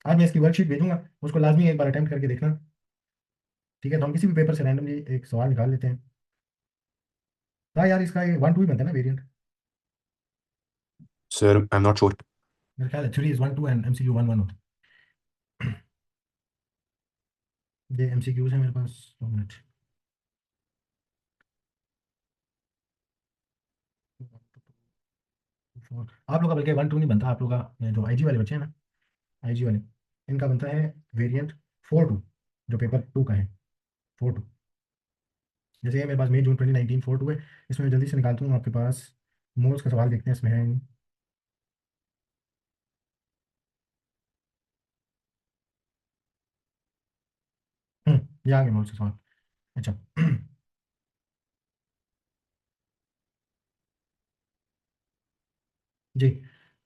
आज मैं इसकी वर्कशीट भेजूंगा, उसको लाजमी एक बार अटेम्प्ट करके देखना। ठीक है, तो हम किसी भी पेपर से रैंडमली एक सवाल निकाल लेते हैं। हाँ यार, इसका ये 1-2 ही बनता है ना variant? Sir I am not sure. मेरे ख्याल है थ्योरी इज 1-2 एंड एमसीक्यू 1-1 होता है। ये एमसीक्यूज है मेरे पास, 2 मिनट। आप लोग का बल्कि 1-2 नहीं बनता, आप लोग का जो आईजी वाले बच्चे हैं ना, आईजी वाले, इनका बनता है वेरिएंट 4-2, जो पेपर 2 का है, 4-2। जैसे ये मेरे पास मई जून 2019 4-2 है। इसमें मैं जल्दी से निकालता हूँ आपके पास। मोल्स का सवाल देखते हैं इसमें है। ये आ गया मोल्स का सवाल। अच्छा। जी,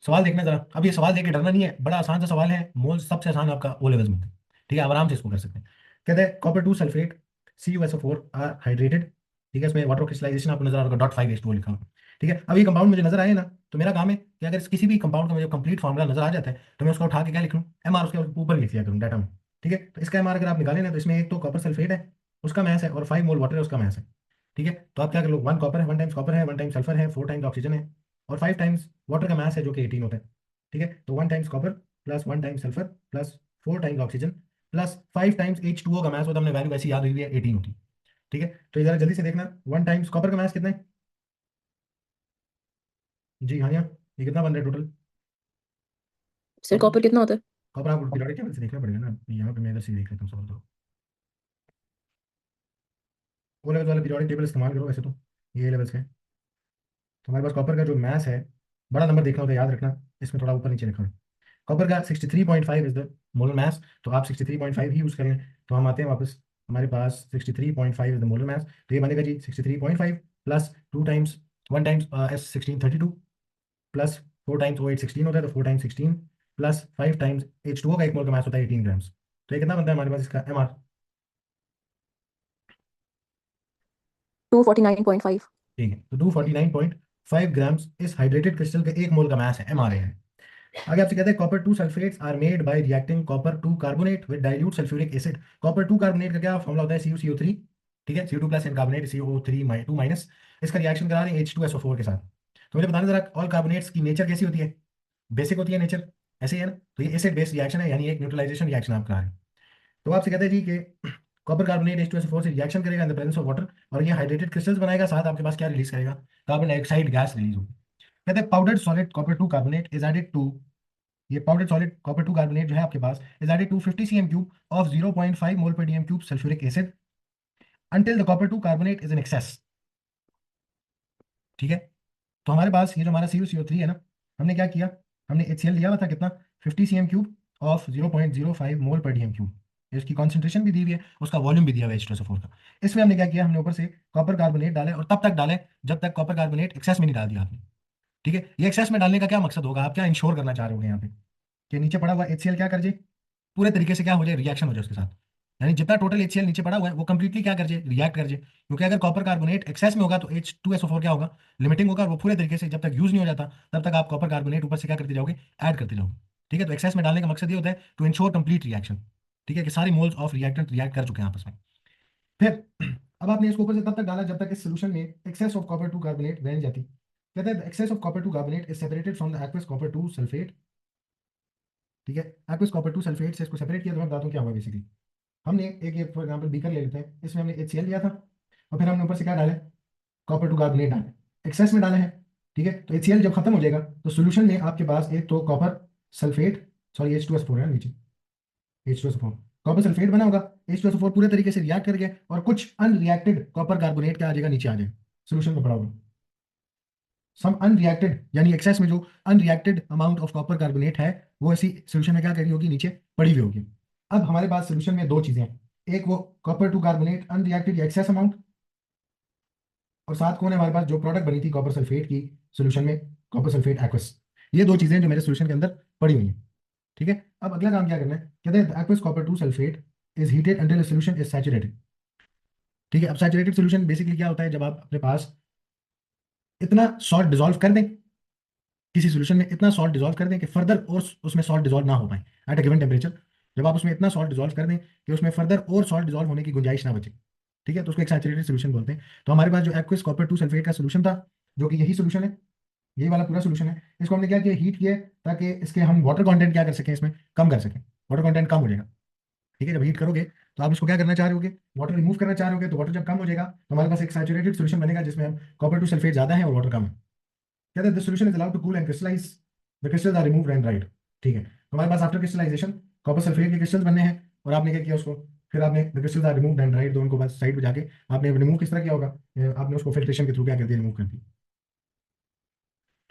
सवाल देखना जरा। अब ये सवाल देख के डरना नहीं है, बड़ा आसान सा सवाल है। मोल सबसे आसान आपका ओ लेवल्स में था। ठीक है, आप आराम से इसको कर सकते हैं। कहते हैं copper 2 sulphate CuSO4 are hydrated. ठीक है, इसमें वाटर क्रिस्टलाइजेशन आपको नजर आ रहा होगा, .5H2O लिखा हुआ। ठीक है, अब ये कंपाउंड मुझे नजर आए ना, तो मेरा काम है कि अगर किसी भी कंपाउंड का मुझे कंप्लीट फार्मूला नजर आ जाता है, तो मैं उसको उठा के क्या लिख लूँ, MR उसके ऊपर लिख दिया करूँ डाटा में। ठीक है, तो इसका MR अगर आप निकालें ना, तो इसमें एक तो कॉपर सल्फेट है, उसका मैस है, और 5 मोल वाटर है, उसका मैस है। ठीक है, तो आप क्या कर लो, 1 कॉपर है, 1 टाइम्स कॉपर है, 1 टाइम्स सल्फर है, 4 टाइम्स ऑक्सीजन है, और 5 टाइम्स वाटर का मास है जो कि 18 होता है। ठीक है, तो 1 times copper plus 1 times sulphur plus 4 times oxygen plus 5 times H2O का मास होता है, हमने वैल्यू वैसी याद हुई है, 18 होती है। ठीक है, तो इधर जल्दी से देखना, 1 टाइम्स कॉपर का मास कितना है? जी हाँ, यहाँ ये कितना बन रहा है टोटल? सर कॉपर, कॉपर कितना होता है? कॉपर आपको पीरियोडिक टेबल से देखना पड़ेगा ना, यहाँ पे मैं इधर से देख लेता हूँ सवाल तो। ओ लेवल वाला पीरियोडिक टेबल इस्तेमाल करो वैसे तो, ये लेवल्स है। तो हमारे पास कॉपर का जो मास है, बड़ा नंबर देखना होता है, याद रखना, इसमें थोड़ा ऊपर नीचे लिखा है। कॉपर का 63.5 इज द मोलर मास, तो आप 63.5 ही यूज करें। तो हम आते हैं वापस, हमारे पास 63.5 इज द मोलर मास, तो ये बनेगा जी 63.5 plus 2 times 1 times S1632 plus 4 times O816 होता है, तो 4 टाइम्स 16 प्लस 5 टाइम्स H2O का 1 मोल का मास होता है 18 ग्राम्स। तो ये कितना बनता है हमारे पास इसका MR? 249.5। ठीक है, तो 249.5 ग्राम्स इस हाइड्रेटेड क्रिस्टल के 1 मोल का मास है, MR है। आगे आपसे कहते हैं copper 2 sulphates are made by reacting copper 2 carbonate with dilute sulphuric acid. Copper 2 carbonate का क्या फॉर्मूला होता है? CuCO3। ठीक है, CO2 plus and carbonate CO3 2 minus. इसका रिएक्शन करा रहे हैं H2SO4 के साथ। तो मुझे बताना जरा, ऑल कार्बोनेट्स की नेचर कैसी होती है? बेसिक होती है नेचर, ऐसे ही है ना। तो ये एसिड बेस रिएक्शन है, यानी एक न्यूट्रलाइजेशन रिएक्शन आप करा रहे हैं। तो आपसे कहते हैं जी कि कॉपर कार्बोनेट H2SO4 से रिएक्शन करेगा in the presence of water, और ये हाइड्रेटेड क्रिस्टल्स बनाएगा, साथ आपके पास क्या रिलीज करेगा? कार्बन डाइऑक्साइड गैस रिलीज होगी। कहते हैं powdered solid copper 2 carbonate is added to, ये पाउडर सॉलिड कॉपर 2 कार्बोनेट जो है आपके पास is added to 50 cm cube of 0.5 mole per dm cube sulphuric acid until the copper 2 carbonate is in excess. ठीक है, तो हमारे पास ये जो हमारा CuCO3 है ना, हमने क्या किया, हमने HCl लिया हुआ था कितना, 50 cm क्यूब ऑफ 0.05 मोल पर dm क्यूब। इसकी कॉन्सेंट्रेशन भी दी हुई है, उसका वॉल्यूम भी दिया हुआ है H2SO4 का। इसमें हमने क्या किया, हमने ऊपर से कॉपर कार्बोनेट डाले, और तब तक डाले जब तक कॉपर कार्बोनेट एक्सेस में नहीं डाल दिया आपने। ठीक है, ये एक्सेस में डालने का क्या मकसद होगा, आप क्या इंश्योर करना चाह रहे हो यहाँ पे, कि नीचे पड़ा हुआ HCl क्या कर जाए, पूरे तरीके से क्या हो जाए, रिएक्शन हो जाए उसके साथ। यानी जितना टोटल HCl नीचे पड़ा हुआ है वो कंप्लीटली क्या कर जाए, रिएक्ट कर जाए। क्योंकि अगर कॉपर कार्बोनेट एक्सेस में होगा तो H2SO4 क्या होगा, लिमिटिंग होगा, और वो पूरे तरीके से जब तक यूज नहीं हो जाता तब तक आप कॉपर कार्बोनेट ऊपर से क्या करते जाओगे, ऐड करते जाओगे। ठीक है, तो एक्सेस में डालने का मकसद ये होता है टू इंश्योर कंप्लीट रिएक्शन। ठीक है, कि सारे मोल्स ऑफ रिएक्टेंट रिएक्ट कर चुके हैं आपस में। फिर अब आपने इसको ऊपर से तब तक डाला जब तक इस सोल्यूशन में एक्सेस ऑफ कॉपर 2 कार्बोनेट रह नहीं जाती। कहते हैं excess of copper 2 carbonate is separated from the aqueous copper 2 sulphate. ठीक है, एक्वस कॉपर 2 सल्फेट से इसको सेपरेट किया, तो मैं बताता हूँ क्या हुआ बेसिकली। हमने एक ये फॉर एग्जाम्पल बीकर ले लेते हैं, इसमें हमने HCl लिया था, और फिर हमने ऊपर से क्या डाला, कॉपर 2 कार्बोनेट डाला, एक्सेस में डाला है। ठीक है, तो HCl जब खत्म हो जाएगा तो सोल्यूशन में आपके पास एक तो कॉपर सल्फेट, सॉरी H2SO4 है नीचे, H2SO4 कॉपर सल्फेट बना होगा। H2SO4 पूरे तरीके से रिएक्ट करके, और कुछ अनरिएक्टेड कॉपर कार्बोनेट क्या आ जाएगा, नीचे आ जाएगा सोल्यूशन में पड़ा होगा। सम अनरिएक्टेड, यानी एक्सेस में जो unreacted amount of copper carbonate है, वो ऐसी सोल्यूशन में क्या करी होगी, नीचे पड़ी हुई होगी। अब हमारे पास सोल्यूशन में दो चीजें हैं, एक वो कॉपर 2 कार्बोनेट अनरिएक्टेड या एक्सेस अमाउंट, और साथ कौन है हमारे पास, जो प्रोडक्ट बनी थी कॉपर सल्फेट की सोल्यूशन में, कॉपर सल्फेट एक्वस। ये दो चीजें जो मेरे सोल्यूशन के अंदर पड़ी हुई हैं। ठीक है, अब अगला काम क्या करना है, कहते हैं aqueous copper 2 sulphate is heated until solution is saturated. ठीक है, अब सैचुरेटेड सोल्यूशन बेसिकली क्या होता है, जब आप अपने पास इतना सॉल्ट डिजोल्व कर दें, किसी सोल्यूशन में इतना सॉल्ट डिजोल्व कर दें कि फर्दर और उसमें सॉल्ट डिजोल्व ना हो पाए, एट अ गिवन टेम्परेचर, जब आप उसमें इतना सॉल्ट डिजोल्व कर दें कि उसमें फर्दर और सॉल्ट डिजोल्व होने की गुंजाइश ना बचे, ठीक है, तो उसको एक सैचुरेटेड सोल्यूशन बोलते हैं। तो हमारे पास जो एक्वस कॉपर 2 सल्फेट का सोल्यूशन था, जो कि यही सोल्यूशन है, यही वाला पूरा सोल्यूशन है, इसको हमने क्या किया, हीट किया ताकि इसके हम वाटर कंटेंट क्या कर सकें, इसमें कम कर सकें, वाटर कंटेंट कम हो जाएगा। ठीक है, जब हीट करोगे तो आप इसको क्या करना चाह रहे होगे, वाटर रिमूव करना चाह रहे होगे, तो वाटर जब कम हो जाएगा तो हमारे पास एक सैचुरेटेड सोल्यूशन बनेगा जिसमें हम कॉपर 2 सल्फेट ज्यादा है और वाटर कम है। कहते हैं the solution is allowed to cool and crystallise, the crystals are removed and dried. ठीक है, तो हमारे पास आफ्टर क्रिस्टलाइजेशन कॉपर सल्फेट के क्रिस्टल्स बनने हैं, और आपने क्या किया उसको, फिर आपने the crystals are removed and dried, दोनों को बस साइड पे जाके आपने रिमूव किस तरह किया होगा, आपने उसको फिल्ट्रेशन के थ्रू क्या कर दिया, रिमूव कर दिया।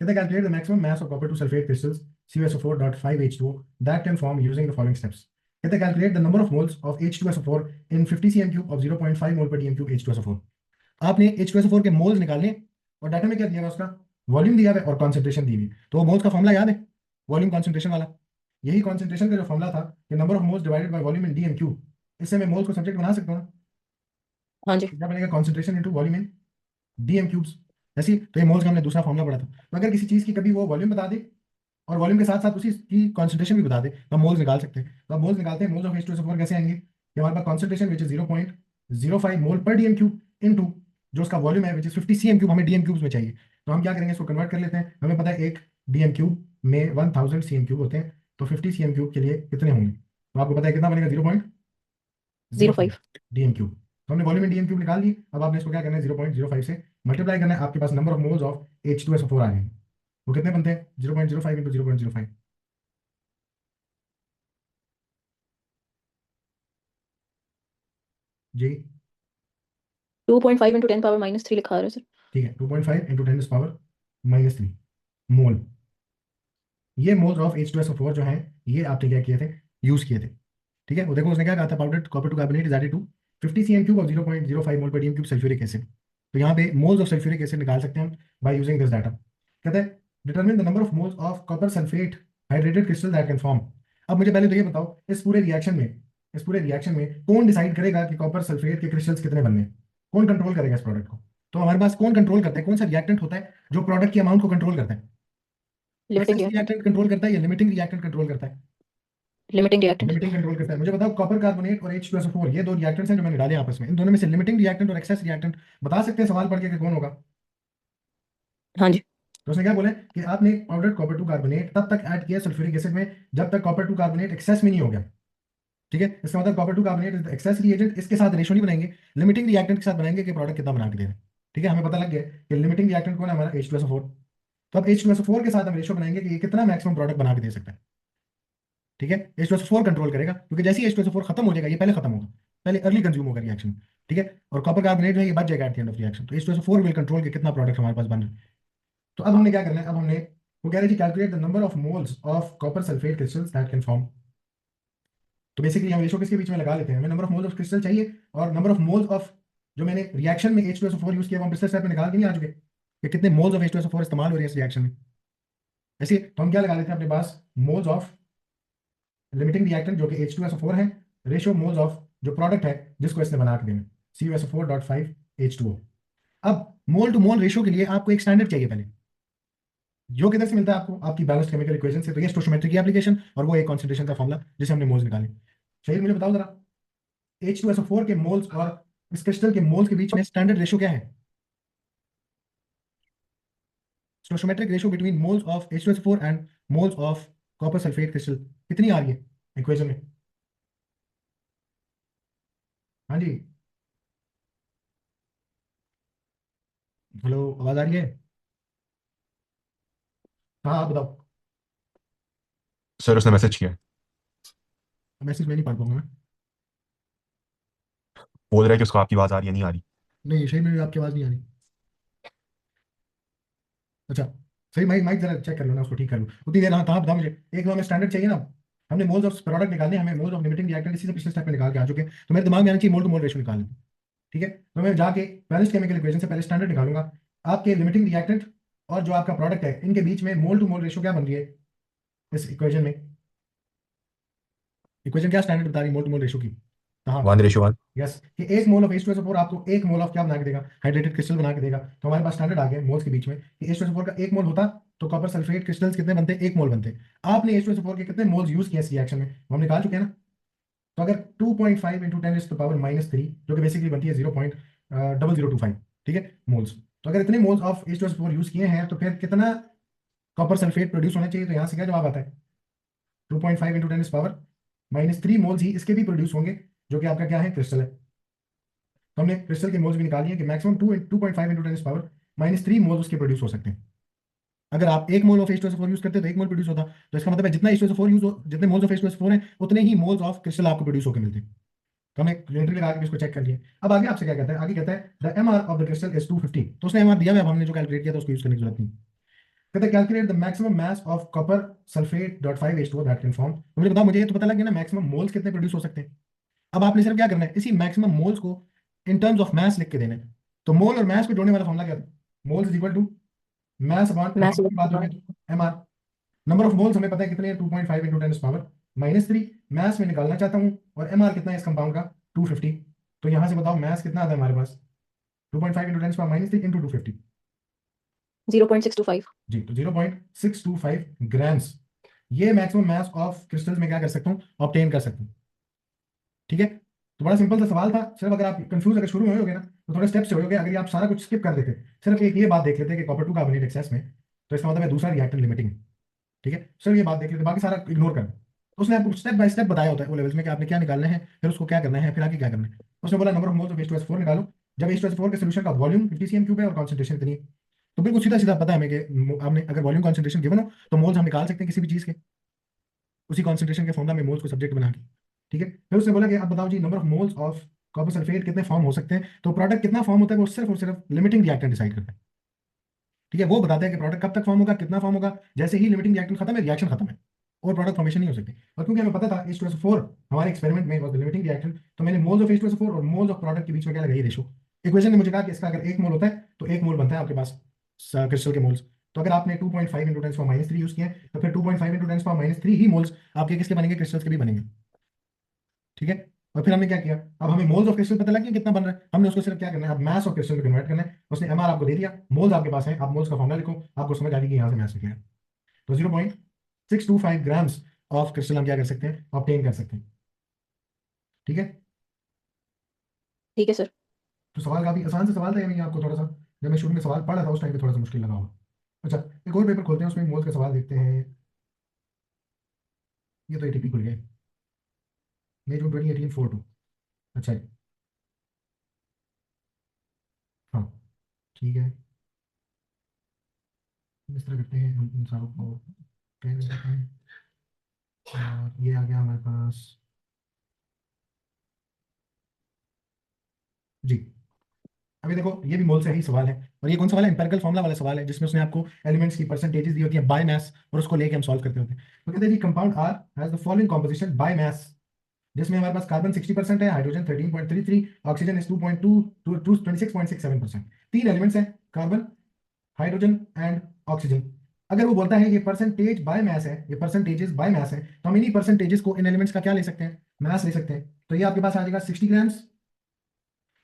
कहते हैं calculate the maximum mass of copper 2 sulphate crystals CuSO4.5H2O that can form using the following steps। कहते हैं calculate the number of moles of H2SO4 in 50 cm cube of 0.5 mole per dm cube H2SO4। आपने H2SO4 के moles निकालने, और data में क्या दिया हुआ उसका वॉल्यूम दिया हुआ है और कॉन्सेंट्रेशन दी हुई है। तो वो मोल्स का फॉर्मूला याद है, वॉल्यूम कॉन्सेंट्रेशन वाला, यही कॉन्सेंट्रेशन का जो फॉर्मूला था कि number of moles divided by volume in DM cube, इससे मैं मोल्स को सब्जेक्ट बना सकता हूँ ना। हाँ जी। क्या बनेगा, concentration into volume in DM cubes. ऐसी तो ये मोल्स का हमने दूसरा फॉर्मूला पढ़ा था। तो अगर किसी चीज की कभी वो वॉल्यूम बता दे और वॉल्यूम के साथ साथ उसी की कॉन्सेंट्रेशन भी बता दे तो हम मोल्स निकाल सकते हैं। तो हम मोल्स निकालते हैं, मोल्स ऑफ H2SO4 कैसे आएंगे, कि हमारे पास concentration which is 0.05 mole per dm cube into जो उसका वॉल्यूम है विच इज 50 सीएम क्यूब, हमें डीएम क्यूब्स में चाहिए। तो हम क्या करेंगे, इसको कन्वर्ट कर लेते हैं। हमें पता है एक डीएम क्यूब में 1000 सीएम क्यूब होते हैं, तो 50 सीएम क्यूब के लिए कितने होंगे, तो आपको पता है कितना बनेगा, 0.05 05। DM cube. तो हमने वॉल्यूम इन डीएम क्यूब निकाल ली। अब आपने इसको क्या करना है, 0.05 से मल्टीप्लाई करना है, आपके पास number of moles of H2SO4 आ जाएंगे। वो कितने बनते हैं, 0.05 इंटू 0.05 जी। 2.5 इंटू 10 पावर -3 लिखा रहा है सर। ठीक है, 2.5 इंटू 10⁻³ मोल, ये मोल्स ऑफ H2SO4 जो है, ये आपने क्या किए थे, यूज किए थे। ठीक है, वो देखो उसने क्या कहा था, powder copper two carbonate is added to 50 cm cube of 0.05 mole per dm cube sulphuric acid. तो यहाँ पे मोल्स ऑफ सल्फ्यूरिक एसिड निकाल सकते हैं बाय यूजिंग दिस डाटा। कहते हैं determine the number of moles of copper sulphate hydrated crystal that can form. अब मुझे पहले तो ये बताओ, इस पूरे रिएक्शन में कौन डिसाइड करेगा कि कॉपर सल्फेट के क्रिस्टल्स कितने बनने हैं, कौन कंट्रोल करेगा इस प्रोडक्ट को। तो हमारे पास कौन कंट्रोल करता है, कौन सा रिएक्टेंट होता है जो प्रोडक्ट की अमाउंट को कंट्रोल करता है, limiting excess reactant. Reactant control करता है या लिमिटिंग रिएक्टेंट कंट्रोल करता है, लिमिटिंग रिएक्टेंट। लिमिटिंग कंट्रोल करता है। मुझे बताओ कॉपर कार्बोनेट और H2SO4 ये दो रिएक्टेंट्स हैं जो मैंने डाले आपस में, इन दोनों में से लिमिटिंग रिएक्टेंट और एक्सेस रिएक्टेंट बता सकते हैं सवाल पढ़ के कि कौन होगा। हाँ जी। तो उसने क्या बोला है कि आपने पाउडर कॉपर टू कार्बोनेट तब तक ऐड किया सल्फ्यूरिक एसिड में जब तक कॉपर टू कार्बोनेट एक्सेस में नहीं हो गया। ठीक है, इसका मतलब copper two carbonate is access reagent, इसके साथ रेशो नहीं बनाएंगे, लिमिटिंग रिएक्टेंट के साथ बनाएंगे कि प्रोडक्ट कितना बना के दे रहे हैं। ठीक है, हमें पता लग गया कि लिमिटिंग रिएक्टेंट कौन है, हमारा H2SO4। तो अब H2SO4 के साथ हम रेशो बनाएंगे कि ये कितना मैक्सिमम प्रोडक्ट बना के दे सकता है। ठीक है, H2SO4 कंट्रोल करेगा क्योंकि जैसे ही H2SO4 खत्म हो जाएगा, ये पहले खत्म होगा, पहले अर्ली कंज्यूम होगा रिएक्शन। ठीक है, और कॉपर कार्बोनेट जो है ये बच जाएगा eight the end of reaction. तो H2SO4 विल कंट्रोल के कितना प्रोडक्ट हमारे पास बन रहा है। तो अब हमने क्या करना है, अब हमने वो कह रहे थे calculate the number of moles of copper sulphate crystals that can form. तो बेसिकली हम रेशो किसके बीच में लगा लेते हैं, हमें number of moles of crystal चाहिए और नंबर ऑफ मोल्स ऑफ जो मैंने रिएक्शन में H2SO4 यूज किया वो हम पिछले स्टेप में निकाल के नहीं आ चुके कि कितने मोल्स ऑफ H2SO4 इस्तेमाल हो रहे हैं इस रिएक्शन में। ऐसे तो हम क्या लगा लेते हैं अपने पास, मोल्स ऑफ लिमिटिंग रिएक्टेंट जो कि H2SO4 है, रेशियो मोल्स ऑफ जो प्रोडक्ट है जिसको इसने बना के देना, CuSO4.5H2O। अब मोल टू मोल रेशियो के लिए आपको एक स्टैंडर्ड चाहिए पहले, जो किधर से मिलता है आपको, आपकी बैलेंस्ड केमिकल इक्वेशन से। तो ये स्टोइचियोमेट्री की एप्लीकेशन और वो एक कॉन्सेंट्रेशन का फॉर्मूला जिसे हमने मोल्स निकाले। शहीद मुझे बताओ जरा, H2SO4 के मोल्स और इस क्रिस्टल के मोल्स के बीच में स्टैंडर्ड रेशियो क्या है, stoichiometric ratio between moles of H2SO4 and moles of copper sulphate crystal कितनी आ रही है इक्वेशन में। हाँ जी, हेलो, आवाज आ रही है। हाँ आप बताओ। सर उसने मैसेज किया, मैसेज में नहीं पढ़ पाऊंगा मैं। बोल रहा है कि उसको आपकी आवाज़ आ रही है, नहीं आ रही। नहीं, सही में भी आपकी आवाज नहीं आ रही। अच्छा, सही, माइक माइक जरा चेक कर लो ना, उसको ठीक कर लो उतनी देर। हाँ, कहाँ बता मुझे, एक दो हमें स्टैंडर्ड चाहिए ना। हमने मोल्स ऑफ प्रोडक्ट निकालने, हमें मोल्स ऑफ लिमिटिंग रिएक्टेंट इसी से पिछले स्टेप में निकाल के आ चुके हैं। तो मेरे दिमाग में आना चाहिए मोल टू मोल रेशियो निकालने। ठीक है, तो मैं जाके बैलेंस्ड केमिकल इक्वेशन से पहले स्टैंडर्ड निकालूंगा। आपके लिमिटिंग रिएक्टेंट और जो आपका प्रोडक्ट है इनके बीच में मोल टू मोल रेशियो क्या बन रही है इस इक्वेशन में, इक्वेशन क्या स्टैंडर्ड बता रही है मोल टू मोल रेशियो की। हाँ, 1:1। यस, कि एक मोल ऑफ H2SO4 आपको एक मोल ऑफ क्या बना के देगा, हाइड्रेटेड क्रिस्टल बना के देगा। तो हमारे पास स्टैंडर्ड आ गया मोल्स के बीच में कि H2SO4 का एक मोल होता तो कॉपर सल्फेट क्रिस्टल्स कितने बनते हैं, 1 मोल बनते हैं। आपने H2SO4 के कितने मोल्स यूज किए इस रिएक्शन में, वो हम निकाल चुके हैं ना। तो अगर 2.5 इंटू 10⁻³ जो कि बेसिकली बनती है 0.0025, ठीक है, मोल्स। तो अगर इतने मोल्स ऑफ H2SO4 यूज किए हैं तो फिर कितना कॉपर सल्फेट प्रोड्यूस होना चाहिए, तो यहाँ से क्या जवाब आता है, 2.5 इंटू 10⁻³ मोल्स ही इसके भी प्रोड्यूस होंगे, जो कि आपका क्या है, क्रिस्टल है। तो हमने क्रिस्टल के मोल्स भी निकाल लिए कि मैक्सिमम 2.5 इंटू 10⁻³ मोल्स उसके प्रोड्यूस हो सकते हैं। अगर आप 1 मोल ऑफ H2SO4 यूज करते तो 1 मोल प्रोड्यूस होता, तो इसका मतलब है जितना H2SO4 यूज हो, जितने मोल्स ऑफ H2SO4 हैं उतने ही मोल्स ऑफ क्रिस्टल आपको प्रोड्यूस होकर मिलते हैं। तो हमने क्लियरली लगा के इसको चेक कर लिया। अब आगे आपसे क्या कहता है, आगे कहता है the MR of the crystal is 250। तो उसने एमआर दिया हुआ है, अब हमने जो कैलकुलेट किया था उसको यूज करने की जरूरत नहीं। कहता है calculate the maximum mass of copper sulphate dot 5H2O that can form. तो मुझे बताओ, मुझे ये तो पता लग गया ना मैक्सिमम मोल्स कितने प्रोड्यूस हो सकते हैं। अब आपने सिर्फ क्या करना है, इसी मैक्सिमम मोल्स को इन टर्म्स ऑफ मास लिख के देना है। तो मोल और मास को जोड़ने वाला फॉर्मूला क्या था, moles is equal to mass upon maths की बात हो गई एमआर। नंबर ऑफ मोल्स हमें पता है कितने हैं, 2.5 इंटू 10⁻³ मास में निकालना चाहता हूँ, और एमआर कितना है इस कंपाउंड का, 250। तो यहाँ से बताओ मास कितना आता है हमारे पास, 2.5 इंटू 10⁻³ इंटू 250। 0.625। जी, तो 0.625 ग्राम्स, ये मैक्सिमम मास ऑफ क्रिस्टल्स में क्या कर सकता हूँ, ऑब्टेन कर सकता हूँ। ठीक है, तो बड़ा सिंपल सा सवाल था। सिर्फ अगर आप कंफ्यूज अगर शुरू में होगे ना तो थोड़े स्टेप्स से होगे, अगर आप सारा कुछ स्किप कर देते, सिर्फ एक ये बात देख लेते कि कॉपर 2 कार्बोनेट एक्सेस में, तो इसका मतलब है दूसरा रिएक्टेंट लिमिटिंग। ठीक है, सिर्फ ये बात देख लेते, बाकी सारा इग्नोर कर। तो उसने आपको स्टेप बाय स्टेप बताया होता है वो लेवल्स में कि आपने क्या निकालना है, फिर उसको क्या करना है, फिर आगे क्या करना है। उसने बोला number of moles of H2SO4 निकालो। जब H2SO4 के सोल्यूशन का वॉल्यूम 50 cm³ है और कॉन्सेंट्रेशन इतनी है, तो बिल्कुल सीधा सीधा पता है हमें कि आपने अगर वॉल्यूम कॉन्सेंट्रेशन गिवन हो तो मोल्स हम निकाल सकते हैं किसी भी चीज के, उसी कॉन्सेंट्रेशन के फॉर्मूला में मोल्स को सब्जेक्ट बना के। ठीक है, फिर उसने बोला कि अब बताओ जी number of moles of copper sulphate कितने फॉर्म हो सकते हैं। तो प्रोडक्ट कितना फॉर्म होता है वो सिर्फ और सिर्फ लिमिटिंग रिएक्टेंट डिसाइड करता है। ठीक है, वो बताता है कि प्रोडक्ट कब तक फॉर्म होगा, कितना फॉर्म होगा। जैसे ही लिमिटिंग रिएक्टेंट खत्म है, रिएक्शन खत्म है, और प्रोडक्ट फॉर्मेशन नहीं हो सकती। और क्योंकि हमें पता था H2SO4 हमारे एक्सपेरिमेंट में वाज द लिमिटिंग रिएक्टेंट, तो मैंने मोल्स ऑफ H2SO4 और मोल्स ऑफ प्रोडक्ट के बीच में क्या लगाई, रेशो। इक्वेशन ने मुझे कहा कि इसका अगर 1 मोल होता है तो 1 मोल बनता है आपके पास क्रिस्टल के मोल्स। तो अगर आपने 2.5 इंटू 10⁻³ यूज किया है तो फिर 2.5 इंटू 10⁻³ ही मोल्स आपके किसके बनेंगे, क्रिस्टल्स के भी बनेंगे। ठीक है, और फिर हमने क्या किया, अब हमें मोल्स ऑफ क्रिस्टल पता लग गया कितना बन रहा है, हमने उसको सिर्फ क्या करना है, अब मास ऑफ क्रिस्टल में कन्वर्ट करना है। उसने एमआर आपको दे दिया, मोल्स आपके पास है, आप मोल्स का फॉर्मूला लिखो, आपको समझ आ गई कि यहाँ से मास निकलेगा। तो 0.625 ग्राम्स ऑफ क्रिस्टल हम क्या कर सकते हैं, ऑब्टेन कर सकते हैं। ठीक है, ठीक है सर। तो सवाल काफी आसान से सवाल था, यानी आपको थोड़ा सा, जब मैं शुरू में सवाल पढ़ा था उस टाइम पे थोड़ा सा मुश्किल लगा होगा। अच्छा, एक और पेपर खोलते हैं, उसमें मोल्स का सवाल देखते हैं। ये तो एटीपी खुल गया, मई 2018 4/2। अच्छा जी, हाँ ठीक है, इस तरह करते हैं हम इन सारों को क्या कर देते हैं। और ये आ गया हमारे पास जी। अभी देखो ये भी मोल से ही सवाल है, और ये कौन सवाल है, एम्पिरिकल फॉर्मुला वाला सवाल है, जिसमें उसने आपको एलिमेंट्स की परसेंटेजेस दी होती है बाय मास, और उसको लेके हम सॉल्व करते होते हैं। तो कहते हैं जी compound R has the following composition by mass, जिसमें हमारे पास कार्बन 60% है, हाइड्रोजन 13.33, ऑक्सीजन इज 26.67%। तीन एलिमेंट्स हैं, कार्बन, हाइड्रोजन एंड ऑक्सीजन। अगर वो बोलता है ये परसेंटेज बाय मास है, ये परसेंटेजेस बाय मास है, तो हम इन्हीं परसेंटेजेस को इन एलिमेंट्स का क्या ले सकते हैं, मास ले सकते हैं। तो ये आपके पास आ जाएगा 60 ग्राम्स।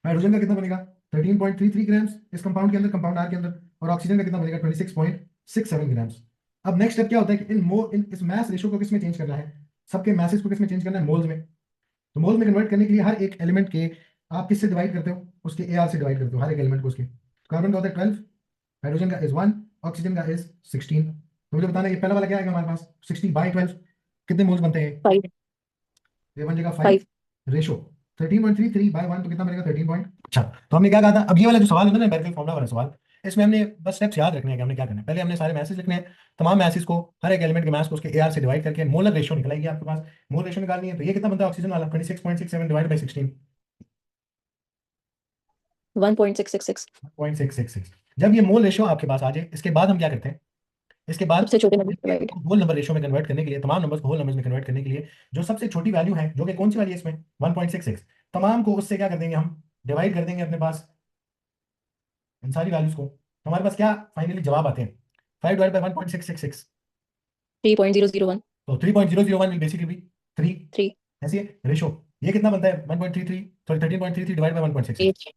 हाइड्रोजन का कितना बनेगा, 13.33 ग्राम्स इस कंपाउंड के अंदर, कंपाउंड आर के अंदर। और ऑक्सीजन का कितना बनेगा, 26.67 ग्राम्स। अब नेक्स्ट स्टेप क्या होता है कि इन इस मास रेशो को किस में चेंज करना है, सबके मैसेज को किस में चेंज करना है, मोल्स में। तो मोल में कन्वर्ट करने के लिए हर एक एलिमेंट के आप किससे डिवाइड करते हो, उसके AR से डिवाइड करते हो हर एक एलिमेंट को उसके। कार्बन का होता है 12, हाइड्रोजन का इज 1, ऑक्सीजन का इज 16। तो मुझे बताना ये पहला वाला क्या आएगा हमारे पास, 60/12 कितने मोल्स बनते हैं, 5। ये बन जाएगा 5। 5। रेशो 13.33/1, तो कितना बनेगा 13 अच्छा। तो हमने क्या कहा था, अब ये वाला जो सवाल होता है ना एम्पिरिकल फॉर्मूला वाला सवाल, इसमें हमने बस स्टेप्स याद रखने हैं कि हमने क्या करना है। पहले हमने सारे मैसेज लिखने हैं, तमाम मैसेज को हर एक एलिमेंट के मास को उसके AR से डिवाइड करके मोलर रेशियो निकलाएगी आपके पास। मोल रेशियो निकालनी है, तो ये कितना बनता है ऑक्सीजन वाला, 26.67 डिवाइड बाई 16, 1.666। 0.666। जब ये मोल रेशियो आपके पास आ जाए, इसके बाद हम क्या करते हैं, इसके बाद सबसे छोटे number divide. Whole number ratio में कन्वर्ट करने के लिए, तमाम नंबर्स को होल नंबर्स में कन्वर्ट करने के लिए, जो सबसे छोटी वैल्यू है, जो कि कौन सी वाली है इसमें, 1.66, तमाम को उससे क्या कर देंगे, हम डिवाइड कर देंगे अपने पास इन सारी वैल्यूज को। तो हमारे पास क्या फाइनली जवाब आते हैं, 5 डिवाइड बाई 1.666, 3.001। तो 3.001 विल बेसिकली बी 3। 3। ऐसी है रेशो, ये कितना बनता है 1.33, सॉरी 13.33 डिवाइड बाई 1.66, 8।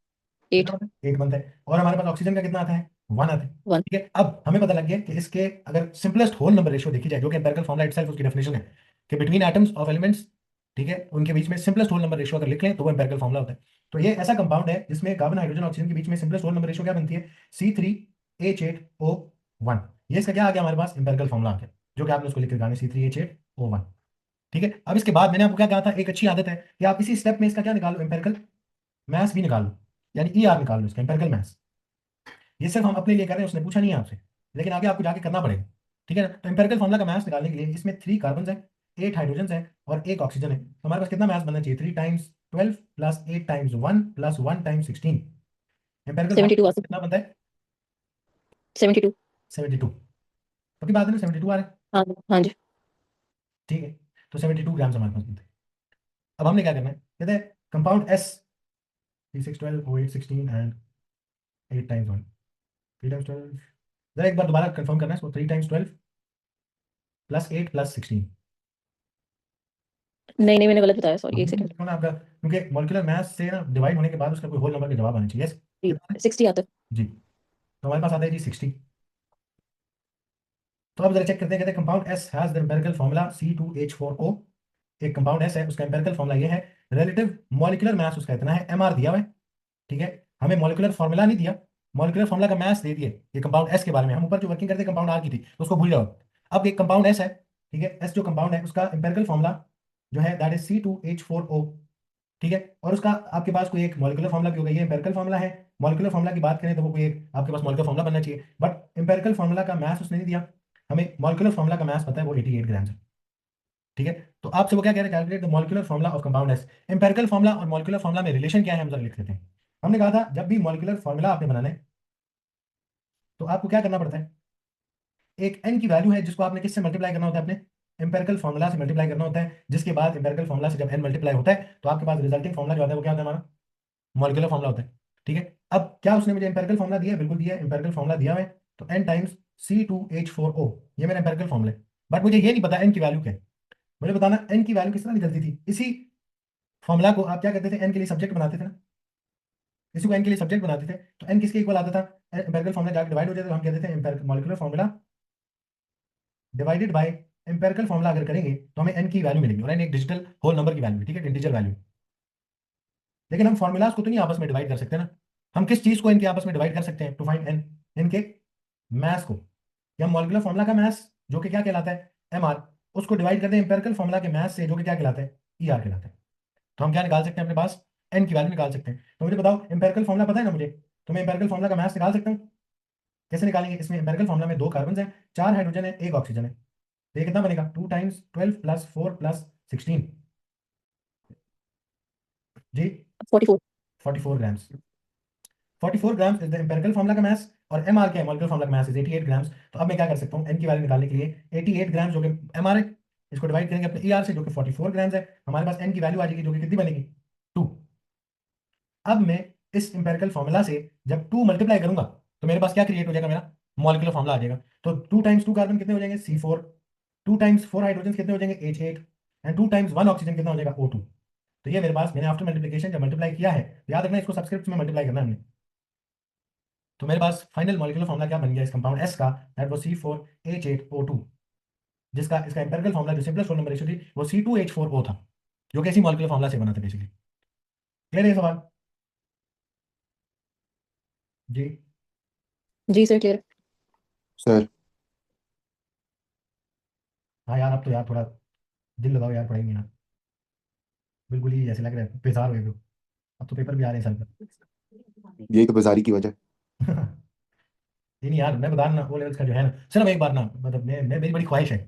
8। कितना बनता है 8 बनता है। और हमारे पास ऑक्सीजन का कितना आता है 1 आते हैं। One. ठीक है, अब हमें पता लग गया कि इसके अगर सिंपलेस्ट होल नंबर रेशियो देखी जाए, जो कि एम्पिरिकल फॉर्मूला इटसेल्फ उसकी डेफिनेशन है कि बिटवीन एटम्स ऑफ एलिमेंट्स, ठीक है, उनके बीच में सिंपलेस्ट होल नंबर रेशियो अगर लिख लें तो वो एम्पिरिकल फॉर्मूला होता है। तो ये ऐसा कंपाउंड है जिसमें कार्बन हाइड्रोजन ऑक्सीजन के बीच में सिंपलेस्ट होल नंबर रेशियो क्या बनती है, C3H8O1। ये इसका क्या आ गया हमारे पास, एम्पिरिकल फॉर्मूला आ गया, जो कि आपने उसको लिख के दिखाना C3H8O1। ठीक है, अब इसके बाद मैंने आपको क्या कहा था, एक अच्छी आदत है कि आप इसी स्टेप में इसका क्या निकालो, एम्पिरिकल मैथ्स भी निकाल लो, यानी ER निकाल लो इसका, एम्पिरिकल मैथ्स। ये सिर्फ हम अपने लिए कर रहे हैं, उसने पूछा नहीं है आपसे, लेकिन आगे आपको जाके करना पड़ेगा। ठीक है ना, तो एम्पिरिकल फॉर्मूला का मैथ्स निकालने के लिए इसमें 3 कार्बन है, 8 हाइड्रोजन है और 1 ऑक्सीजन है, तो हमारे पास कितना मैथ्स बनना चाहिए, 3 times 12 plus 8 times 1 plus 1 times 16। Empirical 72 formula आते कितना बनता है, 72। 72। पक्की बात है ना, 72 आ रहा है। हाँ हाँ जी। ठीक है, तो 72 ग्राम हमारे पास बनते हैं। अब हमने क्या करना है, कहते हैं compound S, 3 6 12 O 8 16 and 8 times 1, 3 times 12, जरा एक बार दोबारा कंफर्म करना है इसको, 3 टाइम्स 12 प्लस 8 प्लस 16। नहीं नहीं, मैंने गलत बताया, सॉरी, एक सेकंड। देखो ना आपका, क्योंकि मॉलिक्यूलर मास से ना डिवाइड होने के बाद उसका कोई होल नंबर का जवाब आना चाहिए। यस, कितना है? 60 आता है। जी, तो हमारे पास आता है जी 60। तो अब जरा चेक करते हैं, कहते हैं compound S has the empirical formula C2H4O। एक कंपाउंड एस है, उसका एम्पिरिकल फॉर्मूला ये है, रिलेटिव मॉलिक्यूलर मास उसका इतना है, MR दिया हुआ है। ठीक है, हमें मॉलिक्यूलर फॉर्मूला नहीं दिया, मॉलिक्यूलर फॉर्मूला का मास दे दिए ये कंपाउंड एस के बारे में। हम ऊपर जो वर्किंग करते कंपाउंड आर की थी तो उसको भूल जाओ। अब एक कंपाउंड एस है, ठीक है, एस जो कंपाउंड है उसका एम्पिरिकल फॉर्मूला जो है दैट इज C2H4O। ठीक है, और उसका आपके पास कोई एक मॉलिक्यूलर फॉर्मूला भी होगा, ये एम्पिरिकल फॉर्मूला है। मॉलिक्यूलर फॉर्मूला की बात करें तो वो कोई एक आपके पास मॉलिक्यूलर फॉर्मूला बनना चाहिए, बट एम्पिरिकल फॉर्मूला का मास उसने नहीं दिया हमें। मॉलिक्यूलर फॉर्मूला का मास पता है, वो 88 ग्राम है। ठीक है, तो आपसे वो क्या कह रहे हैं, calculate the molecular formula of compound S. Empirical formula और मॉलिक्यूलर फॉर्मूला में रिलेशन क्या है हम जरा लिख लेते हैं। हमने कहा था जब भी मॉलिक्यूलर फॉर्मूला आपने बनाना है तो आपको क्या करना पड़ता है, एक एन की वैल्यू है जिसको आपने किससे मल्टीप्लाई करना होता है, अपने एम्पिरिकल फॉर्मूला से मल्टीप्लाई करना होता है, जिसके बाद एम्पिरिकल फॉर्मूला से जब एन मल्टीप्लाई होता है तो आपके पास रिजल्टिंग फॉर्मूला जो आता है वो क्या होता है, हमारा मॉलिक्यूलर फॉर्मूला होता है। ठीक है, अब क्या उसने मुझे एम्पिरिकल फॉर्मूला दिया है, बिल्कुल दिया है, एम्पिरिकल फॉर्मूला दिया हुआ है, तो एन टाइम्स C2H4O, ये मेरा एम्पिरिकल फॉर्मूला है। बट मुझे ये नहीं पता एन की वैल्यू क्या है, मुझे बताना एन की वैल्यू किस तरह निकलती थी। इसी फॉर्मूला को आप क्या करते थे, एन के लिए सब्जेक्ट बनाते थे ना, इसी को एन के लिए सब्जेक्ट बनाते थे, तो एन किसके इक्वल आता था, एम्पिरिकल फॉर्मूला जाकर डिवाइड हो जाता तो हम कहते थे empirical molecular formula divided by empirical formula अगर करेंगे तो हमें एन की वैल्यू मिलेगी, और एन एक डिजिटल होल नंबर की वैल्यू, ठीक है, इंटीजर वैल्यू। लेकिन हम फॉर्मूलाज को तो नहीं आपस में डिवाइड कर सकते ना, हम किस चीज को इनके आपस में डिवाइड कर सकते हैं टू फाइंड एन, इनके मैथ्स को, या मॉलिक्यूलर फॉर्मूला का मैथ्स जो कि क्या कहलाता है, MR, उसको डिवाइड करते हैं एम्पिरिकल फॉर्मूला के मैथ्स से जो कि क्या कहलाता है, ER कहलाता है। तो हम क्या निकाल सकते हैं अपने पास, एन की वैल्यू निकाल सकते हैं। तो मुझे बताओ एम्पिरिकल फॉर्मूला पता है ना मुझे, तो मैं एम्पिरिकल फॉर्मूला का मैथ्स निकाल सकता हूँ। कैसे निकालेंगे, इसमें एम्पिरिकल फॉर्मूला में 2 कार्बन है, 4 हाइड्रोजन है, 1 ऑक्सीजन है, तो ये कितना बनेगा, 2 times 12 plus 4 plus 16 g, 44। 44 grams. 44 grams is the empirical formula का मास, और MR क्या है, मॉलिक्यूलर फॉर्मूला का मास इज 88 ग्राम्स। तो अब मैं क्या कर सकता हूँ, एन की वैल्यू निकालने के लिए 88 ग्राम्स जो कि MR है, इसको डिवाइड करेंगे अपने ER से जो कि 44 ग्राम्स है, हमारे पास एन की वैल्यू आ जाएगी जो कि कितनी बनेगी, 2। अब मैं इस एम्पिरिकल फॉर्मूला से जब 2 मल्टीप्लाई करूंगा तो मेरे पास क्या क्रिएट हो जाएगा, मेरा मॉलिक्यूलर फॉर्मूला आ जाएगा। तो 2 टाइम्स 2 कार्बन कितने हो जाएंगे, C4, 2 टाइम्स 4 हाइड्रोजन कितने हो जाएंगे, H8, एंड 2 टाइम्स 1 ऑक्सीजन कितना हो जाएगा, O2। तो ये मेरे पास, मैंने आफ्टर मल्टीप्लिकेशन जब मल्टीप्लाई किया है, याद रखना इसको सब्सक्रिप्ट में मल्टीप्लाई करना है हमने, तो मेरे पास फाइनल मॉलिक्यूलर फॉर्मूला क्या बन गया इस कंपाउंड एस का, दैट वाज C4H8O2, जिसका इसका एम्पिरिकल फॉर्मूला जो सिंपलेस्ट रोल नंबर रेशियो थी वो C2H4O था, जो कि इसी मॉलिक्यूलर फॉर्मूला से बना था बेसिकली। क्लियर है ये सवाल जी। जी सर, क्लियर। सर हाँ यार, अब तो यार थोड़ा दिल लगाओ यार, पढ़ेंगे ना, बिल्कुल ही जैसे लग रहा है बेजार हो गए हो। अब तो पेपर भी आ रहे हैं साल यही तो बाजारी की वजह है। का। ये नहीं यार, मैं बता रहा ना वो लेवल्स का जो है ना, सिर्फ एक बार ना, मतलब मैं मेरी बड़ी ख्वाहिश है,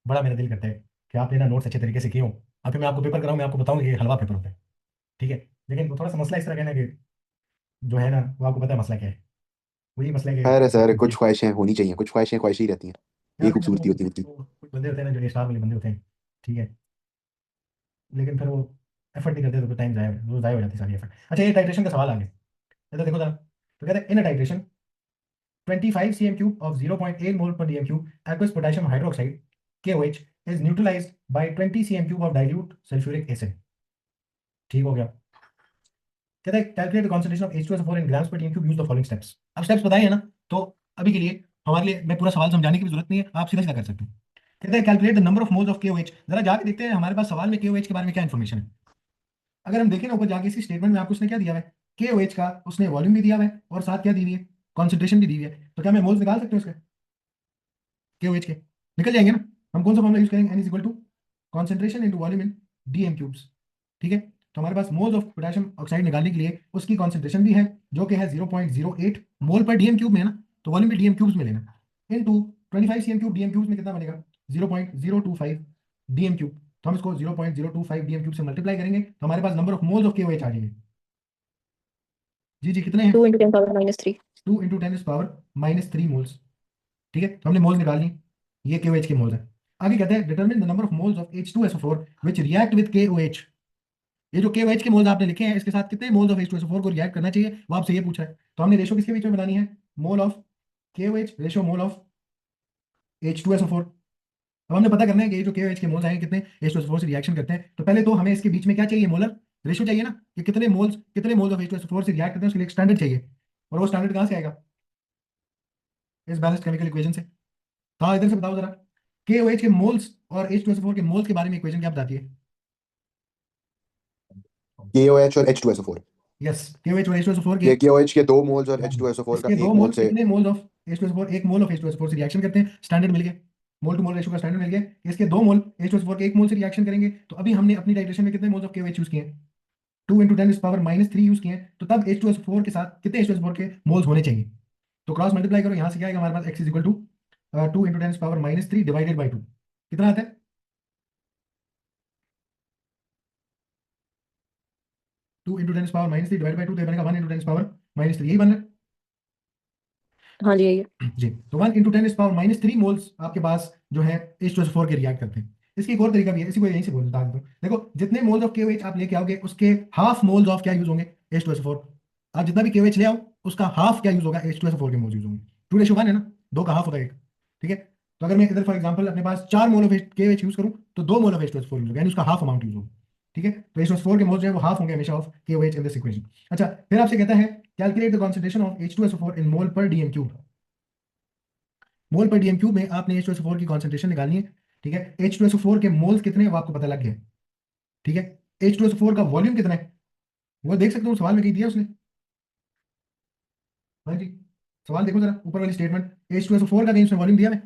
बड़ा मेरा दिल करता है कि आपने ना नोट्स अच्छे तरीके से किए हो, अब फिर मैं आपको पेपर कराऊँ, मैं आपको बताऊँ कि ये हलवा पेपर होता है। ठीक है, लेकिन वो थोड़ा सा मसला इस तरह का है ना कि जो है ना, वो आपको पता है मसला क्या है, वही मसला है खैर है सर, कुछ कि ख्वाहिशें होनी चाहिए, कुछ ख्वाहिशें ख्वाहिश ही रहती हैं। यार यही देखो खूबसूरती होती है उनकी। कुछ बंदे होते हैं ना जो स्टार वाले बंदे होते हैं, ठीक है, लेकिन फिर वो एफर्ट नहीं करते तो टाइम जाए, वो जाए हो जाती है सारी एफर्ट। अच्छा, ये टाइट्रेशन का सवाल आ गया, ये तो देखो जरा, तो कहते हैं इन titration 25 cm cube of 0.8 mole per dm cube aqueous potassium hydroxide KOH is neutralized by 20 cm cube of dilute sulfuric acid। ठीक हो गया, कहता है calculate the concentration of H2SO4 in grams पर dm cube use the following steps. अब steps बताइए ना, तो अभी के लिए हमारे लिए मैं पूरा सवाल समझाने की भी जरूरत नहीं है, आप सीधा सीधा कर सकते हैं। कहते हैं calculate the number of moles of KOH। जरा जाके देखते हैं हमारे पास सवाल में KOH के बारे में क्या इन्फॉर्मेशन है। अगर हम देखें ना ऊपर जाके इसी स्टेटमेंट में आपको उसने क्या दिया हुआ है, KOH का उसने वॉल्यूम भी दिया हुआ है और साथ क्या दी हुई है, कॉन्सेंट्रेशन भी दी हुई है। तो क्या मैं मोल्स निकाल सकते हैं उसके, KOH के? निकल जाएंगे ना। हम कौन सा फॉर्मूला यूज करेंगे, N is equal to concentration into volume in DM cubes. ठीक है, तो हमारे पास मोल्स ऑफ पोटेशियम ऑक्साइड निकालने के लिए उसकी कॉन्सेंट्रेशन भी है जो कि है 0.08 मोल पर DM क्यूब में है ना, तो वॉल्यूम भी DM क्यूब्स में लेना, into 25 cm cube DM cubes में कितना बनेगा, 0.025 DM क्यूब। तो हम इसको 0.025 DM क्यूब से मल्टीप्लाई करेंगे तो हमारे पास number of moles of KOH आ जाएंगे। जी जी कितने हैं, 2 into 10 power minus 3. 2 × 10⁻³ मोल्स। ठीक है, तो हमने मोल्स निकाल ली, ये KOH के मोल्स है। आगे कहते हैं determine the number of moles of H2SO4 which react with KOH। ये जो KOH के मोल्स आपने लिखे हैं इसके साथ कितने मोल्स ऑफ H2SO4 को रिएक्ट करना चाहिए वो आपसे ये पूछ रहा है। तो हमने रेशो किसके बीच में बनानी है, मोल of KOH ratio mole of H2SO4। अब हमने पता करना है कि ये जो KOH के मोल्स आएंगे कितने H2SO4 से रिएक्शन करते हैं, तो पहले तो हमें इसके बीच में क्या चाहिए, मोलर रेशो चाहिए ना, कि कितने मोल्स ऑफ H2SO4 से रिएक्ट करते हैं, उसके लिए एक स्टैंडर्ड चाहिए। और वो स्टैंडर्ड कहाँ से आएगा, इस बैलेंस्ड केमिकल इक्वेशन से। हाँ इधर से बताओ जरा, KOH के मोल्स और H2SO4 के मोल्स के बारे में इक्वेशन क्या बताती है? KOH और H2SO4। यस, KOH और H2SO4 के ये KOH के 2 मोल्स और H2SO4 का इसके दो 1 मोल मोल्स से। कितने मोल्स ऑफ H2SO4, एक मोल ऑफ H2SO4 से रिएक्शन करते हैं, स्टैंडर्ड मिल गया, मोल टू मोल रेशियो का स्टैंडर्ड मिल गया। इसके दो मोल H2SO4 के एक मोल से रिएक्शन करेंगे, तो अभी हमने अपनी टाइट्रेशन में कितने मोल्स ऑफ KOH यूज किए हैं, 2 × 10⁻³ यूज किए हैं, तो तब H2SO4 के साथ कितने H2SO4 के मोल्स होने चाहिए। तो क्रॉस मल्टीप्लाई करो, यहाँ से क्या आएगा हमारे पास, x is equal to 2 × 10⁻³ divided by 2, कितना आता है, 2 × 10⁻³ डिवाइड बाई 2, तो बनेगा 1 × 10⁻³ यही बन रहा है। हाँ जी, यही है. जी, तो 1 × 10⁻³ मोल्स आपके पास जो है H2SO4 के रिएक्ट करते हैं। इसकी एक और तरीका भी है, इसी को यहीं से बोल बता देता हूँ। देखो जितने मोल्स ऑफ KOH आप लेके आओगे उसके हाफ मोल्स ऑफ क्या यूज होंगे, H2SO4। आप जितना भी KOH ले आओ उसका हाफ क्या यूज होगा, H2SO4 के मोल्स यूज होंगे। 2:1 है ना, दो का हाफ होता है एक। ठीक है, तो अगर मैं इधर फॉर एग्जाम्पल अपने पास 4 मोल ऑफ KOH यूज करूँ तो 2 मोल ऑफ H2SO4 यूज होगा, यानी उसका हाफ अमाउंट यूज होगा। ठीक है, तो H2SO4 के मोल्स जो है वो हाफ होंगे हमेशा of KOH in this equation. अच्छा, फिर आपसे कहता है calculate the concentration of H2SO4 in mole पर DM क्यूब। मोल पर DM क्यूब में आपने H2SO4 की कॉन्सेंट्रेशन निकालनी है। ठीक है, H2SO4 के मोल्स कितने हैं वो आपको पता लग गया। ठीक है, H2SO4 का वॉल्यूम कितना है वो देख सकते हो, सवाल में कहीं दिया उसने। हाँ जी, सवाल देखो जरा ऊपर वाली स्टेटमेंट, H2SO4 का कहीं उसने वॉल्यूम दिया है,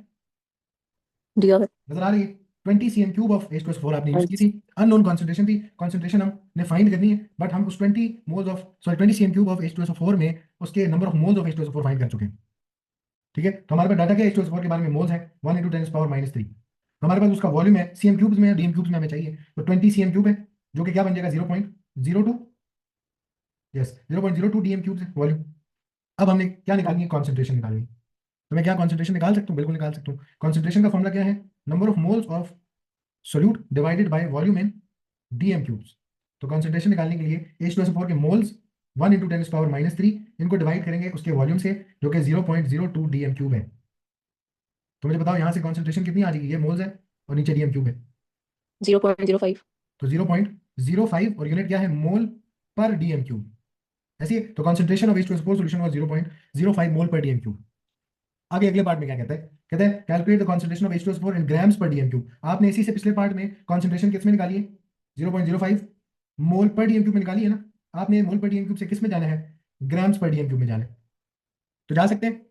दिया है. नजर आ रही है। 20 cm³ ऑफ H2SO4 आपने हाँ यूज की थी, अननोन कॉन्सेंट्रेशन थी, कॉन्सेंट्रेशन हमने फाइंड करनी है, बट हम उस 20 cm³ ऑफ H2SO4 में उसके number of moles of H2SO4 find कर चुके हैं। ठीक है, तो हमारे पास डाटा क्या है H2SO4 के बारे में, मोल्स है 1 × 10⁻³ हमारे पास उसका वॉल्यूम है CM क्यूब्स में, DM क्यूब्स में हमें चाहिए, तो 20 cm³ है जो कि क्या बन जाएगा 0.02, यस 0.02 DM क्यूब्स है वॉल्यूम। अब हमने क्या निकालनी है, कॉन्सेंट्रेशन निकालनी है। तो मैं क्या कॉन्सेंट्रेशन निकाल सकता हूँ, बिल्कुल निकाल सकता हूँ। कॉन्सेंट्रेशन का फॉर्मूला क्या है, number of moles of solute divided by volume in DM cubes. तो कॉन्सेंट्रेशन निकालने के लिए H2SO4 के मोल्स 1 × 10⁻³ इनको डिवाइड करेंगे उसके वॉल्यूम से जो कि 0.02 DM क्यूब है। तो मुझे बताओ यहाँ से कॉन्सेंट्रेशन कितनी आ जाएगी, ये मोल्स है और नीचे DM क्यूब है, 0.05. तो 0.05 और यूनिट क्या है, मोल पर DM क्यूब। ऐसी है, तो concentration of H2SO4 solution was 0.05 mole पर DM क्यूब। आगे अगले पार्ट में क्या कहता है, कहता है calculate the concentration of H2SO4 in grams पर DM क्यूब। आपने इसी से पिछले पार्ट में कॉन्सेंट्रेशन किस में निकाली है, 0.05 मोल पर DM क्यूब में निकाली है ना। आपने मोल पर DM क्यूब से किस में जाना है, ग्राम्स पर DM क्यूब में जाना है, तो जा सकते हैं।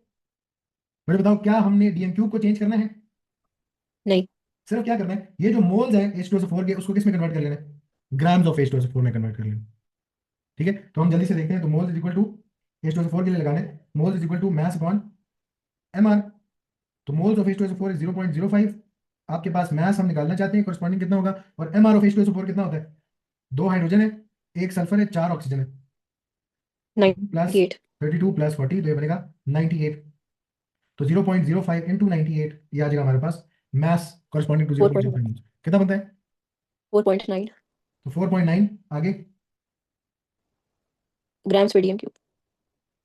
मुझे बताओ क्या हमने DM क्यूब को चेंज करना है, नहीं. सिर्फ क्या करना है, ये जो मोल्स हैं H2SO4 के उसको किस में कन्वर्ट कर लेना है, ग्राम्स ऑफ H2SO4 में कन्वर्ट कर लेना। ठीक है, तो हम जल्दी से देखते हैं, तो moles is equal to H2SO4 के लिए लगाने, moles is equal to mass upon MR। तो मोल्स ऑफ H2SO4 इज 0.05, आपके पास मैस हम निकालना चाहते हैं, corresponding कितना होगा, और MR ऑफ H2SO4 कितना होता है, 2 हाइड्रोजन है, 1 सल्फर है, 4 ऑक्सीजन है, प्लस 98. 32 प्लस 40 तो ये बनेगा 98। तो 0.05 इंटू 98 ये आ जाएगा हमारे पास मैस कॉरस्पॉन्डिंग टू 4.9. 0.05 कितना बनता है, 4.9 तो 4.9 आगे, ग्राम्स per DM क्यूब.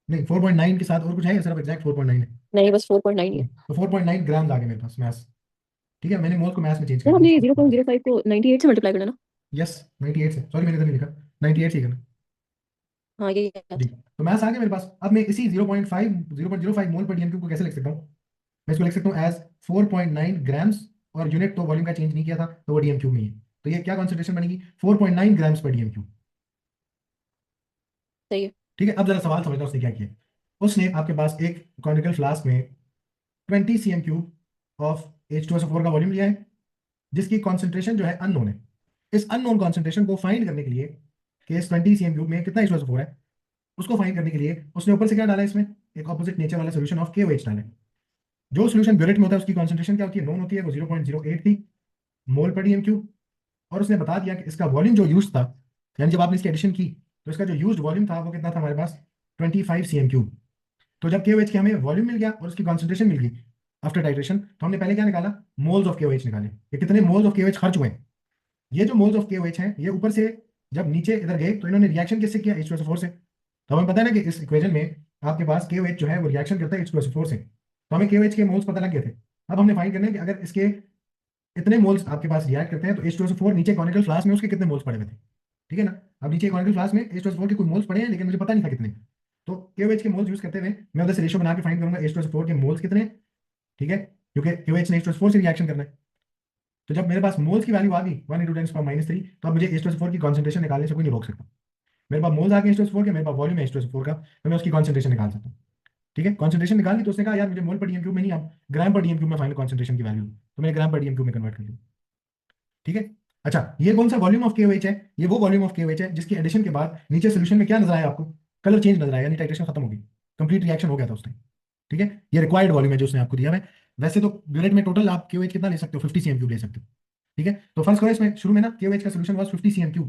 नहीं 4.9 के साथ और कुछ है या सिर्फ एग्जैक्ट 4.9 है, नहीं, बस 4.9 ही है. तो 4.9 ग्राम आ गए मेरे पास मैस। ठीक है, मैंने मोल को मैस में चेंज कर सर हमने दिया। 0.05 को 98 से मल्टीप्लाई करना ना. यस 98 से, सॉरी मैंने इधर नहीं लिखा, 98 से ही करना। हाँ ये याद जी, है। तो मैथ्स आ गया मेरे पास। अब मैं इसी 0.05 मोल पर डीएम क्यूब को कैसे लिख सकता हूँ? मैं इसको लिख सकता हूँ एज 4.9 ग्राम्स, और यूनिट तो वॉल्यूम का चेंज नहीं किया था, तो वो डीएम क्यूब में ही है। तो ये क्या कॉन्सेंट्रेशन बनेगी? 4.9 ग्राम्स पर डीएम क्यूब। सही है। ठीक है, अब जरा सवाल समझना उसने क्या किया। उसने आपके पास एक कॉनिकल फ्लास्क में 20 cm³ ऑफ H2SO4 का वॉल्यूम लिया है, जिसकी कॉन्सेंट्रेशन जो है अननोन है। इस अननोन कॉन्सेंट्रेशन को फाइंड करने के लिए कि इस 20 cm³ में कितना H2SO4 है, उसको फाइंड करने के लिए उसने ऊपर से क्या डाला है, इसमें एक ऑपोजिट नेचर वाला सोल्यूशन ऑफ KOH डाला है। जो सोल्यूशन ब्यूरेट में होता है उसकी कॉन्सेंट्रेशन क्या होती है? नोन होती है, वो 0.08 थी मोल पर डीएम क्यूब। और उसने बता दिया कि इसका वॉल्यूम जो यूज था, यानी जब आपने इसकी एडिशन की तो इसका जो यूज्ड वॉल्यूम था वो कितना था हमारे पास? 25 cm³। तो जब KOH के हमें वॉल्यूम मिल गया और उसकी कॉन्सेंट्रेशन मिल गई आफ्टर टाइट्रेशन, तो हमने पहले क्या निकाला? मोल्स ऑफ KOH निकाले कि कितने मोल्स ऑफ KOH खर्च हुए हैं। ये जो मोल्स ऑफ KOH हैं ये ऊपर से जब नीचे इधर गए तो इन्होंने रिएक्शन किससे किया? H2SO4 से। तो हमें पता है ना कि इस इक्वेशन में आपके पास KOH जो है वो रिएक्शन करता है H2SO4 से, तो हमें KOH के मोल्स पता लग गए थे। अब हमने फाइंड करना है कि अगर इसके इतने मोल्स आपके पास रिएक्ट करते हैं तो H2SO4 नीचे कॉनिकल फ्लास्क में उसके कितने मोल्स पड़े हुए थे। ठीक है ना? अब नीचे कॉनिकल फ्लास्क में H2SO4 के कुछ मोल्स पड़े हैं, लेकिन मुझे पता नहीं था कितने। तो KOH के मोल्स यूज करते हुए मैं उधर से रेशियो बना के फाइंड करूंगा H2SO4 के मोल्स कितने हैं। ठीक है, क्योंकि KOH ने H2SO4 से रिएक्शन करना है। तो जब मेरे पास मोल्स की वैल्यू आ गई 1 × 10⁻³ तो अब मुझे H2SO4 की कॉन्सेंट्रेशन निकालने से कोई नहीं रोक सकता। मेरे पास मोल्स आ गए H2SO4 के, मेरे पास वॉल्यूम है H2SO4 का, तो मैं उसकी कॉन्सेंट्रेशन निकाल सकता हूँ। ठीक है, कॉन्सेंट्रेशन निकाल ली तो उसने कहा यार मुझे मोल पर डीएम क्यूब में नहीं, आप ग्राम पर डीएम क्यूब में फाइनल कॉन्सेंट्रेशन की वैल्यू, तो मैंने ग्राम पर डीएम क्यूब में कन्वर्ट कर लिया। ठीक है। अच्छा, ये कौन सा वॉल्यूम ऑफ KOH है? ये वो वॉल्यूम ऑफ KOH है जिसकी एडिशन के बाद नीचे सोल्यूशन में क्या नजर आया आपको? कलर चेंज नजर आया, यानी टाइट्रेशन खत्म हो गई, कंप्लीट रिएक्शन हो गया था उसने। ठीक है, ये रिक्वायर्ड वॉल्यूम है जो उसने आपको दिया है। वैसे तो ब्यूरेट में टोटल आप KOH कितना ले सकते हो? 50 cm³ ले सकते हो। ठीक है, तो फर्स्ट करो इसमें शुरू में ना KOH का सोल्यूशन वाज 50 cm³।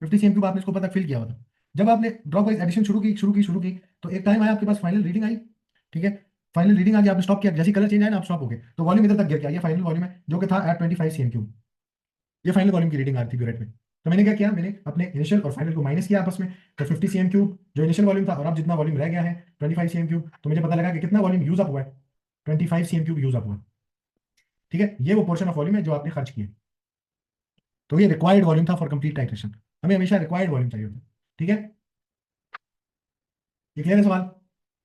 50 cm³ आपने इसको पता फिल किया होता। जब आपने ड्रॉप वाइज एडिशन शुरू की तो एक टाइम आया आपके पास फाइनल रीडिंग आई। ठीक है, फाइनल रीडिंग आ गई, आपने स्टॉप किया, जैसे कलर चेंज आया ना आप स्टॉप हो गए, तो वॉल्यूम इधर तक गिर गया। ये फाइनल वॉल्यूम है जो कि था एट 25 cm³। ये फाइनल वॉल्यूम की रीडिंग आ रही थी ब्यूरेट में। तो मैंने क्या किया, मैंने अपने इनिशियल और फाइनल को माइनस किया आपस में। तो 50 cm³ जो इनिशियल वॉल्यूम था और अब जितना वॉल्यूम रह गया है 25 cm³, तो मुझे पता लगा कि कितना वॉल्यूम यूज अप हुआ है? 25 cm³ यूज अप हुआ है। ठीक है, ये वो पोर्शन ऑफ वॉल्यूम है जो आपने खर्च किया। तो ये रिक्वायर्ड वॉल्यूम था फॉर कंप्लीट टाइट्रेशन। हमें हमेशा रिक्वायर्ड वॉल्यूम चाहिए होता है। ठीक है, ये क्लियर है सवाल?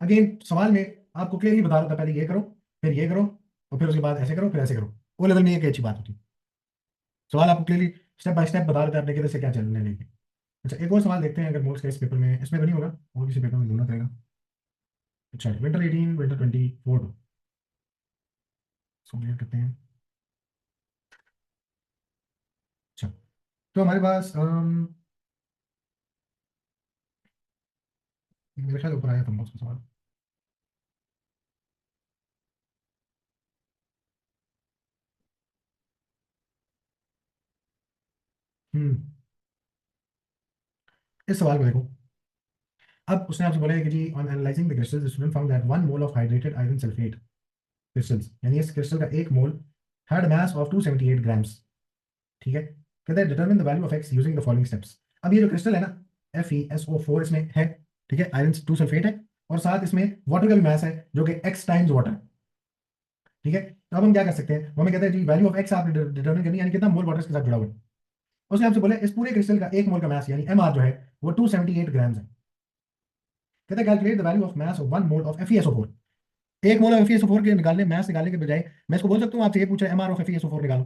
अगेन सवाल में आपको क्लियरली बता रहा था, पहले ये करो, फिर ये करो, और फिर उसके बाद ऐसे करो, फिर ऐसे करो। वो लेवल में ये एक अच्छी बात होती है। सवाल आपको क्लियरली स्टेप बाय स्टेप बता रहे थे आपने किधर से क्या चलने लेके। अच्छा, एक और सवाल देखते हैं, अगर मोल्स का इस पेपर में, इसमें तो नहीं होगा और किसी पेपर में ढूंढना पड़ेगा। अच्छा, विंटर 18 विंटर 24 सो क्लियर करते हैं। अच्छा, तो हमारे पास मेरे ख्याल ऊपर आया था मोल्स का सवाल। हम्म, इस सवाल को देखो। अब उसने आपसे बोला है कि जी on analyzing the crystals the student found that 1 mole of hydrated iron sulphate crystals, यानी इस क्रिस्टल का 1 mole had mass of 278 grams. ठीक है, कहता है determine the value of X using the following steps. अब ये जो क्रिस्टल है ना FeSO4 इसमें है। ठीक है, आयरन 2 सल्फेट है, और साथ इसमें वाटर का भी मास है जो कि x टाइम्स वाटर। ठीक है, तो अब हम क्या कर सकते हैं, वो हमें कहते हैं जी वैल्यू ऑफ एक्स आपने डिटरमिन करनी है, यानी कितना मोल वाटर के साथ जुड़ा हुआ है। उसने आपसे बोला इस पूरे क्रिस्टल का 1 मोल का मास यानी MR जो है वो 278 ग्राम्स है। कहता है calculate the value of mass of 1 mole of FeSO4। 1 mole of FeSO4 के निकालने, मास निकालने के बजाय मैं इसको बोल सकता हूँ, आपसे ये पूछा MR ऑफ FeSO4 निकालो।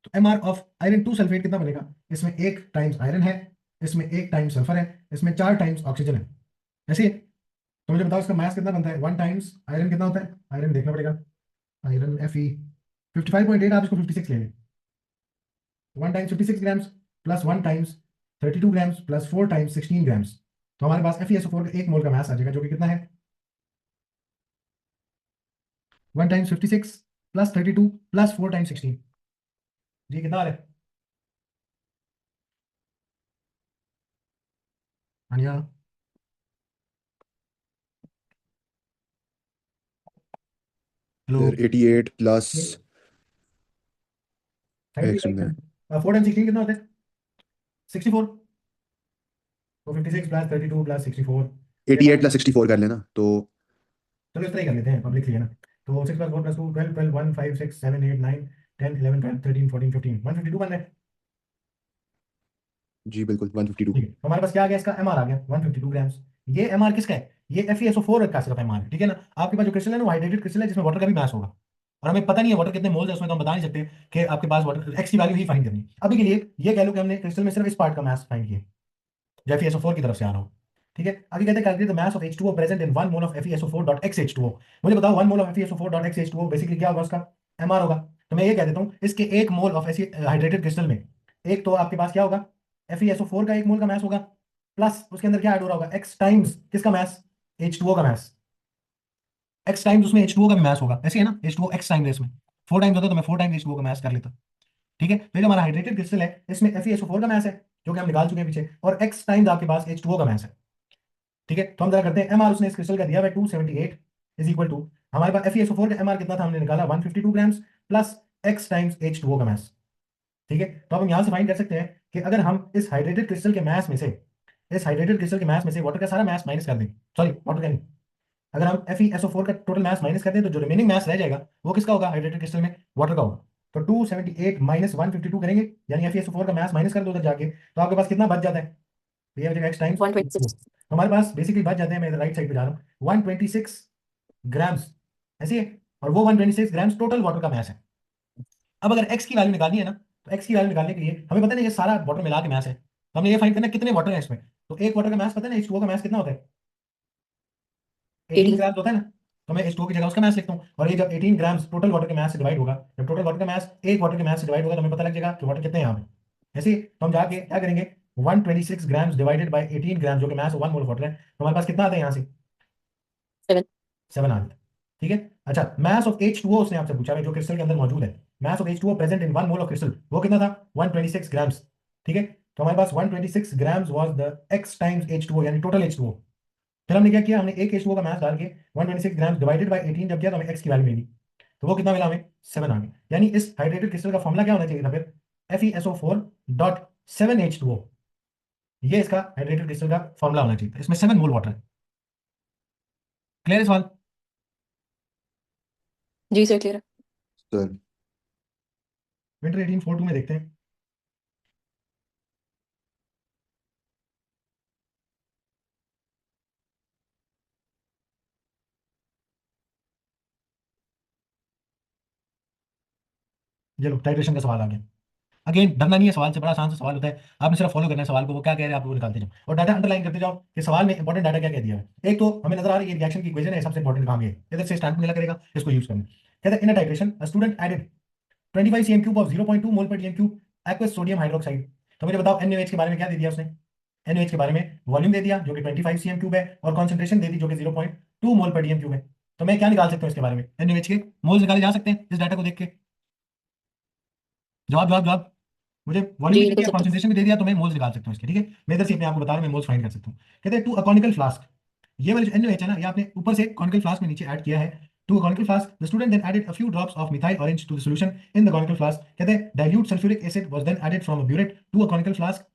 तो M R of iron 2 sulphate कितना बनेगा? इसमें 1 टाइम्स आयरन है, इसमें 1 टाइम्स सल्फर है, इसमें 4 टाइम्स ऑक्सीजन है। ऐसे ही है। तो मुझे बताओ इसका मास कितना बनता है? 1 टाइम्स आयरन कितना होता है? आयरन देखना पड़ेगा। आयरन Fe 55.8, आप इसको 56 ले लें। 1 times 56 grams, plus 1 times 32 grams, plus 4 times 16 grams. तो हमारे पास FeSO4 का 1 मोल का मास आ जाएगा जो कि कितना है? 1 टाइम्स 56 प्लस 32 प्लस 4 टाइम्स 16। जी कितना आ रहा है? अनिया, हेलो। फिर 88 प्लस 33 एक सुनना है। 4 टाइम्स 16 कितना होता है? 64। तो 56 प्लस 32 प्लस 64 ये 88 हमारा। प्लस 64 कर लेना तो चलो इस तरह ही कर लेते हैं, पब्लिक है ना। तो 6 प्लस 4 प्लस 2 12 12 1 5 6 7 8 9 10 11 12 13 14 15 152 बन रहा है। जी बिल्कुल 152। ठीक है, तो हमारे पास क्या आ गया, इसका एमआर आ गया 152 ग्राम्स। ये एमआर किसका है, ये FeSO4 का सिर्फ एमआर है, ठीक है ना। आपके पास जो क्रिस्टल है ना, वो हाइड्रेटेड क्रिस्टल है जिसमें वाटर का भी मास होगा, और हमें पता नहीं है वाटर कितने मोल्स है उसमें, तो हम बता नहीं सकते कि आपके पास वाटर एक्स की वैल्यू ही फाइंड करनी है। अभी के लिए ये कह लो कि हमने क्रिस्टल में सिर्फ इस पार्ट का मास फाइंड किया, जो FeSO4 की तरफ से आ रहा हो, ठीक है। आगे कहते हैं calculate the mass of H2O present in 1 mole of FeSO4.xH2O। मुझे बताओ 1 मोल ऑफ FeSO4.xH2O बेसिकली क्या होगा, उसका एमआर होगा। तो मैं ये कह देता हूँ, इसके 1 मोल ऑफ ऐसी हाइड्रेटेड क्रिस्टल में, एक तो आपके पास क्या होगा, FeSO4 का 1 मोल का मास होगा, प्लस उसके अंदर क्या ऐड हो रहा होगा, x टाइम्स किसका मास, H2O का मास, x टाइम्स उसमें H2O का भी मास होगा, ऐसे है ना, H2O x टाइम्स है इसमें, 4 टाइम्स होता तो मैं 4 टाइम्स H2O का मास कर लेता, ठीक है। तो ये जो हमारा हाइड्रेटेड क्रिस्टल है इसमें FeSO4 का मास है जो कि हम निकाल चुके हैं पीछे, और x टाइम्स आपके पास H2O का मास है, ठीक है। तो हम जरा करते हैं, एमआर उसने इस क्रिस्टल का दिया है 278 इज इक्वल टू, हमारे पास FeSO4 का एमआर कितना था, हमने निकाला 152 grams plus x times H2O का मास, ठीक है। तो अब हम यहां से फाइंड कर सकते हैं कि अगर हम इस हाइड्रेटेड क्रिस्टल के मास में से, इस हाइड्रेटेड क्रिस्टल के मास में से वाटर का सारा मास माइनस कर दें, सॉरी वाटर का नहीं, अगर हम FeSO4 का टोटल मास माइनस कर दें तो जो रिमेनिंग मास रह जाएगा वो किसका होगा, हाइड्रेटेड क्रिस्टल में वाटर का होगा। तो 278 माइनस 152 करेंगे, यानी FeSO4 का मास माइनस कर दो उधर जाके, तो आपके पास कितना बच जाता है, तो ये हो जाएगा x टाइम्स 126। तो हमारे पास बेसिकली बच जाते हैं, मैं राइट साइड पे जा रहा हूँ 126 ग्राम्स, ऐसी है, और वो 126 ग्राम्स टोटल वाटर का मास है। अब अगर x की वैल्यू निकालनी है ना, तो x की वैल्यू निकालने के लिए हमें पता नहीं ये सारा वाटर मिला के मास है, तो हमने ये फाइंड करना है कितने वाटर है इसमें। तो एक वाटर का मास पता है ना, H2O का मास कितना होता है, 18 18। ग्राम्स होता है ना, तो मैं H2O की जगह उसका मास लिखता हूँ, और ये जब 18 ग्राम्स टोटल वाटर के मास से डिवाइड होगा, जब टोटल वाटर का मास एक वाटर के मास से डिवाइड होगा तो हमें पता लग जाएगा कि वाटर कितने हैं यहाँ पे। ऐसे ही तो हम जाके क्या करेंगे, 126 ग्राम्स डिवाइडेड बाई 18 ग्राम जो कि मास 1 मोल वाटर है, तो हमारे पास कितना आता है यहाँ से, 7। 7 आ गया, ठीक है। अच्छा, मास ऑफ H2O उसने आपसे पूछा है जो क्रिस्टल के अंदर मौजूद है, mass of H2O present in 1 mole of crystal, वो कितना था 126 ग्राम्स, ठीक है। तो हमारे पास 126 grams was the x times H2O यानी टोटल H2O। फिर हमने क्या किया, हमने एक H2O का मास डाल के 126 ग्राम्स डिवाइडेड बाय 18 जब किया तो हमें x की वैल्यू मिली, तो वो कितना मिला हमें, 7 आ गया। यानी इस हाइड्रेटेड क्रिस्टल का फॉर्मूला क्या होना चाहिए था फिर, FeSO4.7H2O, ये इसका हाइड्रेटेड क्रिस्टल का फॉर्मूला होना चाहिए था, इसमें 7 मोल वाटर है। क्लियर है सवाल, जी सर क्लियर है। सर विंटर 1842 में देखते हैं। चलो टाइट्रेशन का सवाल आ गया। अगेन डरना नहीं है, सवाल से बड़ा आसान सा सवाल होता है, आपने सिर्फ फॉलो करना है सवाल को, वो क्या कह रहे हैं आप वो निकालते जाओ और डाटा अंडरलाइन करते जाओ कि सवाल में इंपॉर्टेंट डाटा क्या कह दिया है। एक तो हमें नजर आ रहा है ये रिएक्शन की इक्वेशन है, सबसे इंपॉर्टेंट काम ये है। इधर से स्टैंड मिला करेगा, इसको यूज करना। कहते हैं in a titration a student added 25 cm cube of 0.2 mole per dm cube aqueous sodium hydroxide. तो मुझे बताओ NaOH के बारे में क्या दे दिया उसने, NaOH के बारे में वॉल्यूम दे दिया जो कि 25 cm क्यूब है, और कॉन्सेंट्रेशन दे दी जो कि 0.2 मोल पर डीएम क्यूब है। तो मैं क्या निकाल सकता हूँ इसके बारे में, NaOH के मोल्स निकाले जा सकते हैं इस डाटा को देख के, जवाब जवाब जवाब। मुझे वॉल्यूम भी जी दे निकल दिया, सकते हैं। कॉन्सेंट्रेशन भी दे दिया, तो मैं मोल्स निकाल सकता हूँ इसके, ठीक है। मैं इधर से अपने आपको बता रहा हूँ मैं मोल्स फाइंड कर सकता हूँ। कहते हैं टू अ कॉनिकल फ्लास्क, ये वाले जो NaOH है ना, ये आपने ऊपर से कॉनिकल फ्लास्क में नीचे ऐड किया है। To a conical flask the student then added a few drops of methyl orange to the solution in the conical flask. कहते हैं dilute sulphuric acid was then added from a burette to a conical flask.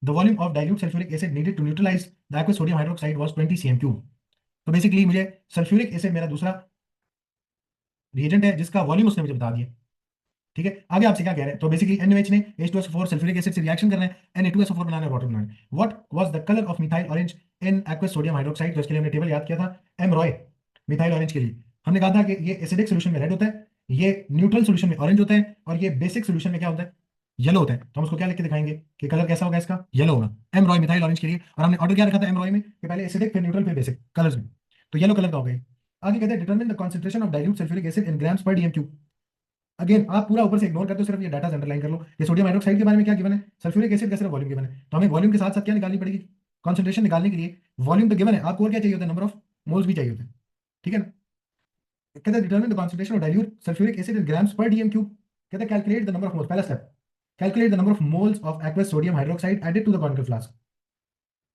The volume of dilute sulphuric acid needed to neutralise the aqueous sodium hydroxide was 20 cm cube. तो basically मुझे sulphuric acid मेरा दूसरा reagent है जिसका volume उसने मुझे बता दिया, ठीक है। आगे आपसे क्या कह रहे हैं, तो बेसिकली NaOH ने H2SO4 सल्फ्यूरिक एसिड से रिएक्शन करना है, Na2SO4 बनाना है, वाटर बनाना है। What was the colour of methyl orange in aqueous sodium hydroxide, तो इसके लिए हमने टेबल याद किया था, एम रॉय। मिथाइल ऑरेंज के लिए हमने कहा था कि ये एसिडिक सॉल्यूशन में रेड होता है, ये न्यूट्रल सॉल्यूशन में ऑरेंज होता है, और ये बेसिक सॉल्यूशन में क्या होता है, येलो होता है। तो हम उसको क्या लिख के दिखाएंगे कि कलर कैसा होगा इसका, येलो होगा, एम रॉय मिथाइल ऑरेंज के लिए। और हमने ऑर्डर क्या रखा था एम रॉय में कि पहले एसिडिक फिर न्यूट्रल फिर बेसिक कलर्स में, तो येलो कलर का हो गया। आगे कहते हैं determine the concentration of dilute sulphuric acid in grams per dm cube. Again आप पूरा ऊपर से इग्नोर करते हो, सिर्फ ये डाटा अंडरलाइन कर लो। ये सोडियम हाइड्रोक्साइड के बारे में क्या गिवन है, सल्फ्यूरिक एसिड का सिर्फ वॉल्यूम गिवन है, तो हमें वॉल्यूम के साथ साथ क्या निकालनी पड़ेगी, कॉन्सेंट्रेशन निकालने के लिए। वॉल्यूम तो गिवन है, आपको और क्या चाहिए होता है, नंबर ऑफ मोल्स भी चाहिए होते हैं, ठीक है ना। कहते हैं determine the concentration of dilute sulphuric acid in grams per dm cube. कहते हैं calculate the number of moles, पहला step calculate the number of moles of aqueous sodium hydroxide added to the conical flask.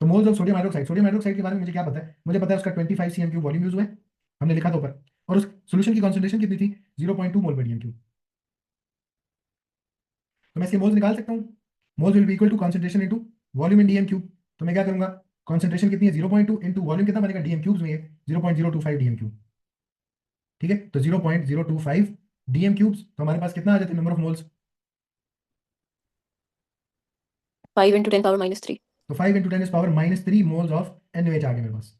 तो moles of sodium hydroxide के बारे में मुझे क्या पता है, मुझे पता है उसका 25 cm क्यूब वॉल्यूम यूज हुआ है, हमने लिखा था ऊपर, और उस सॉल्यूशन की कॉन्सेंट्रेशन कितनी थी, 0.2 मोल पर डीएम क्यूब। तो मैं इसके मोल्स निकाल सकता हूँ, moles will be equal to concentration into volume in DM cube. तो मैं क्या करूंगा, कॉन्सेंट्रेशन कितनी है 0.2 इंटू वॉल्यूम कितना बनेगा डीएम क्यूब्स में, 0.025 डीएम क्यूब, ठीक है। तो 0.025 डीएम क्यूब्स, तो हमारे पास कितना आ जाता है number of moles, 5 into 10 power minus 3. तो 5 into 10 power -3 moles of NaOH आ गए मेरे पास।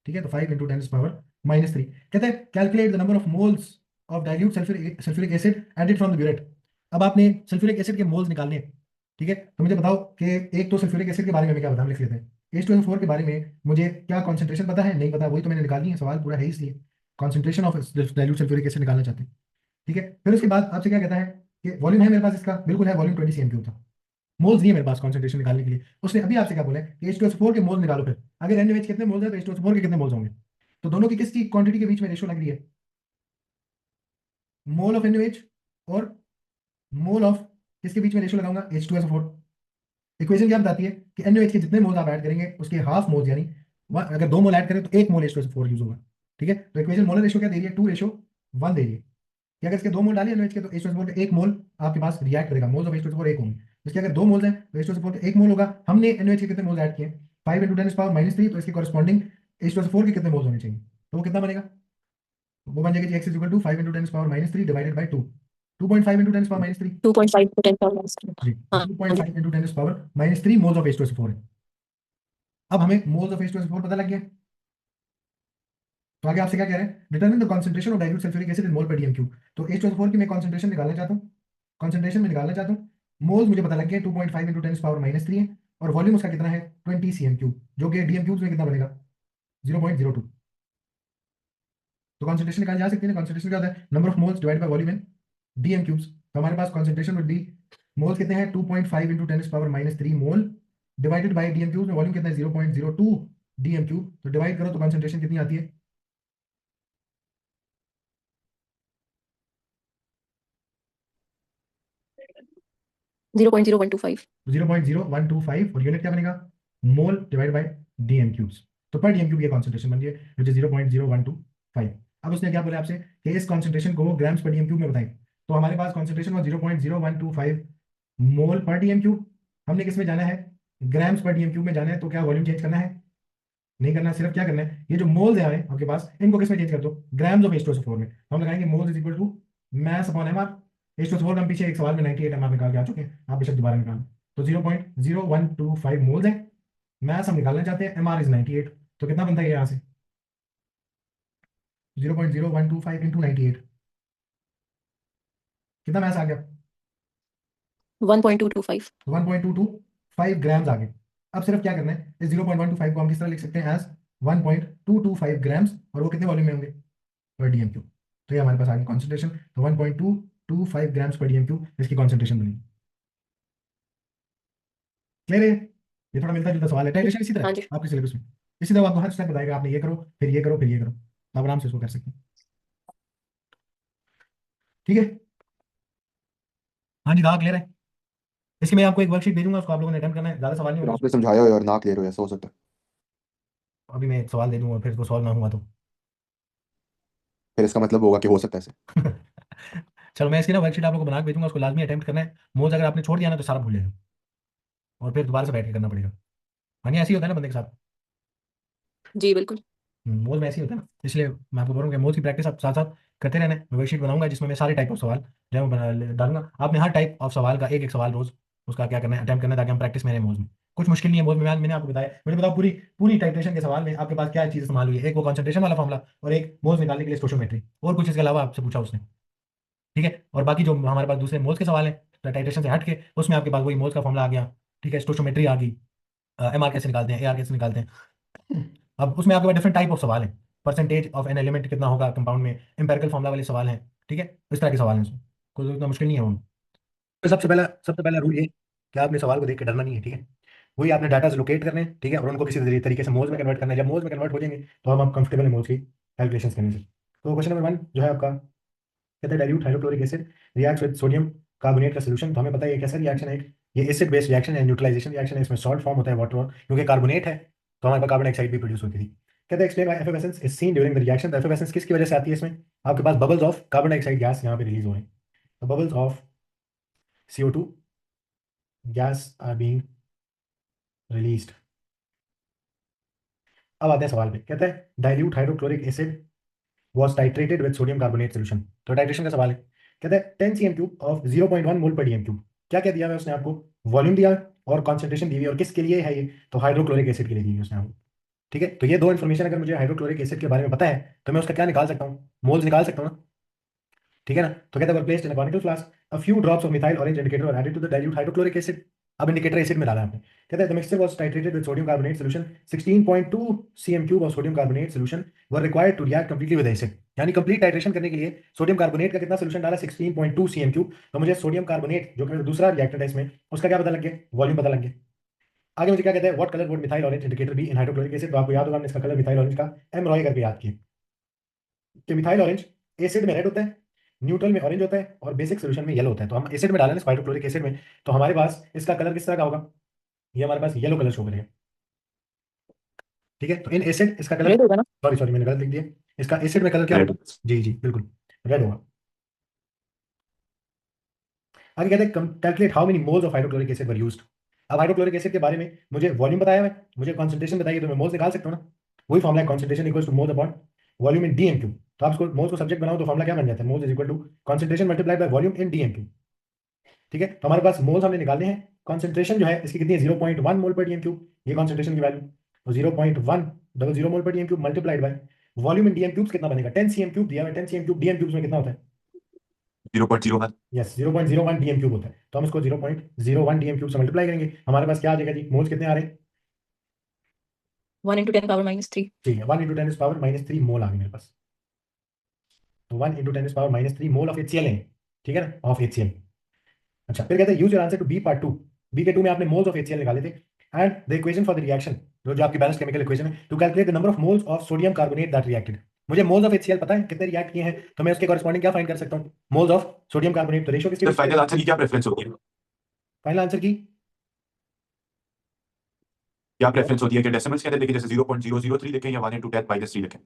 ठीक है, तो 5 इंटू 10 पावर -3 कहते हैं calculate the number of moles of dilute sulphuric acid added from the burette. अब आपने सल्फ्यूरिक एसिड के मोल्स निकालने हैं। ठीक है, तो मुझे बताओ कि एक तो सल्फ्यूरिक एसिड के बारे में हमें क्या पता, हम लिख लेते हैं। H2SO4 के बारे में मुझे क्या कॉन्सेंट्रेशन पता है, नहीं पता, वही तो मैंने निकालनी है, सवाल पूरा है इसलिए concentration of dilute sulphuric acid निकालना चाहते हैं। ठीक है, फिर उसके बाद आपसे क्या कहता है कि वॉल्यूम है मेरे पास इसका, बिल्कुल है, वॉल्यूम 20 cm था। मोल्स नहीं है मेरे पास कॉन्सेंट्रेशन निकालने के लिए। उसने अभी आपसे क्या बोला है कि H2SO4 के मोल्स निकालो। फिर अगर NaOH कितने मोल्स है तो H2SO4 के कितने मोल्स होंगे। तो दोनों की किसकी क्वांटिटी के बीच में रेशो लग रही है, मोल ऑफ NaOH और मोल ऑफ किसके बीच में रेशो लगाऊंगा, H2SO4। इक्वेशन क्या बताती है कि NaOH के जितने मोल्स आप ऐड करेंगे उसके हाफ मोल्स यानी अगर 2 मोल ऐड करें तो 1 मोल H2SO4 यूज होगा। ठीक है, तो इक्वेशन मोलर रेशो क्या दे रही है, 2:1 दे रही है कि अगर इसके 2 मोल डालिए NaOH के तो H2SO4 का 1 मोल आपके पास रिएक्ट करेगा, मोल्स ऑफ H2SO4 1 होंगे। इसके अगर 2 मोल्स हैं तो H2SO4 का 1 मोल होगा। हमने NaOH के कितने मोल्स ऐड किए, 5 इंटू 10 पावर -3, तो इसके कॉरस्पॉन्डिंग H2SO4 के कितने मोल्स होने चाहिए, तो वो कितना बनेगा, वो बन जाएगा जी x equal to 5 into 10 power -3 divided by 2। 2.5 into 10 power -3 2.5 into 10 power minus 3. जी, हाँ जी। 2.5 into 10 power -3 moles of H2SO4 है। अब हमें मोल्स ऑफ H2SO4 पता लग गया, तो आगे आपसे क्या कह रहे हैं, determine the concentration of dilute sulphuric acid in mole per dm3। तो H2SO4 की मैं कॉन्सेंट्रेशन निकालना चाहता हूँ, कॉन्सेंट्रेशन में निकालना चाहता हूँ। मोल्स मुझे पता लग गया 2.5 इंटू 10 पावर -3 है, और वॉल्यूम उसका कितना है 20 cm3, जो कि डीएम क्यूब्स में कितना बनेगा 0.02। तो कॉन्सेंट्रेशन निकाली जा सकती है ना, कॉन्सेंट्रेशन क्या होता है, number of moles divide by volume in DM cubes. तो हमारे पास कॉन्सेंट्रेशन वुड बी, मोल्स कितने हैं 2.5 into 10 power -3 mole divided by DM cubes में वॉल्यूम कितना है 0.02 डीएम क्यूब। तो डिवाइड करो तो कॉन्सेंट्रेशन कितनी आती है, 0.0125. 0.0125, और यूनिट क्या बनेगा, मोल डिवाइड बाय डीएम क्यूब्स। तो पर डीएम क्यूब ये कॉन्सेंट्रेशन बन गई है विच इज 0.0125। अब उसने क्या बोला आपसे कि इस कॉन्सेंट्रेशन को ग्राम्स पर डीएम क्यूब में बताएं। तो हमारे पास concentration was 0.0125 mole per dm cube. हमने किस में जाना है, ग्राम्स पर डीएम क्यूब में जाना है। तो क्या वॉल्यूम चेंज करना है, नहीं करना, सिर्फ क्या करना है, ये जो मोल्स है आपके पास इनको किस में चेंज कर दो, ग्राम्स ऑफ H2SO4 में। तो हम लगाएंगे moles is equal to mass upon MR. H2SO4 का हम पीछे एक सवाल में 98 एमआर निकाल के आ चुके हैं, आप बेशक दोबारा निकालें। तो 0.0125 मोल्स है, मास हम निकालना चाहते हैं, एमआर इज 98। तो कितना बनता है यहाँ से 0.0125 इंटू 98, कितना मास आ गया, 1.225. 1.225 ग्राम्स आ गए। अब सिर्फ क्या करना है, इस 0.125 को हम किस तरह लिख सकते हैं एज 1.225 ग्राम्स, और वो कितने वॉल्यूम में होंगे पर डीएम क्यूब। तो ये हमारे पास आ गई कॉन्सेंट्रेशन, तो 1.225 ग्राम्स पर डीएम क्यूब इसकी कॉन्सेंट्रेशन बनी। क्लियर है, ये थोड़ा मिलता जुलता सवाल है, टाइट्रेशन इसी हाँ तरह जी। आपके सिलेबस में, इसी तरह आपको हर स्टेप बताएगा, आपने ये करो फिर ये करो फिर ये करो, तो आप आराम से इसको कर सकते हैं। ठीक है, हाँ जी, कहाँ क्लियर है। इसकी मैं आपको एक वर्कशीट भेजूंगा, उसको आप लोगों ने अटेम्प्ट करना है, ज़्यादा सवाल नहीं फिर होंगे आपने उसमें। समझाया हो और ना क्लियर हो, ऐसा हो सकता है। अभी मैं एक सवाल दे दूंगा, फिर इसको सॉल्व ना हुआ तो फिर इसका मतलब होगा कि हो सकता है ऐसे। चलो मैं इसकी ना वर्कशीट आप लोगों को बना के भेजूंगा, उसको लाजमी अटेम्प्ट करना है। मोल्स अगर आपने छोड़ दिया ना तो सारा भूल जाएगा, और फिर दोबारा से बैठ के करना पड़ेगा। हाँ, नहीं ऐसे ही होता है ना बंदे के साथ, जी बिल्कुल। मोल में ऐसे ही होता है ना, इसलिए मैं आपको बोल रहा हूँ कि मोल की प्रैक्टिस आप साथ साथ करते रहना है। मैं वर्कशीट बनाऊंगा जिसमें मैं सारे टाइप ऑफ सवाल जो है वो डालूंगा। आपने हर टाइप ऑफ सवाल का एक एक सवाल रोज उसका क्या करना है, अटेम्प्ट करना है, ताकि हम प्रैक्टिस में रहें मोल्स में। कुछ मुश्किल नहीं है मोल्स में, मैंने आपको बताया। मुझे बताओ पूरी पूरी टाइट्रेशन के सवाल में आपके पास क्या चीज़ इस्तेमाल हुई है, एक वो कॉन्सेंट्रेशन वाला फॉर्मूला और एक मोल्स निकालने के लिए स्टोशियोमेट्री, और कुछ इसके अलावा आपसे पूछा उसने। ठीक है, और बाकी जो हमारे पास दूसरे मोल्स के सवाल हैं टाइट्रेशन से हट के, उसमें आपके पास वही मोल्स का फॉर्मूला आ गया। ठीक है, स्टोशियोमेट्री आ गई, एमआर कैसे निकालते हैं, एआर कैसे निकालते हैं। अब उसमें आपके पास डिफरेंट टाइप ऑफ सवाल हैं, परसेंटेज ऑफ एन एलिमेंट कितना होगा कंपाउंड में, एम्पेरिकल फॉर्मूला वाले सवाल हैं। ठीक है, इस तरह के सवाल हैं इसमें, कोई इतना मुश्किल नहीं है वो। तो सबसे पहला रूल ये कि आपने सवाल को देख के डरना नहीं है। ठीक है, वही आपने डाटा लोकेट करने हैं, ठीक है, और उनको किसी तरीके से मोल्स में कन्वर्ट करना है। जब मोल्स में कन्वर्ट हो जाएंगे तो हम आप कंफर्टेबल है मोल्स की कैलकुलेशन करने से। तो क्वेश्चन नंबर 1 जो है आपका, कहता है dilute hydrochloric acid reacts with sodium carbonate का सॉल्यूशन। तो हमें पता है ये कैसा रिएक्शन है, ये एसिड बेस्ड रिएक्शन है, न्यूट्रलाइजेशन रिएक्शन है, इसमें सॉल्ट फॉर्म होता है वाटर, क्योंकि कार्बोनेट है तो हमारे पास कार्बन डाइऑक्साइड भी प्रोड्यूस होती थी। कहते हैं explain why effervescence is seen during the reaction. Effervescence किसकी वजह से आती है, इसमें आपके पास bubbles of carbon dioxide gas यहाँ पे रिलीज हो रहे हैं। तो bubbles of CO2 gas are being released. अब आते हैं सवाल पे, कहते हैं dilute hydrochloric acid was titrated with sodium carbonate solution। तो टाइट्रेशन का सवाल है, कहता है 10 cm³ of 0.1 mole per dm cube. क्या क्या दिया है उसने आपको, वॉल्यूम दिया है और कॉन्सेंट्रेशन दी हुई है, और किसके लिए है ये, तो हाइड्रोक्लोरिक एसिड के लिए दी हुई है उसने हमको। ठीक है, तो ये दो इन्फॉर्मेशन अगर मुझे हाइड्रोक्लोरिक एसिड के बारे में पता है तो मैं उसका क्या निकाल सकता हूँ, मोल्स निकाल सकता हूँ ना। ठीक है ना, तो कहता है placed in a conical flask, a few drops of methyl orange indicator were added to the dilute hydrochloric acid. अब इंडिकेटर एसिड में डाला है आपने। कहता है the mixture was titrated with sodium carbonate solution, 16.2 cm³ of sodium carbonate solution were required to react completely with acid. यानी complete titration करने के लिए सोडियम कार्बोनेट का कितना सॉल्यूशन डाला, 16.2 cm³। तो मुझे सोडियम कार्बोनेट जो कि मेरा दूसरा रिएक्टेंट है इसमें, उसका क्या पता लग गया, वॉल्यूम पता लग गया। आगे मुझे क्या कहता है, what colour would methyl orange indicator be in hydrochloric acid. तो आपको याद होगा हमने इसका कलर मिथाइल ऑरेंज का एम रॉय करके याद किया कि मिथाइल ऑरेंज एसिड में रेड होता है, न्यूट्रल में ऑरेंज होता है, और बेसिक सोल्यूशन में येलो होता है। तो हम एसिड में डालेंगे हाइड्रोक्लोरिक एसिड में, तो हमारे पास इसका कलर किस तरह का होगा, ये हमारे पास येलो कलर शो करेगा। ठीक है, तो इन एसिड इसका कलर, रेड होगा ना। सॉरी सॉरी मैंने गलत लिख दिया, इसका एसिड में कलर क्या रेड। होगा, जी जी बिल्कुल रेड होगा। आगे कहते हैं calculate how many moles of hydrochloric acid were used. अब हाइड्रोक्लोरिक एसिड के बारे में मुझे वॉल्यूम बताया है, मुझे कॉन्सेंट्रेशन बताइए, तो मैं मोल्स निकाल सकता हूँ ना। वही फॉर्मूला है, concentration equals to moles upon volume in dm cube. तो आप इसको मोल्स को सब्जेक्ट बनाओ तो फॉर्मूला क्या बन जाता है, moles is equal to concentration multiplied by volume in dm cube. ठीक है, तो हमारे पास मोल्स हमने निकालने हैं, कॉन्सेंट्रेशन जो है इसकी कितनी है, 0.1 मोल पर डीएमक्यू, ये कॉन्सेंट्रेशन की वैल्यू। तो 0.100 मोल पर डीएमक्यू मल्टीप्लाइड बाय वॉल्यूम इन डीएमक्यूब्स कितना बनेगा, 10 cm³ दिया हुआ है, 10 cm³ डीएमक्यूब्स में कितना होता है, 0.01। यस 0.01 डीएमक्यूब होता है। तो हम इसको 0.01 डीएमक्यूब से मल्टीप्लाई करेंगे, हमारे पास क्या आ जाएगा जी, मोल्स कितने आ रहे हैं, 1 × 10⁻³ ठीक है 1 × 10⁻³ मोल आ गए मेरे पास। तो 1 × 10⁻³ मोल ऑफ HCl है, ठीक है ना, ऑफ HCl। अच्छा, फिर कहते हैं use your answer to B part 2। B के 2 में आपने मोल्स ऑफ HCl निकाले थे, and the equation for the reaction, जो आपकी बैलेंस केमिकल इक्वेशन है, to calculate the number of moles of sodium carbonate that reacted. मुझे मोल्स ऑफ HCl पता है कितने रिएक्ट किए हैं, तो मैं उसके कॉरेस्पॉन्डिंग क्या फाइंड कर सकता हूँ, मोल्स ऑफ सोडियम कार्बोनेट। तो रेशियो किसके सर बीच, फाइनल आंसर की क्या प्रेफरेंस होती है? फाइनल आंसर की क्या प्रेफरेंस होती है कि डेसिमल्स के अंदर लिखें, जैसे 0.003 लिखें या 1 × 10⁻³ लिखें?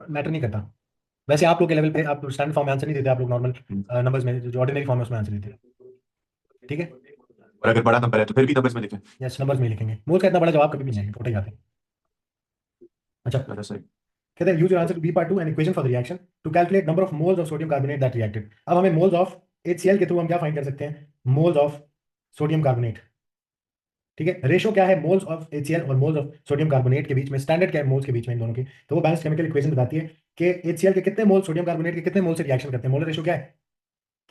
मैटर नहीं करता। वैसे आप लोग के लेवल पे आप स्टैंडर्ड फॉर्म में आंसर नहीं देते, आप लोग नॉर्मल नंबर्स में जो ऑर्डिनरी फॉर्म है उसमें आंसर देते हैं। ठीक है, और अगर बड़ा नंबर है तो फिर भी नंबर्स में लिखें? यस नंबर्स में ही लिखेंगे, मोल का इतना बड़ा जवाब कभी भी नहीं आएगा, छोटे ही आते हैं। अच्छा, ज़्यादा सही। कहते हैं use your answer to B part 2 and equation for the reaction to calculate number of moles of sodium carbonate that reacted. अब हमें मोल्स ऑफ HCl के थ्रू हम क्या फाइंड कर सकते हैं, मोल्स ऑफ सोडियम कार्बोनेट। ठीक है, रेशो क्या है मोल्स ऑफ HCl और मोल्स ऑफ सोडियम कार्बोनेट के बीच में, स्टैंडर्ड क्या है मोल्स के बीच में इन दोनों के, तो वो बैलेंस केमिकल इक्वेशन बताती है कि HCl के कितने मोल सोडियम कार्बोनेट के कितने मोल से रिएक्शन करते हैं। मोलर रेशो क्या है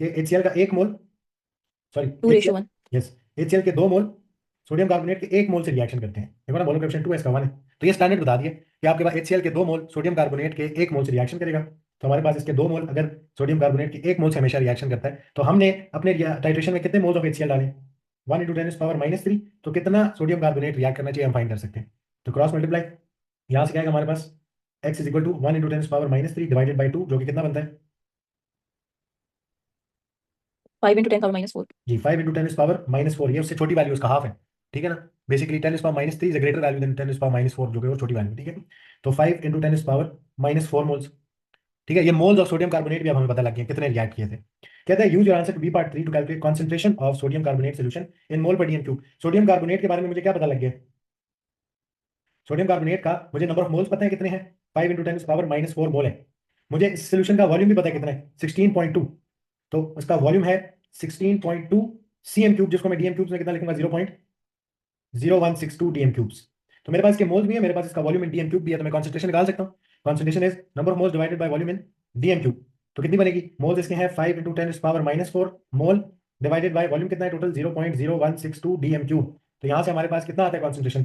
कि HCl का 1 मोल, सॉरी 2:1। यस HCl के 2 मोल सोडियम कार्बोनेट के 1 मोल से रिएक्शन करते हैं। देखो ना, मोलर कोएफिशिएंट 2 है, इसका 1 है। तो ये स्टैंडर्ड बता दिया कि आपके पास HCl के 2 मोल सोडियम कार्बोनेट के 1 मोल से रिएक्शन करेगा। तो हमारे पास इसके 2 मोल अगर सोडियम कार्बोनेट के 1 मोल से हमेशा रिएक्शन करता है, तो हमने अपने टाइट्रेशन में कितने मोल्स ऑफ HCl डाले, 1 × 10⁻³ तो कितना सोडियम कार्बोनेट रिएक्ट करना चाहिए हम फाइंड कर सकते हैं। तो क्रॉस मल्टीप्लाई, यहाँ से क्या है हमारे पास, x is equal to 1 × 10⁻³ divided by 2, जो कि कितना बनता है 5 × 10⁻⁴ जी 5 × 10⁻⁴, ये उससे छोटी वैल्यू उसका हाफ है। ठीक है ना, basically 10⁻³ is greater value than 10⁻⁴, जो कि वो छोटी वैल्यू। ठीक है, तो 5 × 10⁻⁴ मोल्स। ठीक है, ये मोल्स ऑफ सोडियम कार्बोनेट भी अब हमें पता लग गया कितने रिएक्ट किए थे। कहते हैं use your answer to B part 3 to calculate concentration of sodium carbonate solution in mole per dm cube. Sodium carbonate के बारे में मुझे क्या पता लग गया, सोडियम कार्बोनेट का मुझे नंबर ऑफ मोल्स पता है कितने हैं, 5 × 10⁻⁴ मोल है। मुझे इस सोल्यूशन का वॉल्यूम भी पता है कितना है, 16.2। तो उसका वॉल्यूम है 16.2 cm³, जिसको मैं डीएम क्यूब्स में कितना लिखूंगा, 0.0162 डीएम क्यूब्स। तो मेरे पास इसके मोल्स भी है, मेरे पास इसका वॉल्यूम इन डीएम क्यूब भी है, तो मैं कॉन्सेंट्रेशन निकाल सकता हूँ। Concentration is number of moles divided by volume in DM cube. तो कितनी बनेगी, मोल्स इसके हैं 5 × 10⁻⁴ मोल डिवाइडेड बाय वॉल्यूम कितना है टोटल, 0.0162 डीएम क्यूब। तो यहाँ से हमारे पास कितना आता है कॉन्सेंट्रेशन,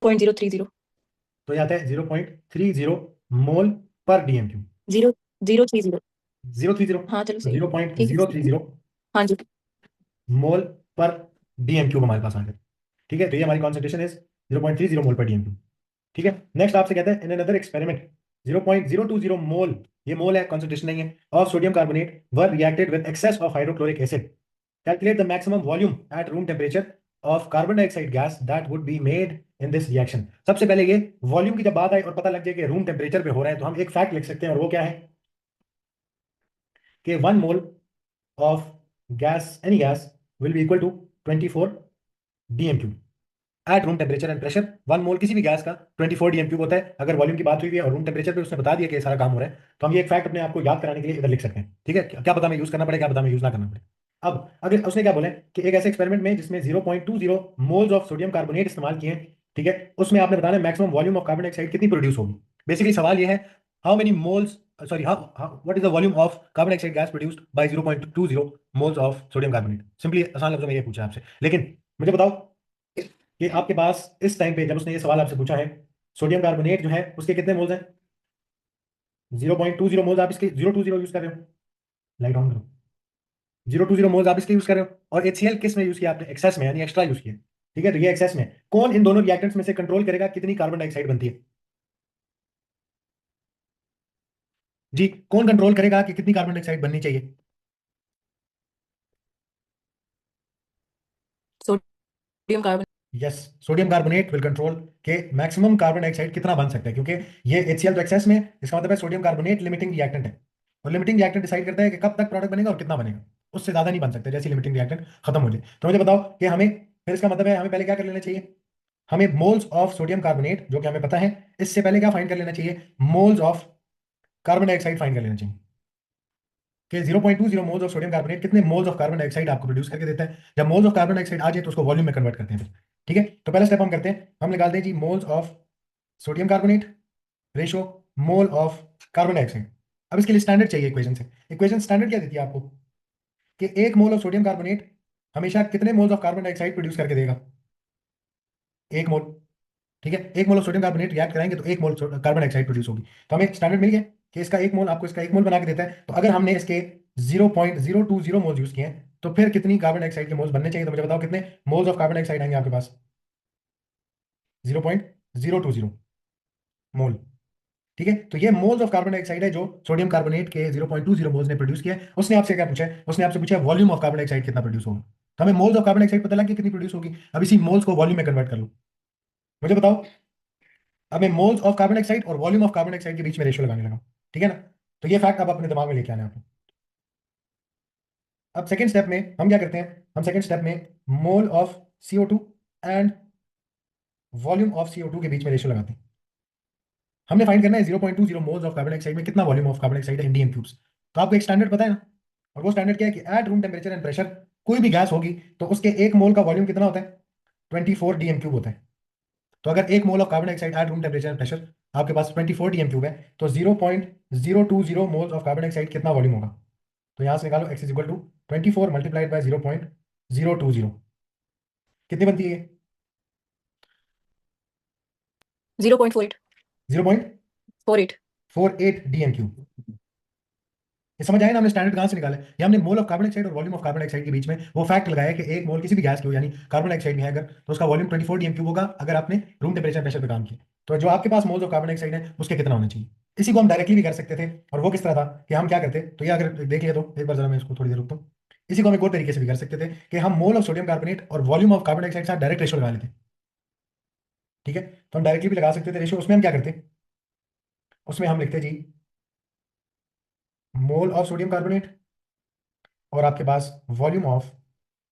0.030। तो ये आता है 0.30 मोल पर डीएम क्यूब। 0.030। 030, हाँ चलो तो सही है। ठीक है। 0.030 हाँ जी। मोल पर डीएम क्यूब हमारे पास आ गया। ठीक है, तो ये हमारी concentration is 0.30 mole per dm cube. ठीक है, नेक्स्ट आपसे कहते हैं इन अनदर एक्सपेरिमेंट 0.020 मोल, ये मोल है कॉन्सेंट्रेशन नहीं है, of sodium carbonate were reacted with excess of hydrochloric acid. Calculate the maximum volume at room temperature of carbon dioxide gas that would be made in this reaction. सबसे पहले ये volume की जब बात आई और पता लग जाए कि रूम टेम्परेचर पे हो रहा है, तो हम एक फैक्ट लिख सकते हैं, और वो क्या है कि 1 mole of gas, any gas, will be equal to 24 DM cube. At room temperature and pressure 1 mole किसी भी गैस का 24 डीएम क्यूब होता है। अगर वॉल्यूम की बात हुई है और रूम टेम्परेचर पे उसने बता दिया कि ये सारा काम हो रहा है, तो हम ये एक फैक्ट अपने आप को याद कराने के लिए इधर लिख सकते हैं। ठीक है, क्या पता हमें यूज करना पड़े, क्या पता हमें यूज ना करना पड़े। अब अगर उसने क्या बोला है कि एक ऐसे एक्सपेरिमेंट में जिसमें 0.20 मोल्स ऑफ सोडियम कार्बोनेट इस्तेमाल किए हैं, ठीक है, उसमें आपने बताना maximum volume of carbon dioxide कितनी प्रोड्यूस होगी। बेसिकली सवाल ये है, how many moles, sorry, what is the volume of carbon dioxide gas produced by 0.20 moles of sodium carbonate. Simply आसान लफ्जों में ये पूछा आपसे। लेकिन मुझे बताओ कि आपके पास इस टाइम पे जब उसने ये सवाल आपसे पूछा है, सोडियम कार्बोनेट जो है उसके कितने मोल्स हैं? 0.20 मोल्स। आप इसके 020 यूज कर रहे हो, लाइट ऑन करो। 020 मोल्स आप इसके यूज कर रहे हो, और HCl किस में यूज किया आपने? एक्सेस में, यानी एक्स्ट्रा यूज किया। ठीक है, तो ये एक्सेस में कौन इन दोनों रिएक्टेंट्स में से कंट्रोल करेगा कितनी कार्बन डाइऑक्साइड बनती है? जी, कौन कंट्रोल करेगा कि कितनी कार्बन डाइऑक्साइड बननी चाहिए? Sodium carbon. Yes, sodium carbonate will control के मैक्सिमम कार्बन डाइऑक्साइड कितना बन सकता है, क्योंकि ये HCl तो एक्सेस में, इसका मतलब है सोडियम कार्बोनेट लिमिटिंग रिएक्टेंट है, और लिमिटिंग रिएक्टेंट डिसाइड करता है कि कब तक प्रोडक्ट बनेगा और कितना बनेगा। उससे ज्यादा नहीं बन सकता जैसे लिमिटिंग रिएक्टेंट खत्म हो जाए। तो मुझे बताओ कि हमें, फिर इसका मतलब है हमें पहले क्या कर लेना चाहिए? हमें मोल्स ऑफ सोडियम कार्बोनेट जो कि हमें पता है, इससे पहले क्या फाइंड कर लेना चाहिए? Moles of carbon dioxide find कर लेना चाहिए कि 0.20 मोल्स ऑफ सोडियम कार्बोनेट कितने मोल्स ऑफ कार्बन डाइऑक्साइड आपको प्रोड्यूस करके देता है। जब मोल्स ऑफ कार्बन डाइऑक्साइड आ जाए तो उसको वॉल्यूम में कन्वर्ट करते हैं फिर। ठीक है, तो पहला स्टेप हम करते हैं, हम निकालते हैं जी moles of sodium carbonate ratio mole of carbon dioxide. अब इसके लिए स्टैंडर्ड चाहिए इक्वेशन से। इक्वेशन स्टैंडर्ड क्या देती है आपको कि 1 मोल ऑफ सोडियम कार्बोनेट हमेशा कितने moles of carbon dioxide produce करके देगा? 1 मोल। ठीक है, 1 mole of sodium carbonate react कराएंगे तो 1 मोल कार्बन डाइऑक्साइड प्रोड्यूस होगी। तो हमें स्टैंडर्ड मिल गया कि इसका 1 मोल आपको इसका 1 मोल बना के देता है। तो अगर हमने इसके 0.020 मोल्स यूज किए हैं तो फिर कितनी कार्बन डाइऑक्साइड के मोल्स बनने चाहिए? तो मुझे बताओ कितने मोल्स ऑफ कार्बन डाइऑक्साइड आएंगे आपके पास? 0.020 मोल। ठीक है, तो ये मोल्स ऑफ कार्बन डाइऑक्साइड है जो सोडियम कार्बोनेट के 0.20 मोल्स ने प्रोड्यूस किया है। उसने आपसे क्या पूछा है? उसने आपसे पूछा है वॉल्यूम ऑफ कार्बन डाइऑक्साइड कितना प्रोड्यूस होगा। तो हमें मोल्स ऑफ कार्बन डाइऑक्साइड पता लग गया कितनी प्रोड्यूस होगी। अब इसी मोल्स को वॉल्यूम में कन्वर्ट कर लो। मुझे बताओ, अब मैं मोल्स ऑफ कार्बन डाइऑक्साइड और वॉल्यूम ऑफ कार्बन डाइऑक्साइड के बीच में रेशियो लगाने लगा। ठीक है ना, तो ये फैक्ट आप अपने दिमाग में लेके आना है आपको। अब सेकंड स्टेप में हम क्या करते हैं? हम सेकंड स्टेप में mole of CO2 and volume of CO2 के बीच में रेशियो लगाते हैं। हमने फाइंड करना है 0.20 मोल्स ऑफ कार्बन डाइऑक्साइड में कितना वॉल्यूम ऑफ कार्बन डाइऑक्साइड है इन डीएम क्यूब्स। तो आपको एक स्टैंडर्ड पता है ना, और वो स्टैंडर्ड क्या है कि eight room temperature and pressure कोई भी गैस होगी तो उसके 1 मोल का वॉल्यूम कितना होता है? 24 डीएम क्यूब होता है। तो अगर 1 mole of carbon dioxide at room temperature and pressure आपके पास 24 डीएम क्यूब है, तो 0.020 मोल्स ऑफ कार्बन डाइऑक्साइड कितना वॉल्यूम होगा? तो यहां से निकालो, x is equal to 24 multiplied by 0.020। कितनी बनती है? 0.48 0.48 48 डीएम क्यूब। ये समझ आया ना, हमने स्टैंडर्ड कहां से निकाला है? ये हमने मोल ऑफ कार्बन डाइऑक्साइड और वॉल्यूम ऑफ कार्बन डाइऑक्साइड के बीच में वो फैक्ट लगाया कि 1 मोल किसी भी गैस की हो, यानी कार्बन डाइऑक्साइड में है अगर, तो उसका वॉल्यूम 24 डीएम क्यूब होगा अगर आपने रूम टेम्परेचर प्रेशर पे काम किया। तो जो आपके पास मोल्स ऑफ कार्बन डाइऑक्साइड है उसके कितना होना चाहिए? इसी को हम डायरेक्टली भी कर सकते थे, और वो किस तरह था कि हम क्या करते, तो ये अगर देख लिया तो एक बार जरा मैं इसको थोड़ी देर रुकता हूँ। इसी को हम एक और तरीके से भी कर सकते थे कि हम मोल ऑफ सोडियम कार्बोनेट और वॉल्यूम ऑफ कार्बन डाइऑक्साइड के साथ डायरेक्ट रेशियो लगा लेते। ठीक है, तो हम डायरेक्टली भी लगा सकते थे रेशियो। उसमें हम क्या करते? उसमें हम लिखते जी मोल ऑफ सोडियम कार्बोनेट और आपके पास वॉल्यूम ऑफ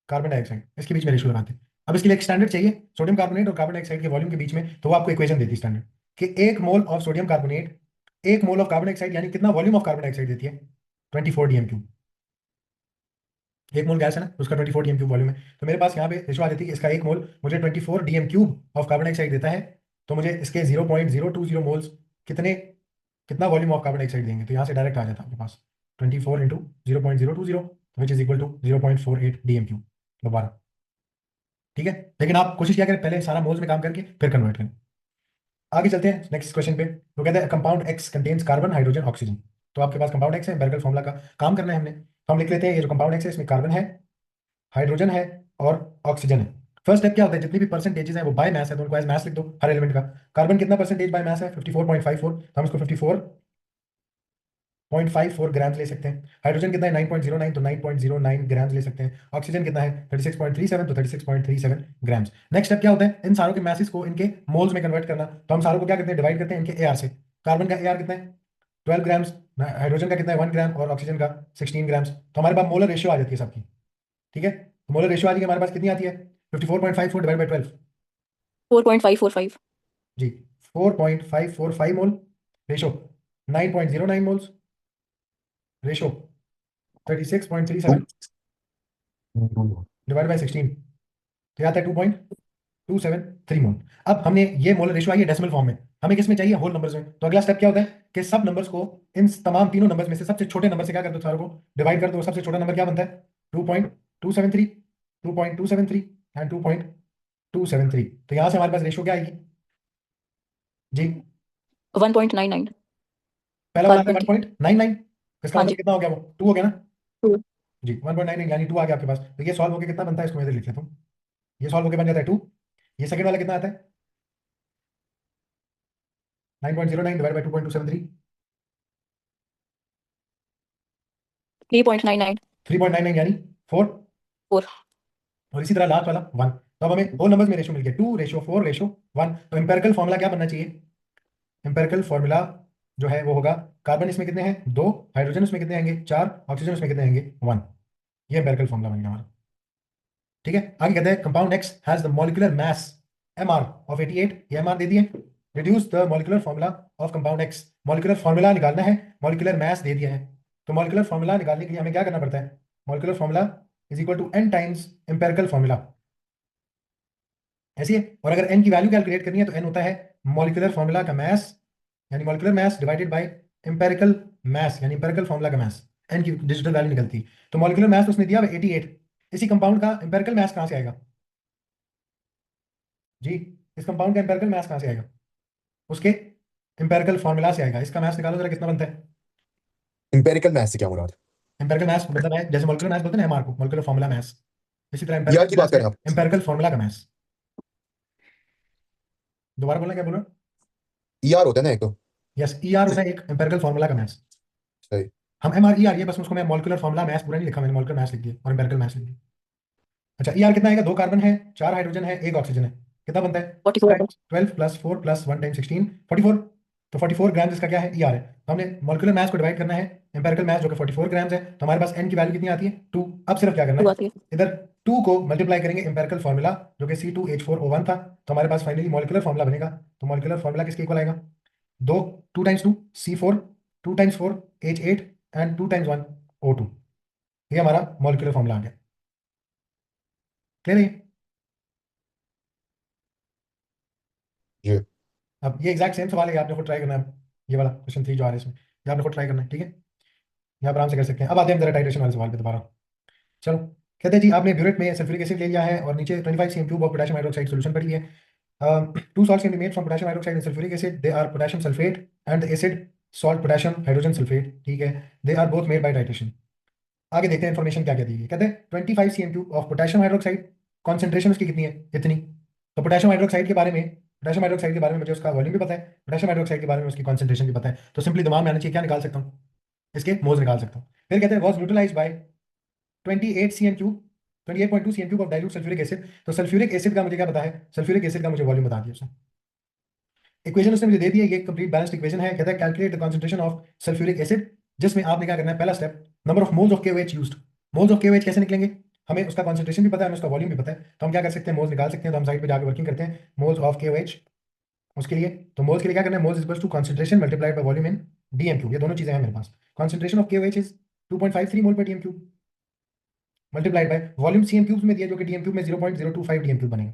कार्बन डाइऑक्साइड, इसके बीच में रेशियो लगाते हैं। अब इसके लिए एक स्टैंडर्ड चाहिए सोडियम कार्बोनेट और कार्बन डाइऑक्साइड के वॉल्यूम के बीच में, तो वो आपको इक्वेशन देती है स्टैंडर्ड कि 1 mole of sodium carbonate 1 mole of carbon dioxide यानी कितना वॉल्यूम ऑफ कार्बन डाइऑक्साइड देती है? 24 डीएम क्यूब। 1 मोल गैस है ना, तो उसका 24 डीएम क्यूब वॉल्यूम है। तो मेरे पास यहाँ पे रेशियो आ जाती है, इसका 1 मोल मुझे 24 DM cube of carbon dioxide देता है। तो मुझे इसके 0.020 मोल्स कितने, कितना वॉल्यूम ऑफ कार्बन डाइऑक्साइड देंगे? तो यहाँ से डायरेक्ट आ जाता है आपके पास 24 into 0.020 which is equal to 0.48 DM cube दोबारा। ठीक है, लेकिन आप कोशिश क्या करें, पहले सारा मोल्स में काम करके फिर कन्वर्ट करें। आगे चलते हैं नेक्स्ट क्वेश्चन पे। वो कहते हैं compound x contains carbon hydrogen oxygen. तो आपके पास कंपाउंड एक्स है, बेरगल फॉर्मूला का काम करना है हमने, तो हम लिख लेते हैं ये जो कंपाउंड एक्स है इसमें कार्बन है, हाइड्रोजन है और ऑक्सीजन है। फर्स्ट स्टेप क्या होता है, जितनी भी परसेंटेजेस हैं वो बाय मैस है, तो उनको एज मैस लिख दो हर एलिमेंट का। कार्बन कितना परसेंटेज बाय मैस है? 54.54, तो हम इसको 54.54 ग्राम्स ले सकते हैं। हाइड्रोजन कितना है? 9.09, तो 9.09 ग्राम्स ले सकते हैं। ऑक्सीजन कितना है? 36.37, तो 36.37 ग्राम्स। नेक्स्ट स्टेप क्या होता है, इन सारों के मैसेज को इनके मोल्स में कन्वर्ट करना। तो हम सारों को क्या करते हैं, डिवाइड करते हैं इनके एआर से। कार्बन का एआर कितना है? 12 ग्राम्स। हाइड्रोजन का कितना है? 1 ग्राम। और ऑक्सीजन का 16 ग्राम्स। तो हमारे पास मोलर रेशियो आ जाती है सबकी। ठीक है, तो मोलर रेशियो आ जाएगी हमारे पास, कितनी आती है? 54.54 डिवाइड बाई 12, 4.545. जी 4.545 mole, ratio 9.09 moles, ratio 36.37 divide by 16, तो आता है 2.273 मोल। अब हमने ये मोल रेशो आई है डेसिमल फॉर्म में, हमें किस में चाहिए, होल नंबर्स में। तो अगला स्टेप क्या होता है कि सब नंबर्स को, इन तमाम तीनों नंबर्स में से सबसे छोटे नंबर से क्या कर दो, सारों को डिवाइड कर दो। सबसे छोटा नंबर क्या बनता है, 2.273, 2.273 एंड 2.273। तो यहां से हमारे पास रेशो क्या आएगी जी, 1.99. पहला वाला कार्बन की. 1.99, इसका हाँ मतलब जी. कितना हो गया, वो 2 हो गया ना 2. जी, 1.99 यानी 2 आ गया आपके पास। तो ये सॉल्व होकर कितना बनता है, इसको मैं इधर लिख लेता हूँ, ये सॉल्व होकर बन जाता है 2। ये सेकंड वाला कितना आता है, 9.09 डिवाइड बाय 2.273, 3.99. 3.99 यानी 4। 4. और इसी तरह लास्ट वाला 1। तो अब हमें होल नंबर्स में रेशो मिल गया 2:4:1। तो एम्पेरिकल फॉर्मूला क्या बनना चाहिए, एम्पेरिकल फॉर्मूला जो है वो होगा, कार्बन इसमें कितने हैं 2, हाइड्रोजन उसमें कितने आएंगे 4, ऑक्सीजन उसमें कितने आएंगे 1। ये एम्पेरिकल फॉर्मूला बन गया हमारा। ठीक है, आगे कहते हैं compound x has the molecular mass mr of 88, ये mr दे दिए। Reduce the molecular formula of compound x, molecular formula निकालना है, मॉलिक्यूलर मास दे दिया है। तो मॉलिक्यूलर फॉर्मूला निकालने के लिए हमें क्या करना पड़ता है, molecular formula is equal to n times empirical formula, ऐसी है। और अगर n की वैल्यू कैलकुलेट करनी है तो n होता है मॉलिक्यूलर फॉर्मूला का मास, यानी molecular mass divided by empirical मास, यानी एम्पेरिकल फॉर्मूला का मास, n की डिजिटल वैल्यू निकलती है। तो मॉलिक्यूलर मास उसने दिया 88, इसी कंपाउंड का एम्पेरिकल मास कहां से आएगा जी, इस कंपाउंड का एम्पेरिकल मास कहां से आएगा, उसके एम्पेरिकल फॉर्मूला से आएगा। इसका मास निकालो जरा कितना बनता है। इंपेरिकल मैथ से क्या मुराद? एम्पेरिकल मास मतलब है, जैसे मॉलिक्यूलर मास बोलते हैं ना एमआर को, मॉलिक्यूलर फॉर्मूला मास, इसी तरह ईआर एम्पेरिकल की बात मास है करें आप? एम्पेरिकल फॉर्मूला का मास। दोबारा बोलना, क्या बोल रहा हूँ, ईआर होता है ना एक तो। यस ई आर होता है एक एम्पेरिकल फॉर्मूला का मास। सही। हम एम आर ई आर, ये बस उसको मैं मॉलिक्यूलर फॉर्मूला मास पूरा नहीं लिखा मैंने, मॉलिक्यूलर मास लिख दिया और एम्पेरिकल मास लिख दिया। अच्छा ई आर कितना आएगा, 2 कार्बन है, 4 हाइड्रोजन है, 1 ऑक्सीजन है, कितना बनता है 44. 12 प्लस 4 प्लस 1 टाइम 16, 44। तो 44 ग्राम इसका क्या है ई आर है। तो हमने मॉलिक्यूलर मास को डिवाइड करना है एम्पेरिकल मास जो कि 44 ग्राम्स है। तो हमारे पास एन की वैल्यू कितनी आती है 2। अब सिर्फ क्या करना 2 है, आती है. इधर 2 को मल्टीप्लाई करेंगे एम्पेरिकल फॉर्मूला जो कि C2H4O1 था, तो हमारे पास फाइनली मॉलिक्यूलर फॉर्मूला बनेगा। तो मॉलिक्यूलर फॉर्मूला किसके इक्वल आएगा, 2, 2 times 2 C4, 2 times 4 H8 and 2 times 1 O2। ये हमारा मॉलिक्यूलर फॉर्मूला आ गया। क्लियर है। जी। अब ये एग्जैक्ट सेम सवाल है, आपने खुद ट्राई करना है, ये वाला क्वेश्चन 3 जो आ रहा है इसमें, ये आपने खुद ट्राई करना है। ठीक है, यहाँ पर आराम से कर सकते हैं। अब आते हैं जरा टाइट्रेशन वाले सवाल पे दोबारा। चलो, कहते हैं जी आपने ब्यूरेट में सल्फ्यूरिक एसिड ले लिया है और नीचे 25 cm cube of potassium hydroxide solution पड़ी है। Two salts can be made from potassium hydroxide and sulphuric acid, they are potassium sulphate and the acid salt potassium hydrogen sulphate. ठीक है, they are both made by titration. आगे देखते हैं information क्या क्या दी है। कहते हैं 25 cm cube of potassium hydroxide, concentration उसकी कितनी है, इतनी। तो पोटेशियम हाइड्रोक्साइड के बारे में, पोटेशियम हाइड्रोक्साइड के बारे में मुझे उसका वॉल्यूम भी पता है, पोटेशियम हाइड्रोक्साइड के बारे में उसकी कॉन्सेंट्रेशन भी पता है। तो सिंपली दिमाग में आना चाहिए क्या निकाल सकता हूँ, इसके मोल्स निकाल सकता हूँ। फिर कहते हैं was neutralised by 28 cm cube, 28.2 cm cube of dilute sulphuric acid. तो सल्फ्यूरिक एसिड का मुझे क्या पता है, सल्फ्यूरिक एसिड का मुझे वॉल्यूम बता दिया उसने। इक्वेशन उसने मुझे दे दी है, ये कंप्लीट बैलेंस्ड इक्वेशन है। कहता है calculate the concentration of sulphuric acid, जिसमें आपने क्या करना है, पहला step number of moles of KOH used. Moles of KOH कैसे निकलेंगे, हमें उसका कंसंट्रेशन भी पता है, हमें उसका वॉल्यूम भी पता है। तो हम क्या कर सकते हैं, मोल्स निकाल सकते हैं। तो हम साइड पे जाकर वर्किंग करते हैं मोल्स ऑफ KOH उसके लिए। तो मोल्स के लिए क्या करना है, moles equals to concentration multiplied by volume in DMQ, ये दोनों चीजें हैं मेरे पास। Concentration of KOH is 2.53 mole per DMQ multiplied by volume CM cubes में दिया जो कि DM क्यूब में 0.025 DM क्यूब बनेगा।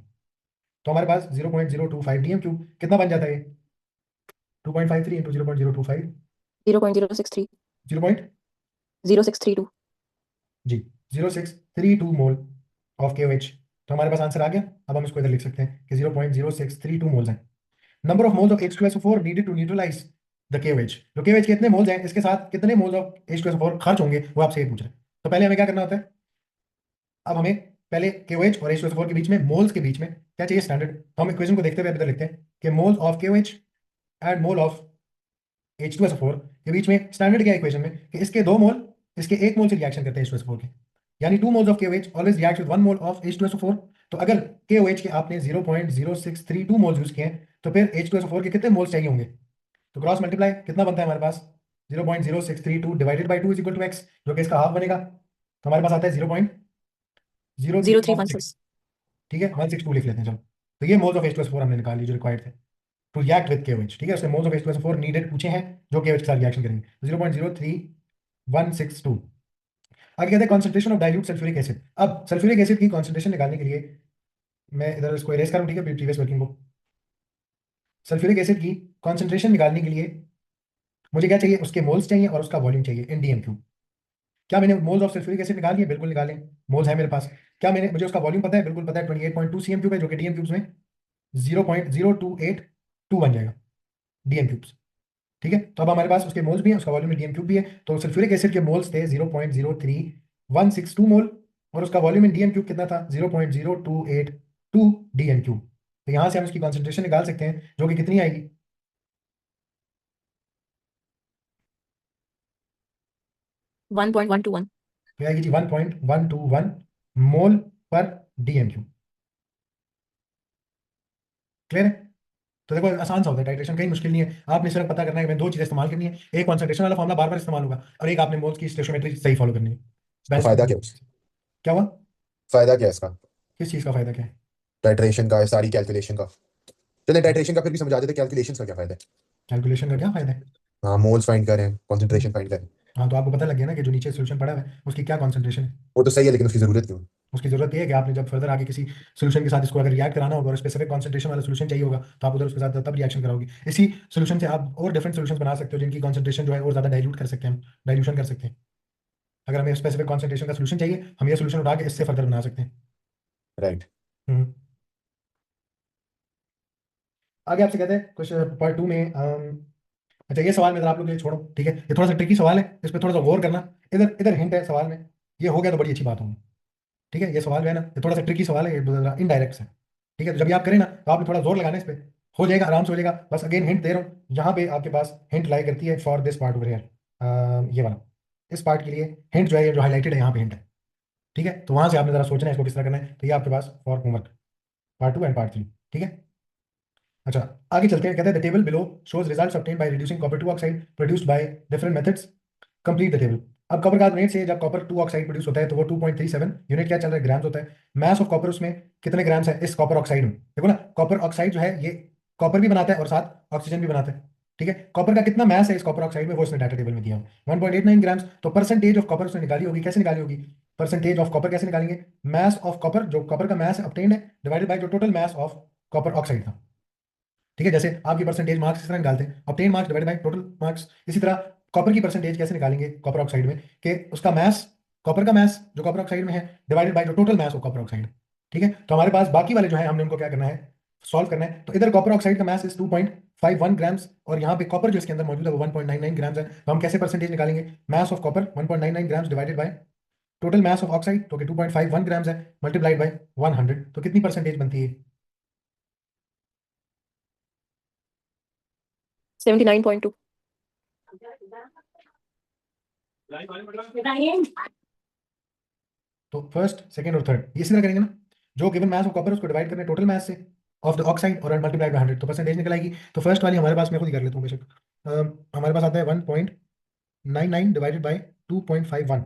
तो हमारे पास 0.025 DM क्यूब कितना बन जाता है, 2.53 इंटू 0.025, 0.063. 0. 0632. जी 0632 मोल ऑफ KOH। तो हमारे पास आंसर आ गया। अब हम इसको इधर लिख सकते हैं कि 0.0632 मोल्स हैं। Number of moles of H2SO4 needed to neutralise the KOH। तो KOH कितने मोल्स हैं, इसके साथ कितने मोल्स ऑफ H2SO4 खर्च होंगे, वो आपसे ये पूछ रहे हैं। तो पहले हमें क्या करना होता है, अब हमें पहले KOH और H2SO4 के बीच में, मोल्स के बीच में क्या चाहिए, स्टैंडर्ड। तो हम इक्वेशन को देखते हुए इधर लिखते हैं कि moles of KOH and mole of H2SO4 के बीच में स्टैंडर्ड क्या है इक्वेशन में, कि इसके 2 मोल इसके 1 मोल से रिएक्शन करते हैं H2SO4 के, यानी 2 moles of KOH always react with 1 mole of H2SO4। तो अगर KOH के आपने 0.0632 मोल्स यूज किए हैं तो फिर H2SO4 के कितने मोल्स चाहिए होंगे। तो क्रॉस मल्टीप्लाई कितना बनता है हमारे पास, 0.0632 divided by 2 is equal to x, जो कि इसका हाफ बनेगा। तो हमारे पास आता है 0.0316। 0316. ठीक है, 162 लिख लेते हैं चलो। तो ये मोल्स ऑफ H2SO4 हमने निकाल ली जो रिक्वायर्ड थे टू रिएक्ट विद KOH, ठीक है। उसने मोल्स ऑफ H2SO4 नीडेड पूछे हैं जो KOH के साथ रिएक्शन करेंगे। 0.03162। आगे कहते हैं concentration of dilute sulphuric acid. अब सल्फ्यूरिक एसिड की कॉन्सेंट्रेशन निकालने के लिए मैं इधर इसको इरेज करूं, ठीक है, प्रीवियस वर्किंग को। सल्फ्यूरिक एसिड की कॉन्सेंट्रेशन निकालने के लिए मुझे क्या चाहिए, उसके मोल्स चाहिए और उसका वॉल्यूम चाहिए इन डीएम क्यूब। क्या मैंने मोल्स ऑफ सल्फ्यूरिक एसिड निकाल लिए? बिल्कुल निकाले, मोल्स है मेरे पास। क्या मैंने, मुझे उसका वॉल्यूम पता है? बिल्कुल पता है, 28.2 सीएम क्यूब है, जो कि डीएम क्यूब्स में 0.0282 बन जाएगा डीएम क्यूब्स, ठीक है। तो अब हमारे पास उसके मोल्स भी हैं, उसका वॉल्यूम में डीएम क्यूब भी है। तो सल्फ्यूरिक एसिड के मोल्स थे 0.03162 मोल और उसका वॉल्यूम इन डीएम क्यूब कितना था? 0.0282 डीएम क्यूब। तो यहां से हम इसकी कॉन्सेंट्रेशन निकाल सकते हैं जो कि कितनी आएगी? 1.121 तो आएगी जी 1.121 मोल पर डीएम क्यूब। क्लियर है? तो देखो आसान सा होता है टाइट्रेशन, कहीं मुश्किल नहीं है। आपने सिर्फ पता करना है कि मैं दो चीजें इस्तेमाल करनी है, एक कॉन्सेंट्रेशन वाला फॉर्मूला बार बार इस्तेमाल होगा और एक आपने मोल्स की स्टोइकियोमेट्री सही फॉलो करनी है। तो फायदा क्या है उसका? क्या हुआ? फायदा क्या है इसका? किस चीज का फायदा क्या है? टाइट्रेशन का, सारी कैलकुलेशन का। चलिए टाइट्रेशन का फिर भी समझा देते, कैलकुलेशन का क्या फायदा है? कैलकुलेशन का क्या फायदा है? हाँ, मोल्स फाइंड करें, कॉन्सेंट्रेशन फाइंड करें। हाँ, तो आपको पता लग गया ना कि जो नीचे सोल्यूशन पड़ा हुआ है उसकी क्या कॉन्सेंट्रेशन है। वो तो सही है, लेकिन उसकी जरूरत क्यों? उसकी जरूरत ये है कि आपने जब फर्दर आगे किसी सोल्यूशन के साथ इसको अगर रिएक्ट कराना होगा और स्पेसिफिक कॉन्सेंट्रेशन वाला सोल्यूशन चाहिए होगा तो आप उधर उसके साथ तब रिएक्शन कराओगे। इसी सोल्यूशन से आप और डिफरेंट सोल्यूशन बना सकते हो जिनकी कॉन्सेंट्रेशन जो है और ज्यादा डाइल्यूट कर सकते हैं, डाइल्यूशन कर सकते हैं। अगर हमें स्पेसिफिक कॉन्सेंट्रेशन का सोल्यूशन चाहिए हम ये सोल्यूशन उठा के इससे फर्दर बना सकते हैं। राइट। हम्म। आगे आपसे कहते हैं क्वेश्चन पार्ट 2 में अच्छा ये सवाल में आप लोग के लिए छोड़ो, ठीक है, ये थोड़ा सा ट्रिकी सवाल है, इस पर थोड़ा सा गौर करना। इधर इधर हिंट है सवाल में, ये हो गया तो बड़ी अच्छी बात होगी, ठीक है। ये सवाल जो है ना ये थोड़ा सा ट्रिकी सवाल है, ये इनडायरेक्ट है, ठीक है। तो जब ये आप करें ना तो आपने थोड़ा जोर लगाना है इस पे, हो जाएगा, आराम से हो जाएगा। बस अगेन हिंट दे रहा हूँ, यहाँ पे आपके पास हिंट लाई करती है for this part over here, ये वाला, इस पार्ट के लिए हिंट जो है ये जो हाईलाइटेड है यहाँ पे हिंट है, ठीक है। तो वहां से आपने जरा सोचना है इसको किस तरह करना है। तो ये आपके पास for homework part 2 and part 3, ठीक है। अच्छा आगे चलते हैं, कहते हैं the table below shows results obtained by reducing copper two oxide produced by different methods, complete the table. अब कॉपर कार्बोनेट से जब कॉपर टू ऑक्साइड प्रोड्यूस होता है तो वो 2.37 यूनिट क्या चल रहा है, ग्राम्स होता है। मास ऑफ कॉपर उसमें कितने ग्राम्स है इस कॉपर ऑक्साइड में? देखो ना, कॉपर ऑक्साइड जो है ये कॉपर भी बनाता है और साथ ऑक्सीजन भी बनाता है, ठीक है। कॉपर का कितना मास है इस कॉपर ऑक्साइड में वो इसने डाटा टेबल में दिया है 1.89 ग्राम्स। तो परसेंटेज ऑफ कॉपर उसने निकाली होगी, कैसे निकाली होगी? परसेंटेज ऑफ कॉपर कैसे निकालेंगे? मास ऑफ कॉपर, जो कॉपर का मास ऑब्टेन्ड है, डिवाइडेड बाय जो total mass of copper oxide था, ठीक है। जैसे आपकी परसेंटेज मार्क्स इस तरह निकालते हैं, obtain marks divided by total marks, इसी तरह कॉपर की परसेंटेज कैसे निकालेंगे कॉपर ऑक्साइड में, कि उसका मास, कॉपर का मास जो कॉपर ऑक्साइड में है डिवाइडेड बाय जो total mass of copper oxide, ठीक है। तो हमारे पास बाकी वाले जो है हमने उनको क्या करना है, सॉल्व करना है। तो इधर कॉपर ऑक्साइड का मास इज 2.51 ग्राम्स और यहाँ पे कॉपर जो इसके अंदर मौजूद है वो 1.99 ग्राम्स है। तो हम कैसे परसेंटेज निकालेंगे? Mass of copper 1.99 grams divided by total mass of oxide जो कि 2.51 ग्राम्स है मल्टीप्लाइड बाय 100, तो कितनी परसेंटेज बनती है? 79.2 तो फर्स्ट सेकंड और थर्ड ये इसी तरह करेंगे ना, जो गिवन मास ऑफ कॉपर उसको डिवाइड करने टोटल मास से ऑफ द ऑक्साइड और मल्टीप्लाई बाय 100 तो परसेंटेज निकल आएगी। तो फर्स्ट वाली हमारे पास, मैं खुद ही कर लेता हूँ बेशक, हमारे पास आता है 1.99 डिवाइडेड बाय 2.51,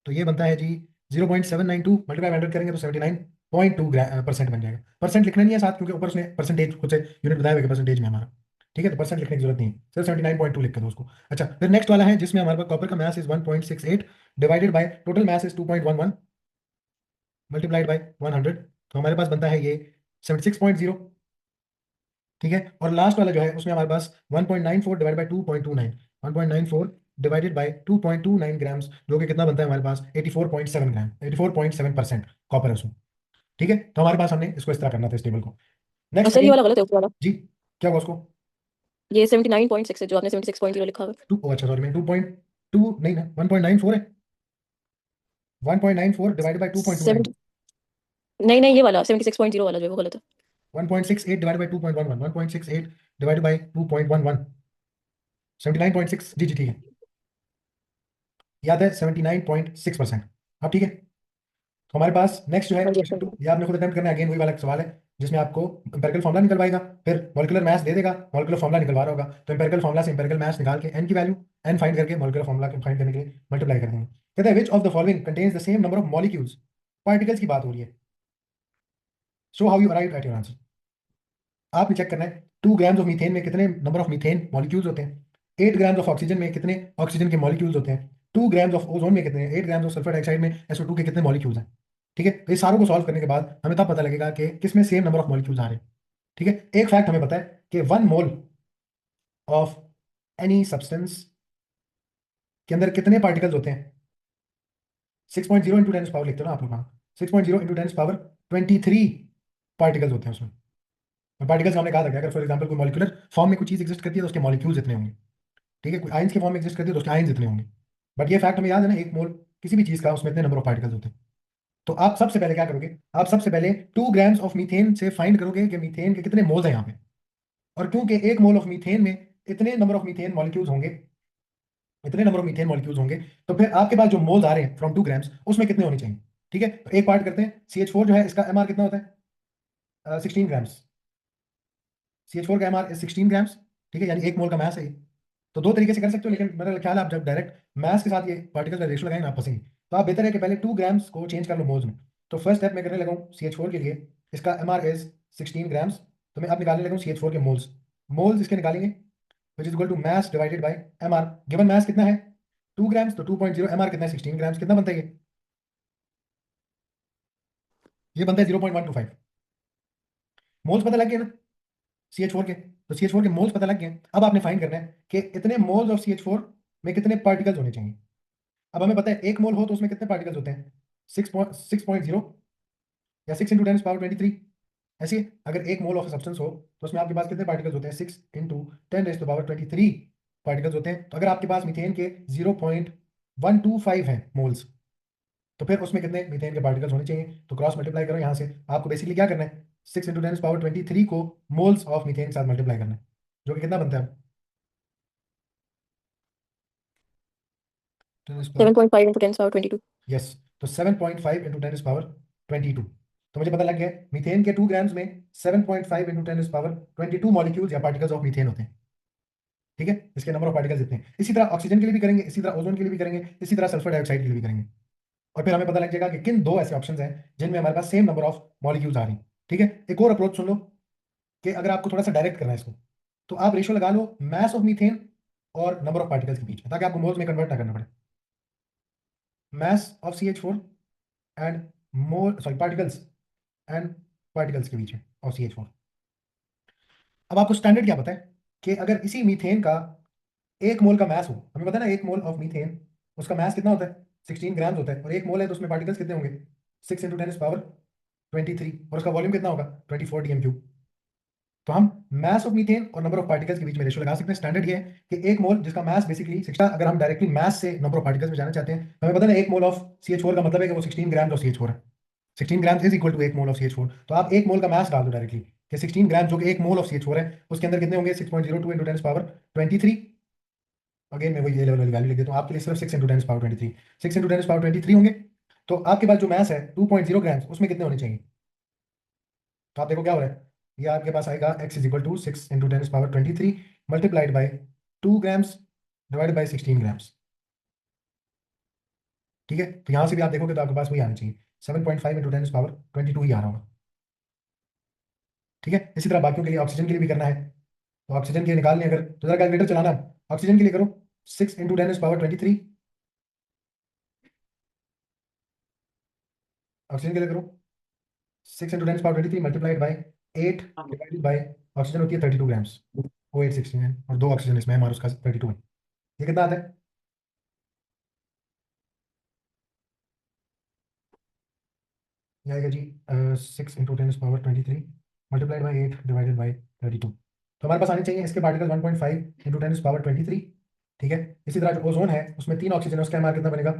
तो ये बनता है जी 0.792 मल्टीप्लाई 100 करेंगे तो 79.2% बन जाएगा। परसेंट लिखना नहीं है साथ क्योंकि ऊपर उसने परसेंटेज खुद से यूनिट बताया हुआ कि परसेंटेज में हमारा, ठीक है। तो परसेंट लिखने की जरूरत नहीं है, सिर्फ 79.2 लिख के दो उसको। अच्छा फिर नेक्स्ट वाला है जिसमें हमारे पास कॉपर का mass is 1.68 divided by total mass is 2.11 multiplied by 100, तो हमारे पास बनता है ये 76.0, ठीक है। और लास्ट वाला जो है उसमें हमारे पास 1.94 divide by 2.29, 1.94 divided by 2.29 grams जो कि कितना बनता है हमारे पास 84.7 ग्राम, 84.7% कॉपर है उसमें, ठीक है। तो हमारे पास हमने इसको इस तरह करना था इस टेबल को। नेक्स्ट सर ये अगेन वाला गलत है ऊपर वाला, जी, क्या हुआ उसको? ये 79.6 है जो आपने 76.0 लिखा हुआ है। 2 अच्छा सॉरी मैं 2.2 नहीं ना 1.94 है, 1.94 डिवाइडेड बाय 2.29, 70 नहीं नहीं, ये वाला 76.0 वाला जो है वो गलत है। 1.68 डिवाइडेड बाय 2.11, 1.68 डिवाइडेड बाय 2.11, 79.6, जी जी ठीक है, याद है 79.6%। अब ठीक है, तो हमारे पास नेक्स्ट जो है हाँ जी क्वेश्चन सर। 2, ये आपने खुद अटेम्प्ट करना है, अगेन वही वाला सवाल है जिसमें आपको एम्पिरिकल फॉर्मुला निकलवाएगा, फिर मॉलिक्यूलर मास दे देगा, मॉलिक्यूलर फॉर्मुला निकलवा रहा होगा, तो एम्पिरिकल फॉर्मुला से एम्पिरिकल मास निकाल के एन की वैल्यू एन फाइंड करके मॉलिक्यूलर फॉर्मुला फाइंड करने के लिए मल्टीप्लाई कर देंगे। कहते हैं which of the following contains the same number of molecules, particles की बात हो रही है, show how you arrive at your answer. आपने चेक करना है 2 ग्राम्स ऑफ मीथेन में कितने नंबर ऑफ मीथेन मॉलिक्यूल्स होते हैं, 8 ग्राम्स ऑफ ऑक्सीजन में कितने ऑक्सीजन के मॉलिक्यूल्स होते हैं, 2 ग्राम्स ऑफ ओजोन में कितने, 8 ग्राम्स ऑफ सल्फर डाइऑक्साइड में SO2 के कितने मॉलिक्यूल्स हैं। ठीक है, तो ये सारों को सॉल्व करने के बाद हमें तब पता लगेगा कि किसमें सेम नंबर ऑफ मॉलिक्यूल्स आ रहे हैं। ठीक है, एक फैक्ट हमें पता है कि 1 मोल ऑफ एनी सब्सटेंस के अंदर कितने पार्टिकल्स होते हैं। 6.0 इंटू 10 पावर लिखते हो ना आप लोग, हाँ 6.0 इंटू 10 पावर 23 पार्टिकल्स होते हैं उसमें। और पार्टिकल्स हमने कहा था कि अगर फॉर एग्जांपल कोई मॉलिक्यूलर फॉर्म में कोई चीज एग्जिस्ट करती है तो उसके मॉलिक्यूल्स इतने होंगे। ठीक है, कोई आयंस के फॉर्म में एग्जिस्ट करती है तो उसके आयंस इतने होंगे। बट ये फैक्ट हमें याद है ना, एक मोल किसी भी चीज का उसमें इतने नंबर ऑफ पार्टिकल्स होते हैं। तो आप सबसे पहले क्या करोगे, आप सबसे पहले 2 ग्राम्स ऑफ मीथेन से फाइंड करोगे कि मीथेन के कितने मोल्स हैं यहाँ पे। और क्योंकि एक मोल ऑफ मीथेन में इतने नंबर ऑफ मीथेन मॉलिक्यूल्स होंगे, इतने नंबर ऑफ मीथेन मॉलिक्यूल्स होंगे, तो फिर आपके पास जो मोल्स आ रहे हैं फ्रॉम 2 ग्राम्स उसमें कितने होने चाहिए। ठीक है, तो एक पार्ट करते हैं, CH4 जो है इसका MR कितना होता है 16 ग्राम्स। CH4 का MR 16 ग्राम्स। ठीक है, यानी एक मोल का मास है ये। तो दो तरीके से कर सकते हो, लेकिन मेरा ख्याल है आप जब डायरेक्ट मास के साथ ये पार्टिकल का रेशियो लगाएंगे ना आप फंसेंगे। तो आप बेहतर है कि पहले 2 ग्राम्स को चेंज कर लो मोल्स में। तो फर्स्ट स्टेप मैं करने लगा हूँ CH4 के लिए, इसका MR इज 16 ग्राम्स। तो मैं अब निकालने लगा हूँ CH4 के मोल्स। मोल्स इसके निकालेंगे which is equal to mass divided by MR। Given mass कितना है 2 ग्राम्स, तो 2.0, MR कितना है 16 ग्राम्स, कितना बनता है ये बनता है 0.125। मोल्स पता लग गया ना CH4 के, तो CH4 के मोल्स पता लग गए। अब आपने फाइंड करना है कि इतने मोल्स ऑफ CH4 में कितने पार्टिकल्स होने चाहिए। अब हमें पता है एक मोल हो तो उसमें कितने पार्टिकल्स होते हैं 6.0 या 6 इंटू 10 पावर 23। ऐसे ही अगर एक मोल ऑफ सब्सटेंस हो तो उसमें आपके पास कितने पार्टिकल्स होते हैं 6 इंटू 10 पावर 23 पार्टिकल्स होते हैं। तो अगर आपके पास मीथेन के 0.125 हैं मोल्स, तो फिर उसमें कितने मीथेन के पार्टिकल्स होने चाहिए। तो क्रॉस मल्टीप्लाई करो यहाँ से, आपको बेसिकली क्या करना है 6 इंटू 10 पावर 23 को मोल्स ऑफ मीथेन के साथ मल्टीप्लाई करना है, जो कि कितना बनता है 10 पावर 7.5 into 10 power 22. यस, तो 7.5 इंटू 10 पावर 22। तो मुझे पता लग गया मीथेन के 2 ग्राम्स में 7.5 इंटू 10 पावर 22 मॉलिक्यूल्स या पार्टिकल्स ऑफ मीथेन होते हैं। ठीक है, इसके नंबर ऑफ पार्टिकल्स इतने हैं। इसी तरह ऑक्सीजन के लिए भी करेंगे, इसी तरह ओजोन के लिए भी करेंगे, इसी तरह सल्फर डाइऑक्साइड के लिए भी करेंगे। और फिर हमें पता लग जाएगा कि किन दो ऐसे ऑप्शंस हैं जिनमें हमारे पास सेम नंबर ऑफ मॉलिक्यूल्स आ रही हैं। ठीक है, एक और अप्रोच सुन लो कि अगर आपको थोड़ा सा डायरेक्ट करना है इसको, तो आप रेशियो लगा लो मास ऑफ मीथेन और नंबर ऑफ पार्टिकल्स के बीच में, ताकि आपको मोल्स में कन्वर्ट ना करना पड़े। Mass of CH4 and mole sorry particles and particles के बीच में ऑफ CH4। अब आपको स्टैंडर्ड क्या पता है कि अगर इसी मीथेन का एक मोल का मास हो, हमें पता है ना एक मोल ऑफ मीथेन उसका मास कितना होता है 16 ग्राम्स होता है, और एक मोल है तो उसमें पार्टिकल्स कितने होंगे 6 इंटू 10 पावर 23, और उसका वॉल्यूम कितना होगा 24 dm3। तो हम मास ऑफ मीथेन और नंबर ऑफ पार्टिकल्स के बीच में रेशियो लगा सकते हैं। स्टैंडर्ड ये है कि एक मोल जिसका मास बेसिकली 16, अगर हम डायरेक्टली मास से नंबर ऑफ पार्टिकल्स में जाना चाहते हैं, हमें पता है ना एक मोल ऑफ CH4 का मतलब है कि वो 16 ग्राम्स ऑफ CH4 है। 16 ग्राम्स इज इक्वल टू एक मोल ऑफ CH4। तो आप एक मोल का मास डाल दो डायरेक्टली कि 16 ग्राम जो कि एक मोल ऑफ CH4 है उसके अंदर कितने होंगे 6.02 इंटू 10 पावर 23। अगेन मैं वही ये लेवल वाली वैल्यू लिख देता हूँ आपके लिए, सिर्फ 6 इंटू 10 पावर 23, 6 इंटू 10 पावर 23 होंगे। तो आपके पास जो मास है 2.0 ग्राम्स उसमें कितने होने चाहिए। तो आप देखो क्या हो रहा है, ये आपके पास आएगा x is equal to 6 into 10 power 23 multiplied by 2 grams divide by 16 grams. ठीक है, तो यहाँ से भी आप देखोगे तो आपके पास वही आना चाहिए 7.5 इंटू 10 पावर 22 ही आ रहा होगा। ठीक है, इसी तरह बाकियों के लिए ऑक्सीजन के लिए भी करना है। तो ऑक्सीजन के लिए निकालने अगर तो जरा कैलकुलेटर चलाना, ऑक्सीजन के लिए करो 6 इंटू 10 पावर 23, ऑक्सीजन के लिए करो 6 into 10 power 23 multiplied by 8 divided by oxygen होती है 32 ग्राम्स, O816 है और दो ऑक्सीजन इसमें हमारा उसका 32 है। ये कितना आता है ये आएगा जी 6 into 10 power 23 multiplied by 8 divided by 32। तो हमारे पास आने चाहिए इसके पार्टिकल 1.5 इंटू 10 पावर 23। ठीक है, इसी तरह जो ओजोन है उसमें 3 ऑक्सीजन है, उसका एमआर कितना बनेगा